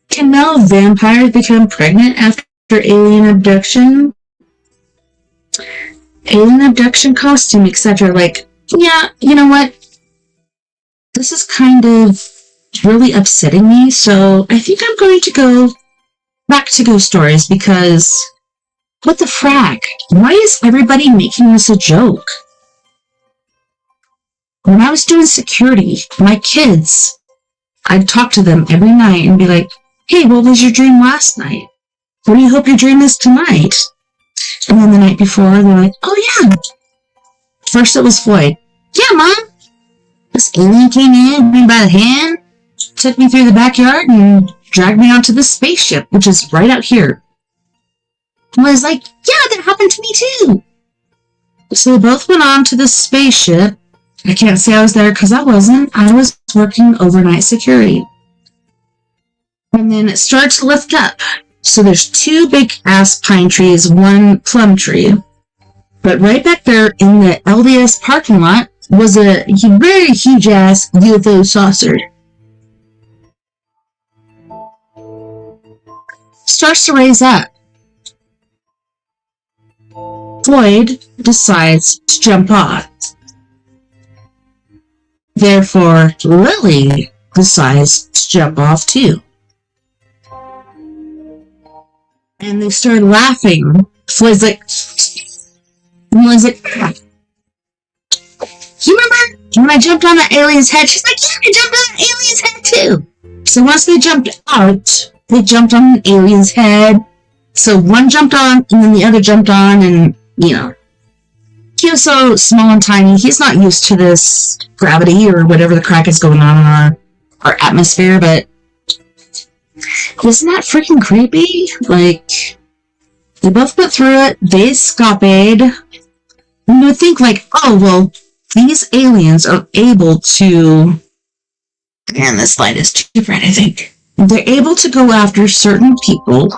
Can now vampires become pregnant after alien abduction? Alien abduction costume, etc. Like, yeah, you know what? This is kind of really upsetting me, so I think I'm going to go back to ghost stories because what the frack? Why is everybody making this a joke? When I was doing security, my kids, I'd talk to them every night and be like, hey, what was your dream last night? What do you hope your dream is tonight? And then the night before, they're like, oh yeah. First it was Floyd. Yeah, Mom. This alien came in, grabbed me by the hand, took me through the backyard, and dragged me onto this spaceship, which is right out here. And I was like, yeah, that happened to me too. So they both went on to this spaceship. I can't say I was there because I wasn't. I was working overnight security. And then it started to lift up. So there's 2 big ass pine trees, 1 plum tree. But right back there in the LDS parking lot was a very huge ass UFO saucer. Starts to raise up. Floyd decides to jump off. Therefore, Lily decides to jump off too. And they start laughing. Floyd's like, and Lily's like, you remember when I jumped on that alien's head? She's like, yeah, I jumped on that alien's head too. So once they jumped out, they jumped on an alien's head. So one jumped on, and then the other jumped on, and, you know, he was so small and tiny, he's not used to this gravity or whatever the crap is going on in our atmosphere, but isn't that freaking creepy? Like, they both went through it, they escaped. You would think, like, oh, well, these aliens are able to, and this light is too bright, I think. They're able to go after certain people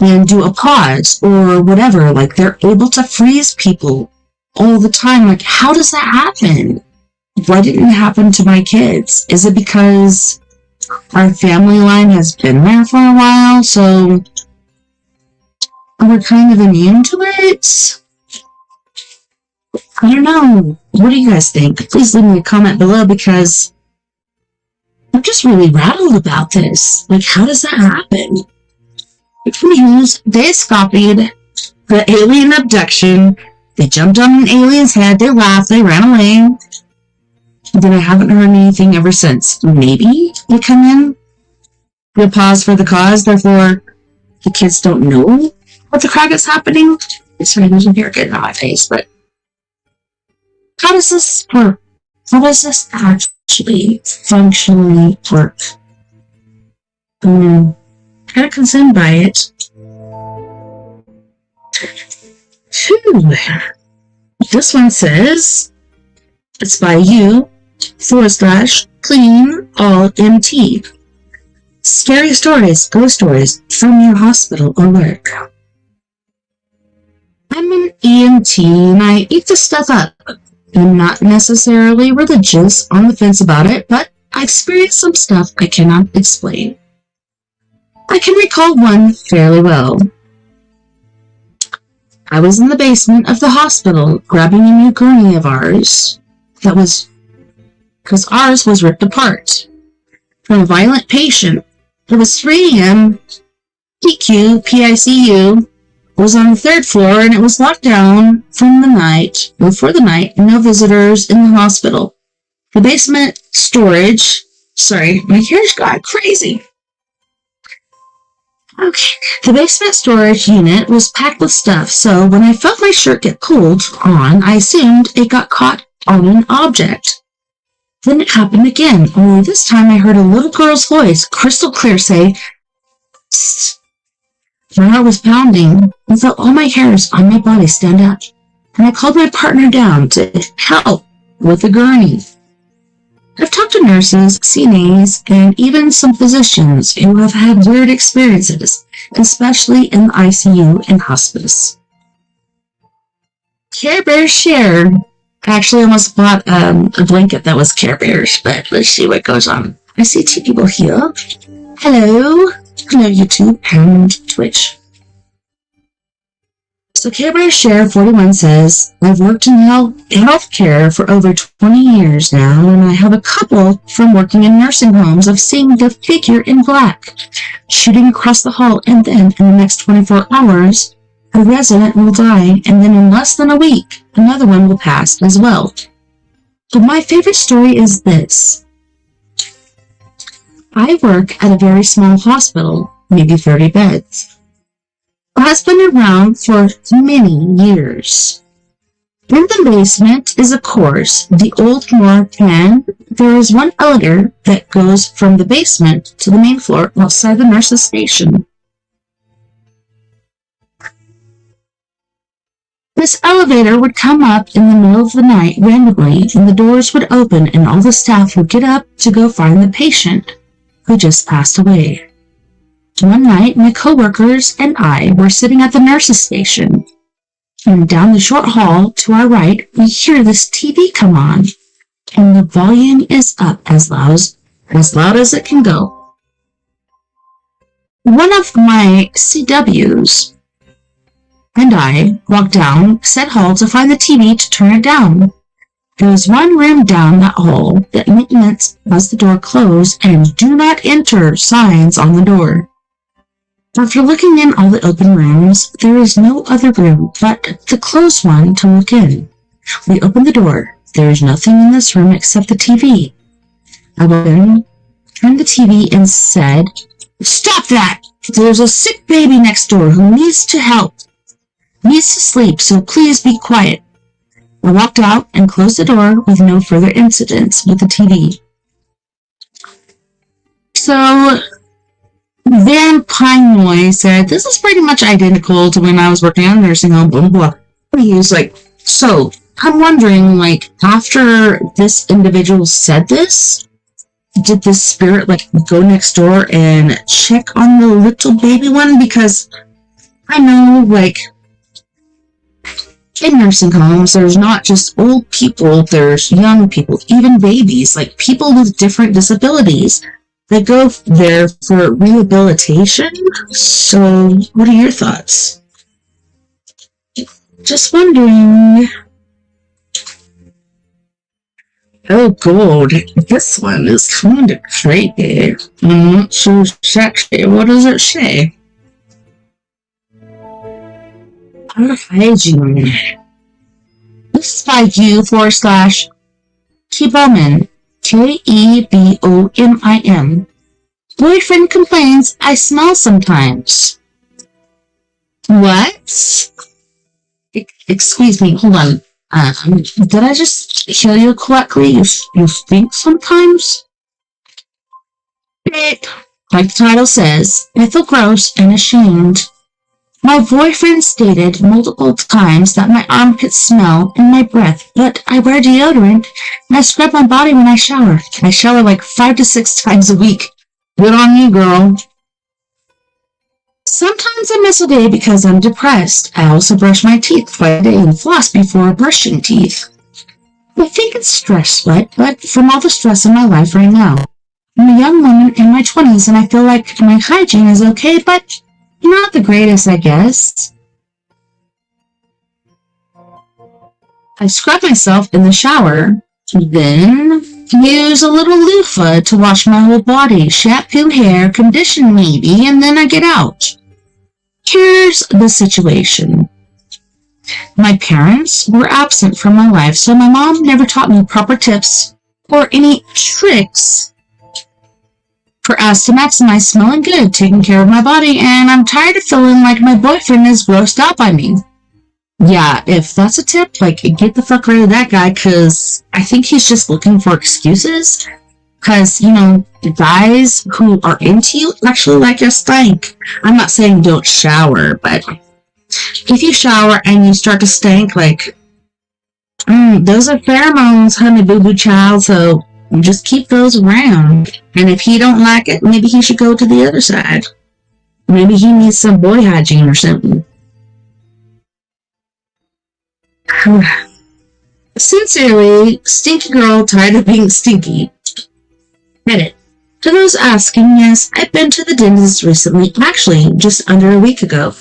and do a pause or whatever. Like, they're able to freeze people all the time. Like, how does that happen? Why didn't it happen to my kids? Is it because our family line has been there for a while, so we're kind of immune to it? I don't know. What do you guys think? Please leave me a comment below, because I'm just really rattled about this. Like, how does that happen? They escaped the alien abduction. They jumped on an alien's head. They laughed. They ran away. Then I haven't heard anything ever since. Maybe they come in. We'll pause for the cause. Therefore, the kids don't know what the crap is happening. Sorry, there's a hair getting on my face, but how does this work? How does this actually functionally work? I'm kind of concerned by it. Phew. This one says, it's by you/clean all MT. Scary stories, ghost stories from your hospital or work. I'm an EMT and I eat this stuff up. I'm not necessarily religious, on the fence about it, but I experienced some stuff I cannot explain. I can recall one fairly well. I was in the basement of the hospital grabbing a new gurney of ours because ours was ripped apart from a violent patient. It was 3 a.m. PICU was on the 3rd floor, and it was locked down for the night, no visitors in the hospital. The basement storage, sorry, my hair's got crazy. Okay, the basement storage unit was packed with stuff, so when I felt my shirt get pulled on, I assumed it got caught on an object. Then it happened again, only this time I heard a little girl's voice, crystal clear, say, "Psst." My heart was pounding. I felt all my hairs on my body stand up, and I called my partner down to help with the gurney. I've talked to nurses, CNAs, and even some physicians who have had weird experiences, especially in the ICU and hospice. Care Bears share. I actually almost bought a blanket that was Care Bears, but let's see what goes on. I see 2 people here. Hello. Hello, YouTube and Twitch. So Care Bears Share 41 says, I've worked in healthcare for over 20 years now, and I have a couple from working in nursing homes of seeing the figure in black shooting across the hall, and then in the next 24 hours, a resident will die, and then in less than a week, another one will pass as well. But my favorite story is this. I work at a very small hospital, maybe 30 beds. It has been around for many years. In the basement is, of course, the old morgue, and there is one elevator that goes from the basement to the main floor outside the nurse's station. This elevator would come up in the middle of the night randomly, and the doors would open, and all the staff would get up to go find the patient who just passed away. One night, my coworkers and I were sitting at the nurse's station, and down the short hall to our right, we hear this TV come on, and the volume is up as loud as it can go. One of my CWs and I walked down said hall to find the TV to turn it down. There was one room down that hall that maintenance has the door closed and do not enter signs on the door. After looking in all the open rooms, there is no other room but the closed one to look in. We opened the door. There is nothing in this room except the TV. I went in, turned the TV and said, "Stop that! There's a sick baby next door who needs to help. Needs to sleep, so please be quiet." I walked out and closed the door with no further incidents with the TV. So, Van Pinenoy said, "This is pretty much identical to when I was working at a nursing home, blah, blah, blah." He was like, so, I'm wondering, like, after this individual said this, did this spirit, like, go next door and check on the little baby one? Because I know, like, in nursing homes, there's not just old people, there's young people, even babies, like people with different disabilities that go there for rehabilitation. So, what are your thoughts? Just wondering. Oh, God, this one is kind of creepy. I'm not sure exactly what does it say. Hygiene. This is by u/Kebomin, Kebomim. Boyfriend complains I smell sometimes. What? Excuse me, hold on. Did I just hear you correctly? You think sometimes? Like the title says, I feel gross and ashamed. My boyfriend stated multiple times that my armpits smell and my breath, but I wear deodorant and I scrub my body when I shower. I shower like 5 to 6 times a week. Good on you, girl. Sometimes I miss a day because I'm depressed. I also brush my teeth twice a day and floss before brushing teeth. I think it's stress sweat, but from all the stress in my life right now. I'm a young woman in my 20s and I feel like my hygiene is okay, but not the greatest, I guess. I scrub myself in the shower, then use a little loofah to wash my whole body, shampoo, hair, condition maybe, and then I get out. Here's the situation. My parents were absent from my life, so my mom never taught me proper tips or any tricks for us to maximize smelling good, taking care of my body, and I'm tired of feeling like my boyfriend is grossed out by me. Yeah, if that's a tip, like, get the fuck rid of that guy, because I think he's just looking for excuses. Because, you know, guys who are into you actually like your stink. I'm not saying don't shower, but if you shower and you start to stink, like, those are pheromones, honey boo-boo child, so just keep those around. And if he don't like it, maybe he should go to the other side. Maybe he needs some boy hygiene or something. Sincerely, Stinky Girl tired of being stinky. Edit. To those asking, yes, I've been to the dentist recently, actually just under a week ago.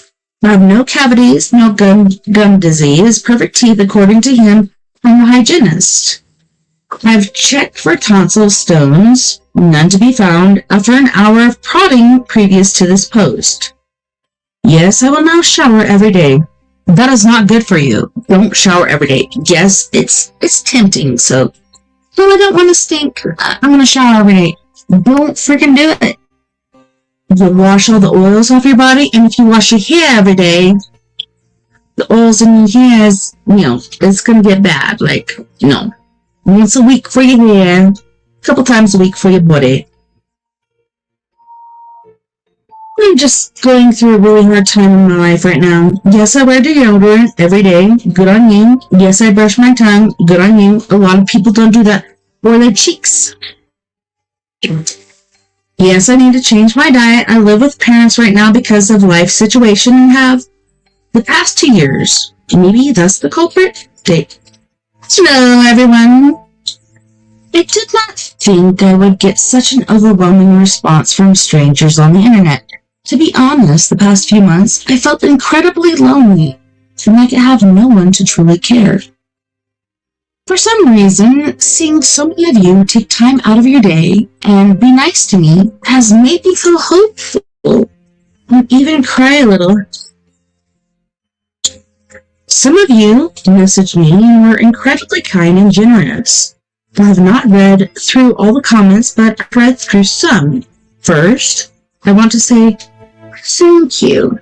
I have no cavities, no gum disease, perfect teeth according to him. I'm a hygienist. I've checked for tonsil stones, none to be found, after an hour of prodding previous to this post. Yes, I will now shower every day. That is not good for you. Don't shower every day. Yes, it's tempting, so... No, I don't want to stink. I'm gonna shower every day. Don't freaking do it. You wash all the oils off your body, and if you wash your hair every day, the oils in your hair is, you know, it's gonna get bad. Like, you know, once a week for your hair, a couple times a week for your body. I'm just going through a really hard time in my life right now. Yes, I wear deodorant every day. Good on you. Yes, I brush my tongue. Good on you. A lot of people don't do that. Or their cheeks. Yes, I need to change my diet. I live with parents right now because of life situation and have the past 2 years. Maybe that's the culprit? Hello, everyone. I did not think I would get such an overwhelming response from strangers on the internet. To be honest, the past few months, I felt incredibly lonely. and like I have no one to truly care. For some reason, seeing so many of you take time out of your day and be nice to me has made me feel hopeful and even cry a little. Some of you messaged me and were incredibly kind and generous. I have not read through all the comments, but I've read through some. First, I want to say thank you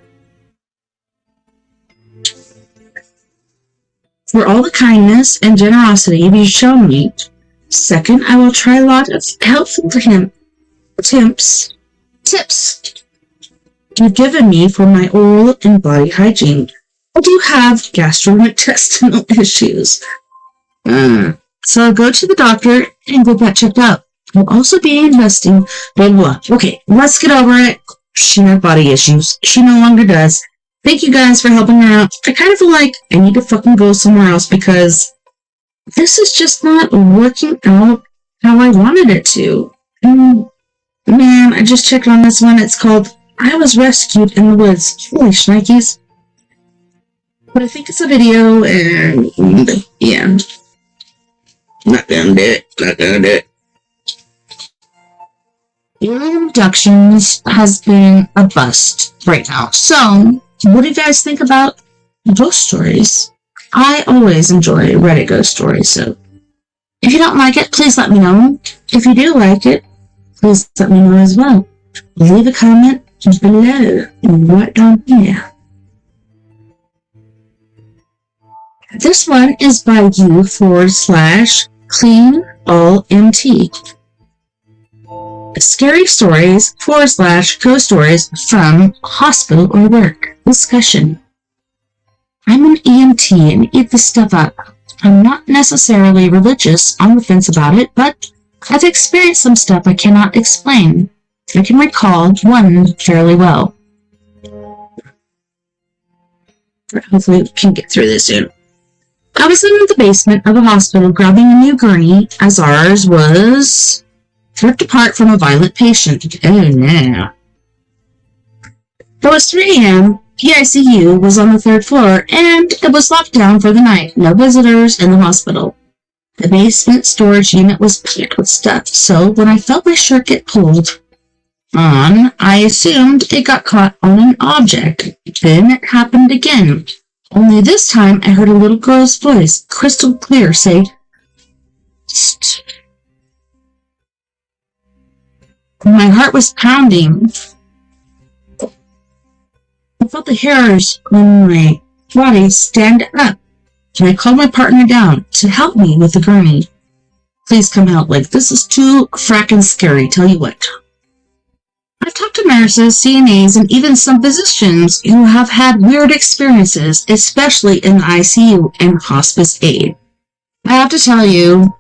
for all the kindness and generosity you've shown me. Second, I will try a lot of helpful tips you've given me for my oral and body hygiene. I do have gastrointestinal issues. So I'll go to the doctor and get that checked out. I'll also be investing, blah, blah. Okay, let's get over it. She had body issues. She no longer does. Thank you guys for helping her out. I kind of feel like I need to fucking go somewhere else because this is just not working out how I wanted it to. And man, I just checked on this one. It's called I Was Rescued in the Woods. Holy shnikes. But I think it's a video and yeah. Not gonna do it. Alien abductions has been a bust right now. So, what do you guys think about ghost stories? I always enjoy Reddit ghost stories, so if you don't like it, please let me know. If you do like it, please let me know as well. Leave a comment below right down here. This one is by u/cleanallmt. Scary stories / ghost stories from hospital or work. Discussion. I'm an EMT and eat this stuff up. I'm not necessarily religious, on the fence about it, but I've experienced some stuff I cannot explain. I can recall one fairly well. Hopefully we can get through this soon. I was in the basement of a hospital grabbing a new gurney as ours was ripped apart from a violent patient. Oh no. It was 3 a.m. PICU was on the 3rd floor and it was locked down for the night. No visitors in the hospital. The basement storage unit was packed with stuff, so when I felt my shirt get pulled on, I assumed it got caught on an object. Then it happened again. Only this time I heard a little girl's voice, crystal clear, say, "Psst." My heart was pounding. I felt the hairs on my body stand up, and I called my partner down to help me with the gurney. Please come help, like, this is too frackin' scary, tell you what. I've talked to nurses, CNAs, and even some physicians who have had weird experiences, especially in the ICU and hospice aid. I have to tell you,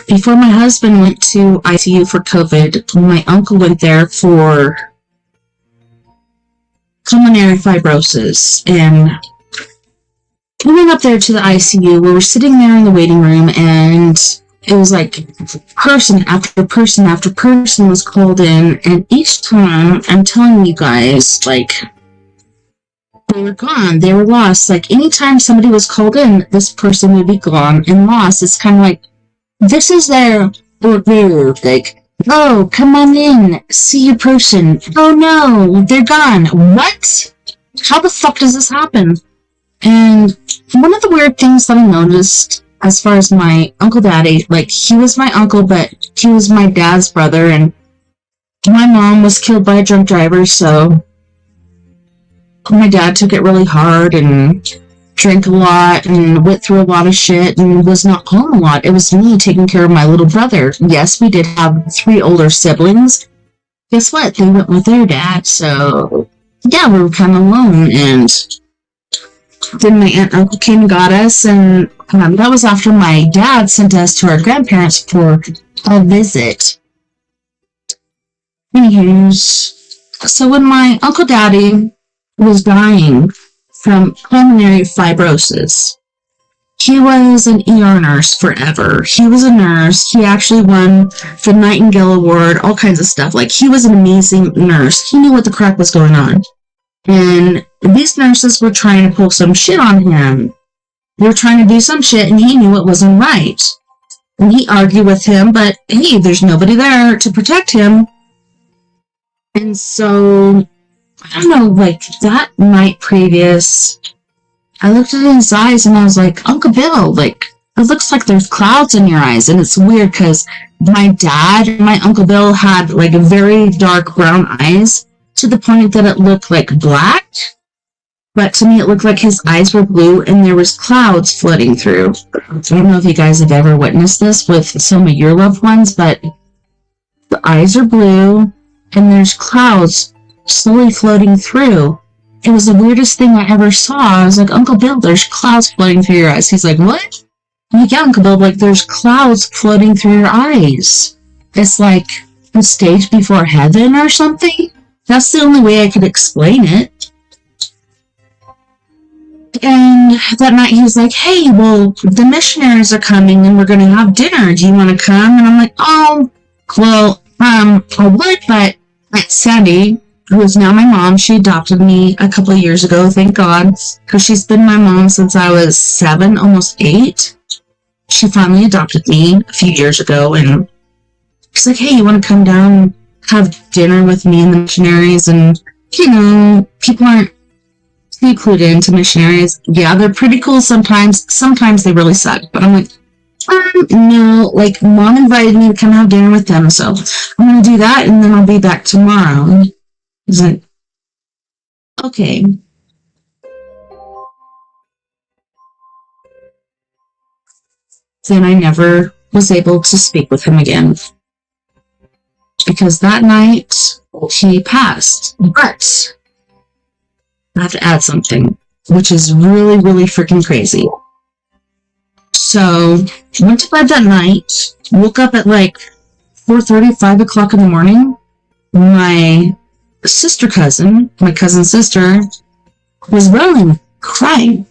before my husband went to ICU for COVID, my uncle went there for pulmonary fibrosis, and we went up there to the ICU. We were sitting there in the waiting room, and it was like person after person after person was called in, and each time, I'm telling you guys, like, they were gone, they were lost. Like, anytime somebody was called in, this person would be gone and lost. It's kind of like, this is their review, like, oh, come on in, see your person. Oh no, they're gone. What? How the fuck does this happen? And one of the weird things that I noticed, as far as my Uncle Daddy, like, he was my uncle, but he was my dad's brother, and my mom was killed by a drunk driver, so my dad took it really hard and drank a lot and went through a lot of shit and was not home a lot. It was me taking care of my little brother. Yes, we did have 3 older siblings. Guess what? They went with their dad, so yeah, we were kind of alone. And then my aunt and uncle came and got us, and that was after my dad sent us to our grandparents for a visit. Anyways, so when my Uncle Daddy was dying from pulmonary fibrosis, he was an ER nurse forever. He was a nurse. He actually won the Nightingale Award, all kinds of stuff. Like, he was an amazing nurse. He knew what the crap was going on. And these nurses were trying to pull some shit on him. They were trying to do some shit, and he knew it wasn't right. And he argued with him, but hey, there's nobody there to protect him. And so, I don't know, like, that night previous, I looked at his eyes and I was like, Uncle Bill, like, it looks like there's clouds in your eyes. And it's weird because my dad and my Uncle Bill had, like, very dark brown eyes to the point that it looked like black. But to me, it looked like his eyes were blue and there was clouds floating through. I don't know if you guys have ever witnessed this with some of your loved ones, but the eyes are blue and there's clouds slowly floating through. It was the weirdest thing I ever saw. I was like, Uncle Bill, there's clouds floating through your eyes. He's like, what? I'm like, yeah, Uncle Bill, like, there's clouds floating through your eyes. It's like the stage before heaven or something. That's the only way I could explain it. And that night he was like, hey, well, the missionaries are coming and we're going to have dinner. Do you want to come? And I'm like, oh, well, I would, but Aunt Sandy, who is now my mom, she adopted me a couple of years ago, thank God, because she's been my mom since I was 7, almost 8. She finally adopted me a few years ago, and she's like, hey, you want to come down and have dinner with me and the missionaries? And, you know, people aren't too clued into missionaries. Yeah, they're pretty cool sometimes. Sometimes they really suck. But I'm like, no, like, Mom invited me to come have dinner with them, so I'm going to do that, and then I'll be back tomorrow. He's like, okay. Then I never was able to speak with him again. Because that night, he passed. But I have to add something, which is really, really freaking crazy. So, went to bed that night, woke up at like 4:30, 5 o'clock in the morning. My sister cousin, my cousin's sister, was wailing, crying.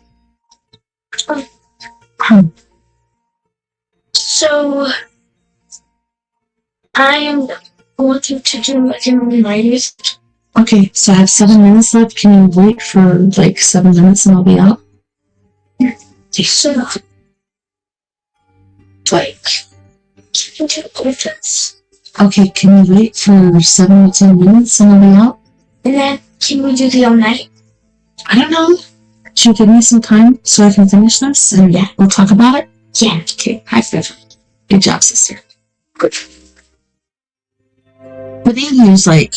So, I am going to do my reminders. Okay, so I have 7 minutes left. Can you wait for like 7 minutes and I'll be out? So, like, okay, can you wait for 7 to 10 minutes and I'll be out? And then, can we do the all night? I don't know. Should you give me some time so I can finish this and we'll talk about it? Yeah. Okay, high five. Good job, sister. Good. But then he was like,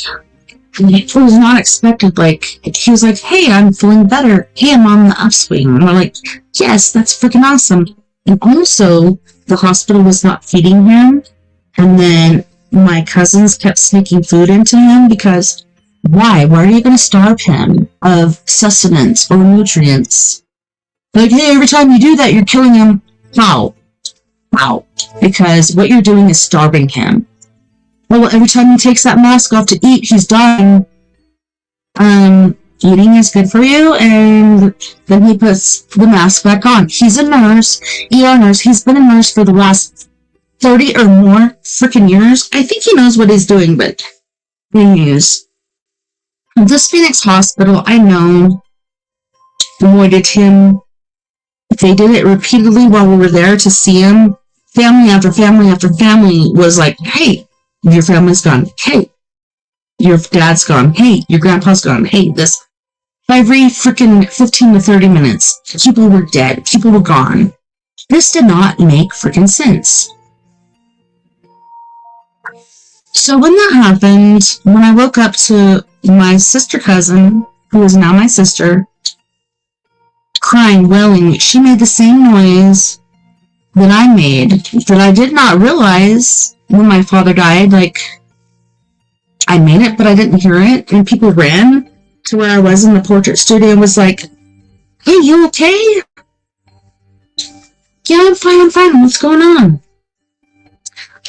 it was not expected. Like, he was like, hey, I'm feeling better. Hey, I'm on the upswing. And we're like, yes, that's freaking awesome. And also, the hospital was not feeding him. And then my cousins kept sneaking food into him because why? Why are you going to starve him of sustenance or nutrients? Like, hey, every time you do that, you're killing him. How? How? Because what you're doing is starving him. Well, every time he takes that mask off to eat, he's dying. Eating is good for you, and then he puts the mask back on. He's a nurse, ER nurse. He's been a nurse for the last 30 or more freaking years. I think he knows what he's doing, but anyways. This Phoenix hospital, I know, avoided him. They did it repeatedly while we were there to see him. Family after family after family was like, hey, your family's gone. Hey, your dad's gone. Hey, your grandpa's gone. Hey, this. Every freaking 15 to 30 minutes, people were dead. People were gone. This did not make freaking sense. So when that happened, when I woke up to my sister cousin, who is now my sister, crying, wailing, she made the same noise that I made, that I did not realize when my father died. Like, I made it, but I didn't hear it, and people ran to where I was in the portrait studio and was like, hey, you okay? Yeah, I'm fine, what's going on?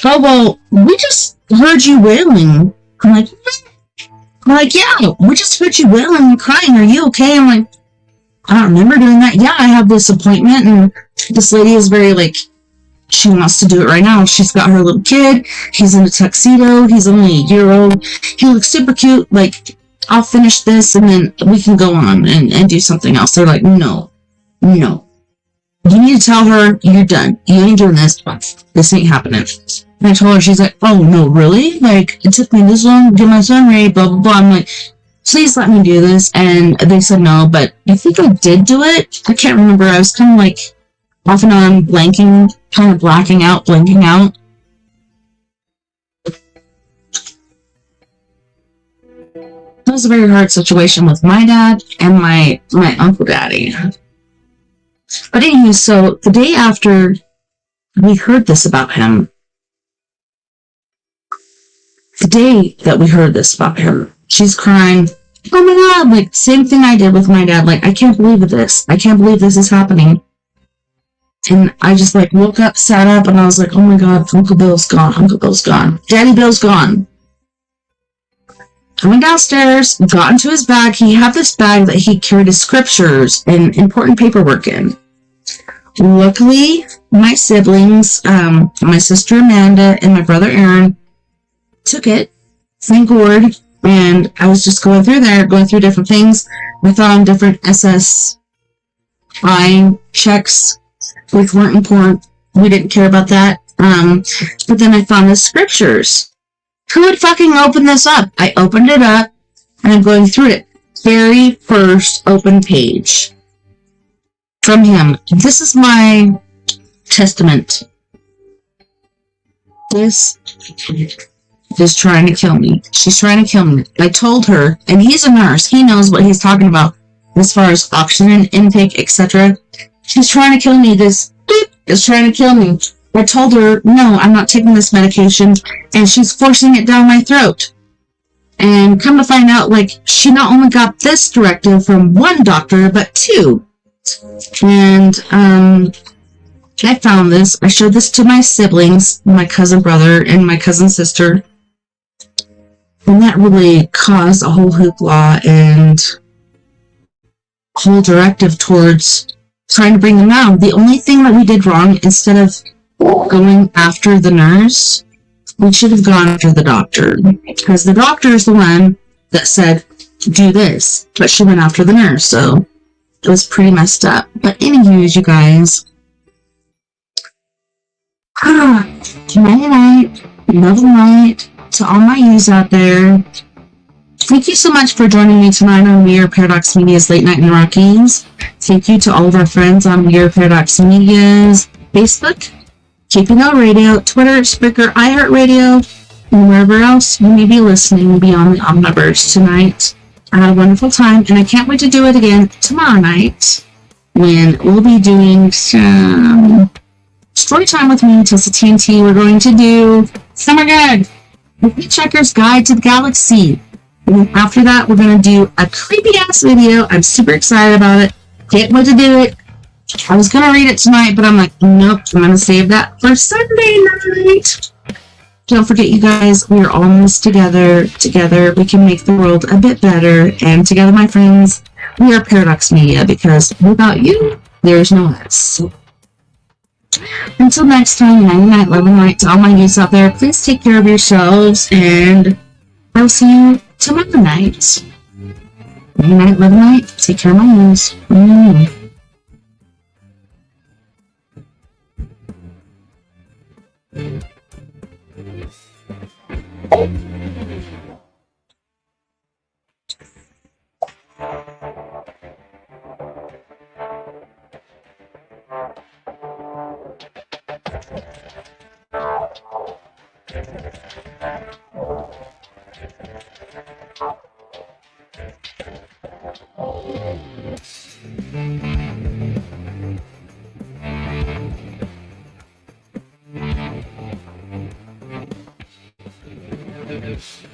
Oh, well, we just heard you wailing. I'm like, what? I'm like, yeah, we just heard you wailing and crying, are you okay? I'm like, I don't remember doing that. Yeah, I have this appointment, and this lady is very, like, she wants to do it right now. She's got her little kid. He's in a tuxedo. He's only a year old. He looks super cute. Like, I'll finish this and then we can go on and do something else. They're like, no. You need to tell her you're done. You ain't doing this. This ain't happening. And I told her, she's like, oh, no, really? Like, it took me this long to get my son ready, blah, blah, blah. I'm like, please let me do this. And they said no, but I think I did do it. I can't remember. I was kind of like off and on blanking, kind of blacking out, blanking out. It was a very hard situation with my dad and my uncle daddy. But anyway, so the day after we heard this about him, she's crying, oh my God, like same thing I did with my dad. Like, I can't believe this. I can't believe this is happening. And I just like woke up, sat up, and I was like, oh my God, Uncle Bill's gone. Uncle Bill's gone. Daddy Bill's gone. I went downstairs, got into his bag. He had this bag that he carried his scriptures and important paperwork in. Luckily, my siblings, my sister Amanda and my brother Aaron, took it, thank Lord, and I was just going through different things. I found different SSI checks, which weren't important. We didn't care about that. But then I found the scriptures. Who would fucking open this up? I opened it up, and I'm going through it. Very first open page from him. This is my testament. This is trying to kill me. She's trying to kill me. I told her, and he's a nurse. He knows what he's talking about as far as oxygen intake, etc. She's trying to kill me. This beep is trying to kill me. I told her, no, I'm not taking this medication, and she's forcing it down my throat. And come to find out, like, she not only got this directive from one doctor, but two. And, I found this. I showed this to my siblings, my cousin brother, and my cousin sister. And that really caused a whole hoopla and whole directive towards trying to bring them down. The only thing that we did wrong, instead of going after the nurse, we should have gone after the doctor, because the doctor is the one that said do this, but she went after the nurse, so it was pretty messed up. But anyways, you guys, night, love night to all my yous out there. Thank you so much for joining me tonight on We Are Paradox Media's Late Night in the Rockies. Thank you to all of our friends on We Are Paradox Media's Facebook, KPNL Radio, Twitter, Spreaker, iHeartRadio, and wherever else you may be listening beyond the Omniverse tonight. I had a wonderful time, and I can't wait to do it again tomorrow night when we'll be doing some story time with me, TessaTNT. We're going to do Summer Good, the Hitchhiker's Guide to the Galaxy. And then after that, we're going to do a creepy-ass video. I'm super excited about it. Can't wait to do it. I was going to read it tonight, but I'm like, nope, I'm going to save that for Sunday night. Don't forget, you guys, we are all in this together. Together, we can make the world a bit better. And together, my friends, we are Paradox Media, because without you, there's no us. Until next time, night night, love and light to all my youths out there. Please take care of yourselves, and I'll see you tomorrow night. Night night, love and light. Take care of my youths. Yes.